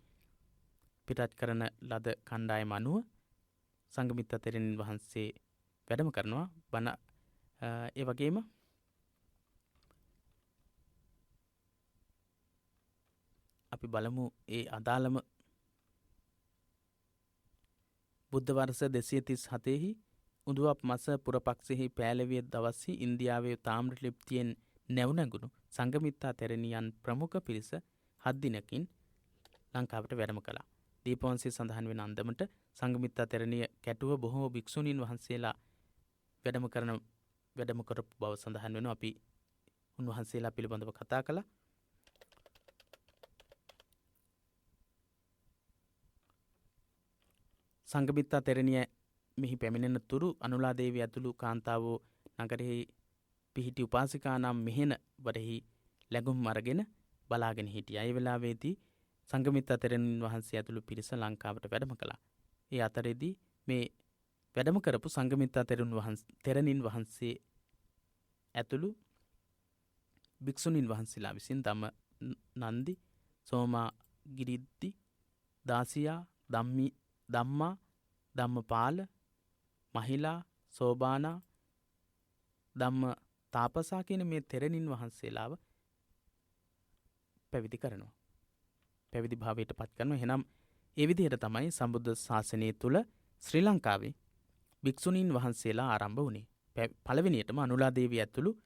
පිටත් කරන ලද කණ්ඩායම අනුව සංඝමිත්තා තෙරණින් වහන්සේ වැඩම කරනවා. බණ ඒ වගේම අපි බලමු ඒ අදාළම බුද්ධ වර්ෂ 237හි උඳුවප් මස පුරපක්ෂෙහි පෑලවිය දවස්හි ඉන්දියාවේ තාම්‍රලිප්තියෙන් නැවුනැගුණු සංඝමිත්තා තෙරණියන් ප්‍රමුඛ පිරිස 7 දිනකින් ලංකාවට වැඩම කළා. දීපවංශයේ සඳහන් වෙන අන්දමට සංඝමිත්තා තෙරණිය කැටුව බොහෝ භික්ෂුණීන් වහන්සේලා වැඩම කරපු බව සඳහන් වෙනවා. අපි උන්වහන්සේලා පිළිබඳව කතා කළා. සංඝමිත්තා තෙරණිය මෙහි පැමිණෙන තුරු අනුලා දේවිය ඇතුළු කාන්තාවෝ නගරෙහි පිහිටි උපාසිකා නම් මෙහෙණ වරෙහි ලැබුම් අරගෙන බලාගෙන හිටියා. ඒ වෙලාවේදී සංඝමිත්තා තෙරණින් වහන්සේ ඇතුළු පිරිස ලංකාවට වැඩම කළා. ඒ අතරේදී මේ වැඩම කරපු සංඝමිත්තා තෙරණින් වහන්සේ ඇතුළු භික්ෂුණීන් වහන්සේලා විසින් නන්දි, සෝමා ගිරිද්දි, දාසියා, ධම්මා, ධම්මපාල, මහිලා, සෝබානා, ධම්ම තාපසා කියන මේ තෙරණින් වහන්සේලාව පැවිදි කරනවා. පැවිදි භාවයට පත් කරනවා. එහෙනම් ඒ විදිහට තමයි සම්බුද්ධ ශාසනය තුළ ශ්‍රී ලංකාවේ භික්ෂුණීන් වහන්සේලා ආරම්භ වුණේ. පළවෙනියටම අනුලා දේවිය ඇතුළු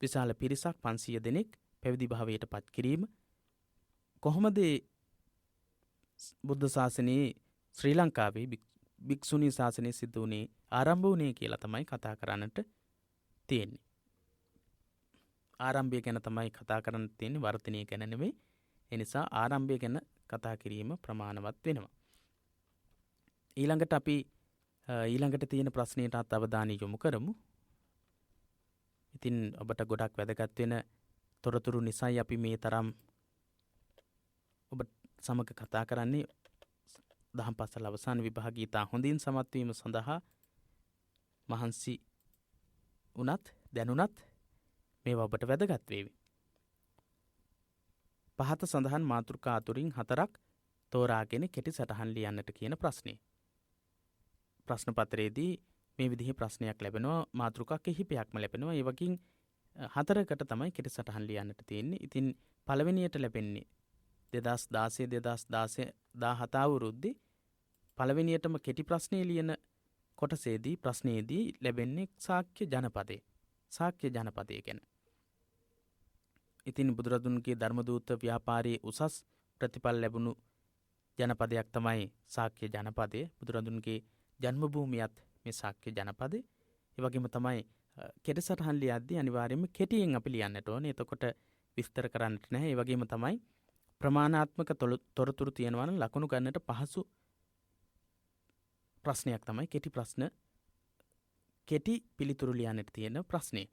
විශාල පිරිසක් 500 දෙනෙක් පැවිදි භාවයට පත් කිරීම කොහොමද බුද්ධ ශාසනයේ ශ්‍රී ලංකාවේ භික්ෂුණී ශාසනය සිද්ධ වුණේ ආරම්භ වුණේ කියලා තමයි කතා කරන්නට තියෙන්නේ. ආරම්භය ගැන තමයි කතා කරන්න තියෙන්නේ, වර්ධනය ගැන නෙවෙයි. ඒ නිසා ආරම්භය ගැන කතා කිරීම ප්‍රමාණවත් වෙනවා. ඊළඟට තියෙන ප්‍රශ්නයටත් අවධානය යොමු කරමු. ඉතින් ඔබට ගොඩක් වැදගත් වෙන තොරතුරු නිසායි අපි මේ තරම් ඔබ සමග කතා කරන්නේ. දහම් පාසල් අවසාන විභාගය ඉතා හොඳින් සමත් වීම සඳහා මහන්සි දැනුණත් මේවා ඔබට වැදගත් වේවි. පහත සඳහන් මාතෘකා අතුරින් 4ක් තෝරාගෙන කෙටි සටහන් ලියන්නට කියන ප්‍රශ්නේ. ප්‍රශ්න පත්‍රයේදී මේ විදිහේ ප්‍රශ්නයක් ලැබෙනවා. මාතෘකා කිහිපයක්ම ලැබෙනවා. ඒ වගේම 4කට තමයි කෙටි සටහන් ලියන්නට තියෙන්නේ. ඉතින් පළවෙනියට ලැබෙන්නේ 2017 අවුරුද්දේ පළවෙනියටම කෙටි ප්‍රශ්නේ ලියන කොටසේදී ප්‍රශ්නයේදී ලැබෙන්නේ ශාක්‍ය ජනපදය ගැන. ඉතින් බුදුරදුන්ගේ ධර්මදූත ව්‍යාපාරයේ උසස් ප්‍රතිඵල ලැබුණු ජනපදයක් තමයි ශාක්‍ය ජනපදය. බුදුරදුන්ගේ ජන්මභූමියත් මේ ශාක්‍ය ජනපදය. ඒ වගේම තමයි කෙටි සටහන් ලියද්දී අනිවාර්යයෙන්ම කෙටියෙන් අපි ලියන්නට ඕනේ. එතකොට විස්තර කරන්නට නැහැ. ඒ වගේම තමයි ප්‍රමාණාත්මක තොරතුරු තියෙනවා නම් ලකුණු ගන්නට ප්‍රශ්නයක් තමයි කෙටි ප්‍රශ්න කෙටි පිළිතුරු ලියන්නට තියෙන ප්‍රශ්නේ.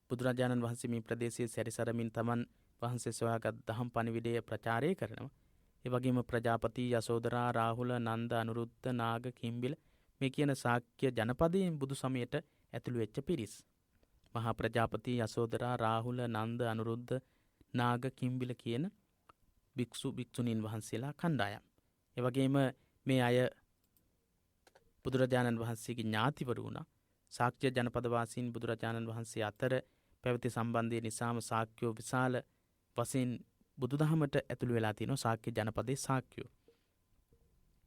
බුදුරජාණන් වහන්සේ මේ ප්‍රදේශයේ සැරිසරමින් තමන් වහන්සේ සොයාගත් දහම් පණිවිඩය ප්‍රචාරය කරනවා. ඒ වගේම ප්‍රජාපති, යසෝදරා, රාහුල, නන්ද, අනුරුද්ධ, නාග, කිම්බිල මේ කියන ශාක්‍ය ජනපදයෙන් බුදු සමයට ඇතුළු වෙච්ච පිරිස්. මහා ප්‍රජාපති, යසෝදරා, රාහුල, නන්ද, අනුරුද්ධ, නාග, කිම්බිල කියන භික්ෂු භික්ෂුණීන් වහන්සේලා කණ්ඩායම්. ඒ වගේම මේ අය බුදුරජාණන් වහන්සේගේ ඥාතිවරු වුණා. ශාක්‍ය ජනපදවාසීන් බුදුරජාණන් වහන්සේ අතර පැවති සම්බන්ධය නිසාම ශාක්‍යෝ විශාල වශයෙන් බුදුදහමට ඇතුළු වෙලා තියෙනවා. ශාක්‍ය ජනපදයේ ශාක්‍යෝ.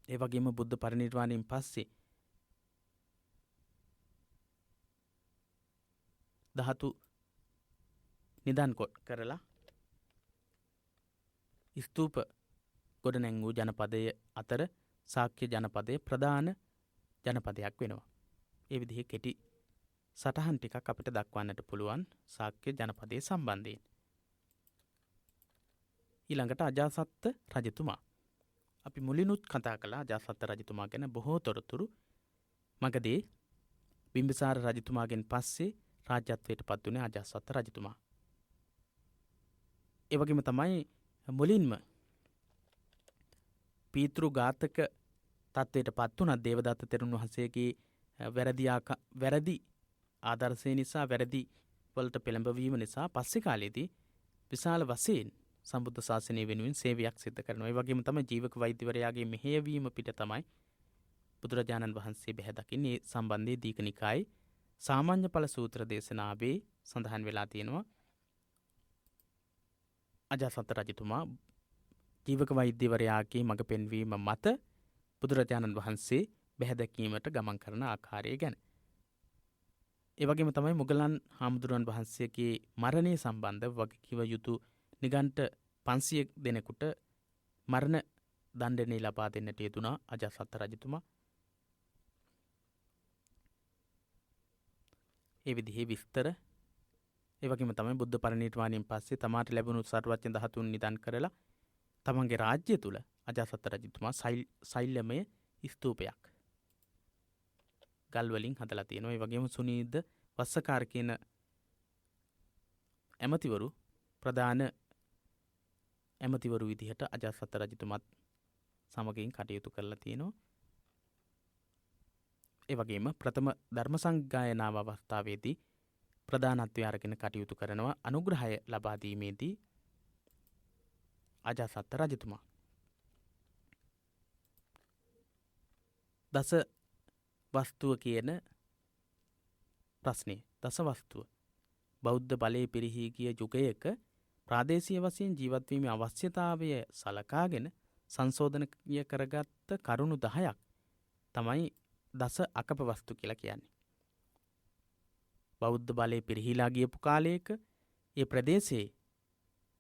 ඒ වගේම බුද්ධ පරිනිර්වාණයෙන් පස්සේ ධාතු නිදන් කරලා ස්තූප ගොඩනැංවූ ජනපදය අතර ශාක්‍ය ජනපදය ප්‍රධාන ජනපදයක් වෙනවා. ඒ විදිහේ කෙටි සටහන් ටිකක් අපිට දක්වන්නට පුළුවන් ශාක්‍ය ජනපදයේ සම්බන්ධයෙන්. ඊළඟට අජාසත්ත රජතුමා. අපි මුලිනුත් කතා කළා අජාසත්ත රජතුමා ගැන බොහෝ තොරතුරු. මගදී බිම්බිසාර රජතුමාගෙන් පස්සේ රාජ්‍යත්වයට පත් වුණේ අජාසත්ත රජතුමා. ඒ වගේම තමයි මුලින්ම පීතෘ ඝාතක තත්වයට පත් වුණා දේවදත්ත තෙරුන් වහන්සේගේ වැරදි ආදර්ශය නිසා, වැරදි වලට පෙළඹවීම නිසා පස්සේ කාලේදී විශාල වශයෙන් සම්බුද්ධ ශාසනය වෙනුවෙන් සේවයක් සිදු කරනවා. ඒ වගේම තමයි ජීවක වෛද්‍යවරයාගේ මෙහෙයවීම පිට තමයි බුදුරජාණන් වහන්සේ බැහැ දකින්නේ. ඒ සම්බන්ධයේ දීඝ නිකායේ සාමාන්‍ය ඵල සූත්‍ර දේශනාවේ සඳහන් වෙලා තියෙනවා. අජාසත් රජතුමා ජීවක වෛද්‍යවරයාගේ මඟ පෙන්වීම මත බුදුරජාණන් වහන්සේ බැහැ දැකීමට ගමන් කරන ආකාරය ගැන. ඒ වගේම තමයි මුගලන් හාමුදුරුවන් වහන්සේගේ මරණය සම්බන්ධ වගකිව යුතු නිගණ්ඨ 500 දෙනෙකුට මරණ දණ්ඩනය ලබා දෙන්නට යෙදුණා අජාසත් රජතුමා. ඒ විදිහේ විස්තර ඒ වගේම තමයි බුද්ධ පරිනිර්වාණයෙන් පස්සේ තමාට ලැබුණු සර්වඥ ධාතුන් නිදන් කරලා තමන්ගේ රාජ්‍ය තුල අජාසත් රජතුමා ශෛල්‍යමය ස්තූපයක් ගල් වලින් හදලා තියෙනවා. ඒ වගේම සුනීද වස්සකාර කියන ඇමතිවරු ප්‍රධාන ඇමතිවරු විදිහට අජාසත් රජතුමත් සමගින් කටයුතු කරලා තියෙනවා. ඒ වගේම ප්‍රථම ධර්ම සංගායනාව අවස්ථාවේදී ප්‍රධානත්වය අරගෙන කටයුතු කරනවා අනුග්‍රහය ලබා දීමේදී අජාසත් රජතුමා. දස වස්තුව කියන ප්‍රශ්නේ. දස වස්තුව බෞද්ධ බලයේ පිරිහී ගිය යුගයක ප්‍රාදේශීය වශයෙන් ජීවත් වීමේ අවශ්‍යතාවය සලකාගෙන සංශෝධනය කරගත්ත කරුණු 10ක් තමයි දස අකප වස්තු කියලා කියන්නේ. බෞද්ධ බලයේ පිරිහිලා ගියපු කාලයක ඒ ප්‍රදේශයේ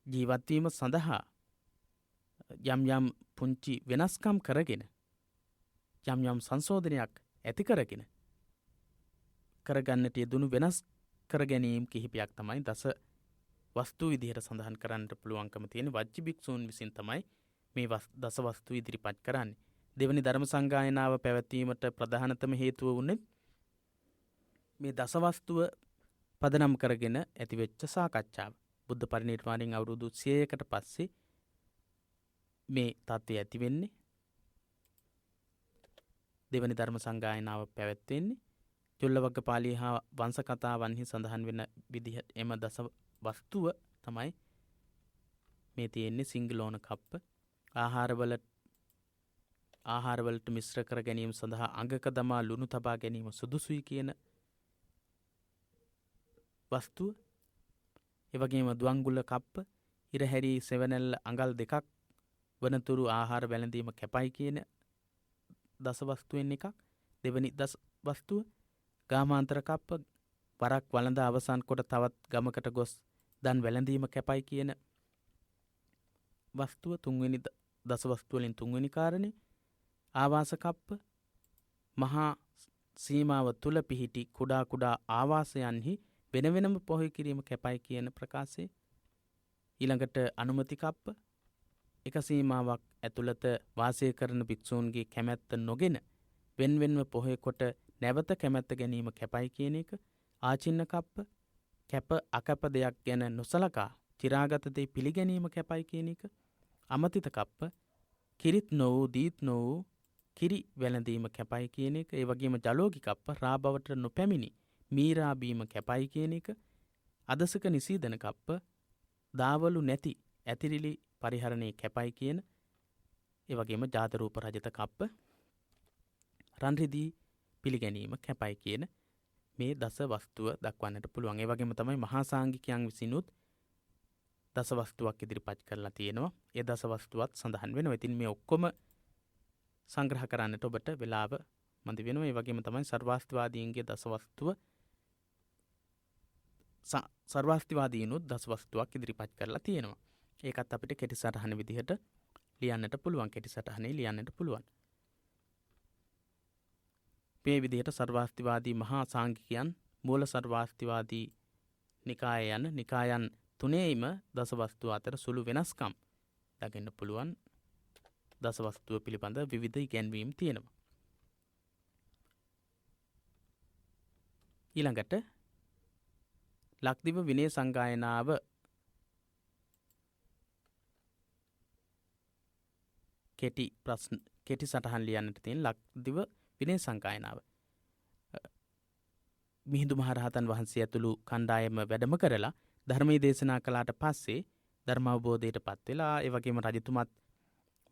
ජීවත් වීම සඳහා යම් පුංචි වෙනස්කම් කරගෙන යම් සංශෝධනයක් ඇති කරගෙන කරගන්නට යෙදුණු වෙනස් කර ගැනීම් කිහිපයක් තමයි දස වස්තු විදිහට සඳහන් කරන්නට පුළුවන්කම තියෙන. වජ්ජි භික්ෂූන් විසින් තමයි මේ දස වස්තු ඉදිරිපත් කරන්නේ. දෙවනි ධර්ම සංගායනාව පැවැත්වීමට ප්‍රධානතම හේතුව වුණේ මේ දස වස්තුව පදනම් කරගෙන ඇතිවෙච්ච සාකච්ඡාව. බුද්ධ පරිනිර්වාණයෙන් අවුරුදු 100කට පස්සේ මේ තත්ත්වය ඇති වෙන්නේ. දෙවනි ධර්ම සංගායනාව පැවැත්වෙන්නේ චුල්ලවග්ගපාලී හා වංශ කතාවන්හි සඳහන් වෙන විදිහට එම දස වස්තුව තමයි මේ තියෙන්නේ. සිංගලෝන කප්ප ආහාරවලට මිශ්‍ර කර ගැනීම සඳහා අඟක දමා ලුණු තබා ගැනීම සුදුසුයි කියන වස්තුව. ඒ වගේම දුවංගුල කප්ප ඉරහැරි සෙවණැල්ල අඟල් 2ක් වනතුරු ආහාර වැළඳීම කැපයි කියන දස වස්තුවෙන් එකක්. දෙවනි දස වස්තුව ගාමාන්තර කප්ප වරක් වළඳ අවසන් කොට තවත් ගමකට ගොස් දන් වැළඳීම කැපයි කියන වස්තුව. තුන්වෙනි දස වස්තුව වලින් තුන්වෙනි කාරණේ ආවාස කප්ප මහා සීමාව තුල පිහිටි කුඩා ආවාසයන්හි වෙන වෙනම පොහොය කිරීම කැපයි කියන ප්‍රකාශය. ඊළඟට අනුමති කප්ප එක සීමාවක් ඇතුළත වාසය කරන භික්ෂූන්ගේ කැමැත්ත නොගෙන වෙන්වෙන්ව පොහොය කොට නැවත කැමැත්ත ගැනීම කැපයි කියන එක, ආචින්න කප්ප කැප අකැප දෙයක් ගැන නොසලකා චිරාගත දේ පිළිගැනීම කැපයි කියන එක, අමතිත කප්ප කිරිත් නොවූ දීත් නොවූ කිරි වැළඳීම කැපයි කියන එක, ඒ වගේම ජලෝගි කප්ප රාබවට නොපැමිණි මීරා බීම කැපයි කියන එක, අදසක නිසීදන කප්ප දාවලු නැති ඇතිරිලි පරිහරණය කැපයි කියන, ඒ වගේම ජාතරූප රජත කප්ප රන්රිදී පිළිගැනීම කැපයි කියන මේ දස වස්තුව දක්වන්නට පුළුවන්. ඒ වගේම තමයි මහා සාංඝිකයන් විසිනුත් දස වස්තුවක් ඉදිරිපත් කරලා තියෙනවා. ඒ දස වස්තුවත් සඳහන් වෙනවා. ඉතින් මේ ඔක්කොම සංග්‍රහ කරන්නට ඔබට වෙලාව මදි වෙනවා. ඒ වගේම තමයි සර්වාස්තිවාදීන්ගේ දස වස්තුව සර්වාස්තිවාදීනුත් දස වස්තුවක් ඉදිරිපත් කරලා තියෙනවා. ඒකත් අපිට කෙටි සටහන විදිහට ලියන්නට පුළුවන්. කෙටි සටහනේ ලියන්නට පුළුවන්. මේ විදිහට සර්වාස්තිවාදී මහා සාංඝිකයන් මූල සර්වාස්තිවාදී නිකාය යන නිකායන් තුනේම දසවස්තුව අතර සුළු වෙනස්කම් දකින්න පුළුවන්. දසවස්තුව පිළිබඳ විවිධ ඉගැන්වීම් තියෙනවා. ඊළඟට ලක්දිව විනය සංගායනාව කෙටි සටහන් ලියන්නට තියෙන ලක්දිව විනය සංගායනාව. මිහිඳු මහරහතන් වහන්සේ ඇතුළු කණ්ඩායම වැඩම කරලා ධර්මයේ දේශනා කළාට පස්සේ ධර්ම අවබෝධයට පත් වෙලා, ඒ වගේම රජතුමත්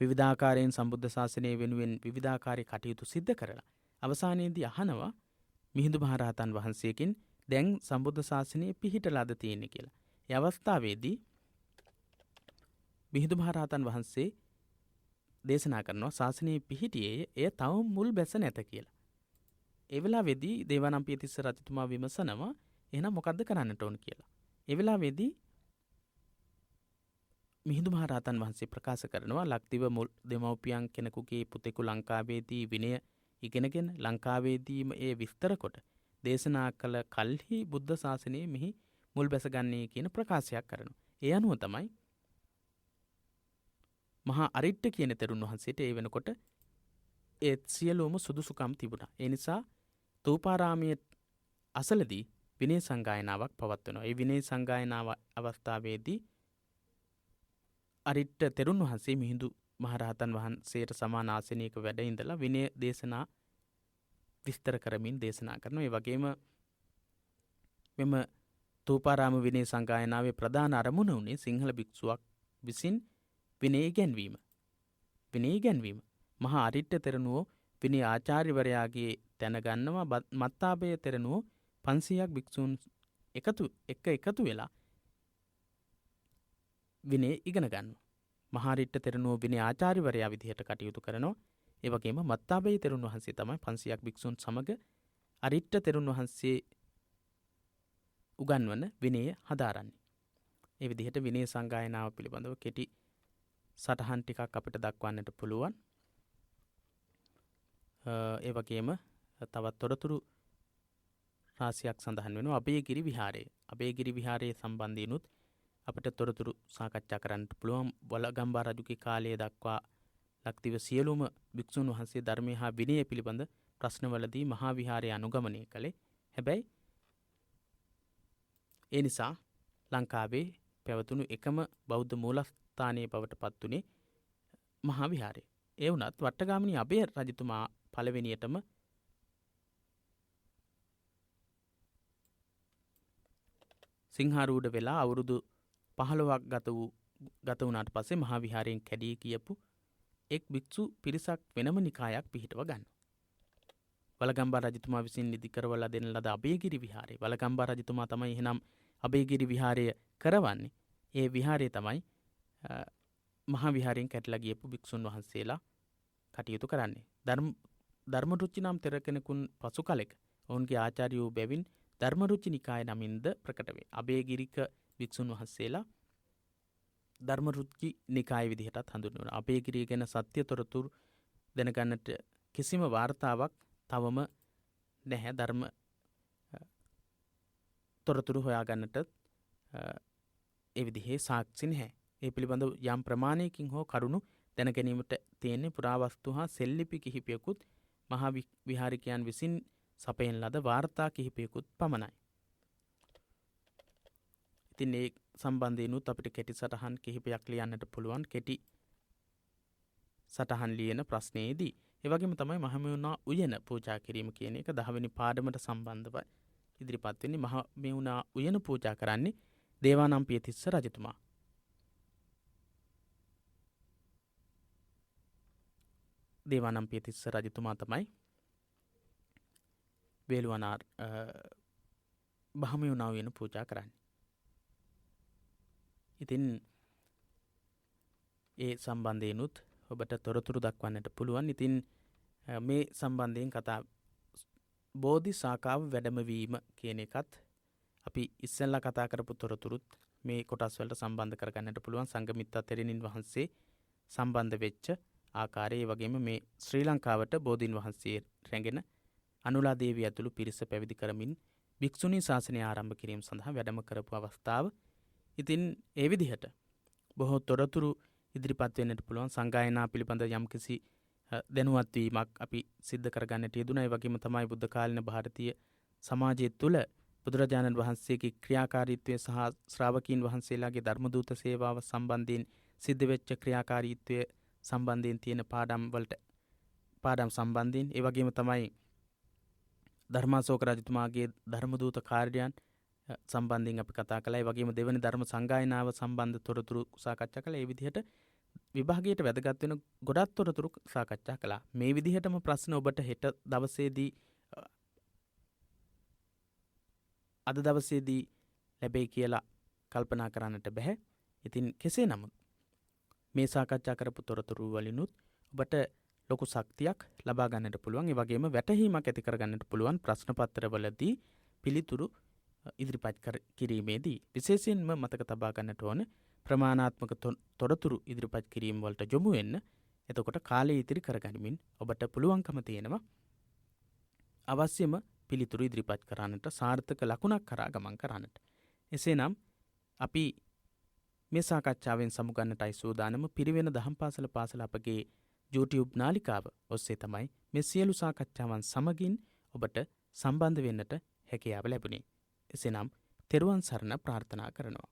විවිධාකාරයෙන් සම්බුද්ධ ශාසනය වෙනුවෙන් විවිධාකාරී කටයුතු සිද්ධ කරලා අවසානයේදී අහනවා මිහිඳු මහරහතන් වහන්සේකින් දැන් සම්බුද්ධ ශාසනය පිහිටලාද තියෙන්නේ කියලා. ඒ අවස්ථාවේදී මිහිඳු මහරහතන් වහන්සේ දේශනා කරනවා ශාසනයේ පිහිටියේ එය තවම මුල් බැස නැත කියලා. ඒ වෙලාවේදී දේවානම්පියතිස්ස රජතුමා විමසනවා එහෙනම් මොකද්ද කරන්නට ඕන කියලා. ඒ වෙලාවේදී මිහිඳු මහරහතන් වහන්සේ ප්‍රකාශ කරනවා ලක්දිව මුල් දෙමව්පියන් කෙනෙකුගේ පුතෙකු ලංකාවේදී විනය ඉගෙනගෙන ලංකාවේදීම ඒ විස්තර කොට දේශනා කළ කල්හි බුද්ධ ශාසනයේ මෙහි මුල් බැසගන්නේ කියන ප්‍රකාශයක් කරනවා. ඒ අනුව තමයි මහා අරිට්ඨ කියන තෙරුන් වහන්සේට ඒ වෙනකොට ඒ සියලුම සුදුසුකම් තිබුණා. ඒ නිසා තූපාරාමයේ අසලදී විනය සංගායනාවක් පවත්වනවා. ඒ විනය සංගායනාව අවස්ථාවේදී අරිට්ඨ තෙරුන් වහන්සේ මිහිඳු මහරහතන් වහන්සේට සමාන ආසනයක වැඩ ඉඳලා විනය දේශනා විස්තර කරමින් දේශනා කරනවා. ඒ වගේම මෙම තූපාරාම විනය සංගායනාවේ ප්‍රධාන අරමුණ වුණේ සිංහල භික්ෂුවක් විසින් විනය ඉගැන්වීම. විනය ඉගැන්වීම. මහා අරිට්ඨ තෙරණුවෝ විනය ආචාර්යවරයාගේ තැන ගන්නවා. මත්තාභය තෙරණුවෝ 500ක් භික්ෂූන් එකතු වෙලා විනය ඉගෙන ගන්නවා. මහා අරිට්ඨ තෙරණුවෝ විනය ආචාර්යවරයා විදිහට කටයුතු කරනවා. ඒ වගේම මත්තාභය තෙරුන් වහන්සේ තමයි 500ක් භික්ෂූන් සමග අරිට්ඨ තෙරුන් වහන්සේ උගන්වන විනය හදාරන්නේ. ඒ විදිහට විනය සංගායනාව පිළිබඳව කෙටි සටහන් ටිකක් අපිට දක්වන්නට පුළුවන්. ඒ වගේම තවත් තොරතුරු රාශියක් සඳහන් වෙනවා. අභයගිරි විහාරය. අභයගිරි විහාරයේ සම්බන්ධීනුත් අපිට තොරතුරු සාකච්ඡා කරන්නට පුළුවන්. වලගම්බා රජුගේ කාලයේ දක්වා ලක්දිව සියලුම භික්ෂුන් වහන්සේ ධර්මය හා විනය පිළිබඳ ප්‍රශ්නවලදී මහා විහාරය අනුගමනය කළේ. හැබැයි ඒ නිසා ලංකාවේ පැවතුණු එකම බෞද්ධ මූලස්ථානයේ බවට පත් වුණේ මහා විහාරය. ඒ වුණත් වට්ටගාමිනී අභය රජතුමා පළවෙනියටම සිංහාරූඪ වෙලා අවුරුදු 15ක් ගත වුණාට පස්සේ මහා විහාරයෙන් කැඩී කියපු එක් භික්ෂු පිරිසක් වෙනම නිකායක් පිහිටව ගන්නවා. වලගම්බා රජතුමා විසින් නිදි කරවලා දෙන ලද අභයගිරි විහාරය. වලගම්බා රජතුමා තමයි එහෙනම් අභයගිරි විහාරය කරවන්නේ. ඒ විහාරය තමයි මහා විහාරයෙන් කැඩලා ගියපු භික්ෂුන් වහන්සේලා කටයුතු කරන්නේ. ධර්මරුචි නම් තෙර කෙනෙකුන් පසු කලෙක ඔවුන්ගේ ආචාර්ය වූ බැවින් ධර්මරුචි නිකාය නමින්ද ප්‍රකට වේ. අභයගිරික භික්ෂුන් වහන්සේලා ධර්මරුචි නිකාය විදිහටත් හඳුන්වනවා. අභයගිරිය ගැන සත්‍ය තොරතුරු දැනගන්නට කිසිම වාර්තාවක් තවම නැහැ. ධර්ම තොරතුරු හොයාගන්නට ඒ විදිහේ සාක්ෂි නැහැ. ඒ පිළිබඳව යම් ප්‍රමාණයකින් හෝ කරුණු දැන ගැනීමට තියෙන්නේ පුරාවස්තු හා සෙල්ලිපි කිහිපයකුත් මහා විහාරිකයන් විසින් සපයන ලද වාර්තා කිහිපයකුත් පමණයි. ඉතින් ඒ සම්බන්ධයෙන්ුත් අපිට කෙටි සටහන් කිහිපයක් ලියන්නට පුළුවන් කෙටි සටහන් ලියන ප්‍රශ්නයේදී. ඒ වගේම තමයි මහමෙවුනා උයන පූජා කිරීම කියන එක 10 වෙනි පාඩමට සම්බන්ධව ඉදිරිපත් වෙන්නේ. මහමෙවුනා උයන පූජා කරන්නේ දේවානම්පියතිස්ස රජතුමා. දේවානම්පියතිස්ස රජතුමා තමයි වේළුවනාර මහමෙවුනා උයන පූජා කරන්නේ. ඉතින් ඒ සම්බන්ධයෙන්ුත් ඔබට තොරතුරු දක්වන්නට පුළුවන්. ඉතින් මේ සම්බන්ධයෙන් කතා බෝධි ශාඛාව වැඩමවීම කියන එකත් අපි ඉස්සෙල්ලා කතා කරපු තොරතුරුත් මේ කොටස් වලට සම්බන්ධ කරගන්නට පුළුවන්. සංඝමිත්තා තෙරණින් වහන්සේ සම්බන්ධ වෙච්ච ආකාරය, ඒ වගේම මේ ශ්‍රී ලංකාවට බෝධීන් වහන්සේ රැගෙන අනුලා දේවිය ඇතුළු පිරිස පැවිදි කරමින් භික්ෂුණී ශාසනය ආරම්භ කිරීම සඳහා වැඩම කරපු අවස්ථාව. ඉතින් ඒ විදිහට බොහෝ තොරතුරු ඉදිරිපත් වෙන්නට පුළුවන්. සංගායනා පිළිබඳ යම්කිසි දැනුවත් වීමක් අපි සිද්ධ කරගන්නට යෙදුණා. ඒ වගේම තමයි බුද්ධ කාලීන ಭಾರತೀಯ සමාජය තුළ බුදුරජාණන් වහන්සේගේ ක්‍රියාකාරීත්වය සහ ශ්‍රාවකීන් වහන්සේලාගේ ධර්මදූත සේවාව සම්බන්ධයෙන් සිද්ධ වෙච්ච ක්‍රියාකාරීත්වය සම්බන්ධයෙන් තියෙන පාඩම් සම්බන්ධයෙන්, ඒ වගේම තමයි ධර්මාශෝක රජතුමාගේ ධර්මදූත කාර්යයන් සම්බන්ධයෙන් අපි කතා කළා. ඒ වගේම දෙවනි ධර්ම සංගායනාව සම්බන්ධ තොරතුරු සාකච්ඡා කළා. ඒ විදිහට විභාගයට වැදගත් වෙන ගොඩක් තොරතුරු සාකච්ඡා කළා. මේ විදිහටම ප්‍රශ්න ඔබට හෙට දවසේදී අද දවසේදී ලැබෙයි කියලා කල්පනා කරන්නට බෑ. ඉතින් කෙසේ නමුත් මේ සාකච්ඡා කරපු තොරතුරු වලිනුත් ඔබට ලොකු ශක්තියක් ලබා ගන්නට පුළුවන්. ඒ වගේම වැටහීමක් ඇති කර ගන්නට පුළුවන් ප්‍රශ්න පත්‍රවලදී පිළිතුරු ඉදිරිපත් කිරීමේදී. විශේෂයෙන්ම මතක තබා ගන්නට ඕන ප්‍රමාණාත්මක තොරතුරු ඉදිරිපත් කිරීම වලට යොමු වෙන්න. එතකොට කාලය ඉතිරි කරගනිමින් ඔබට පුළුවන්කම තියෙනවා අවශ්‍යම පිළිතුරු ඉදිරිපත් කරන්නට, සාර්ථක ලකුණක් කරා ගමන් කරන්නට. එසේනම් අපි මේ සාකච්ඡාවෙන් සමුගන්නටයි සූදානම. පිරිවෙන දහම් පාසල අපගේ YouTube නාලිකාව ඔස්සේ තමයි මේ සියලු සාකච්ඡාවන් සමගින් ඔබට සම්බන්ධ වෙන්නට හැකියාව ලැබුණේ. එසේනම් තෙරුවන් සරණ ප්‍රාර්ථනා කරනවා.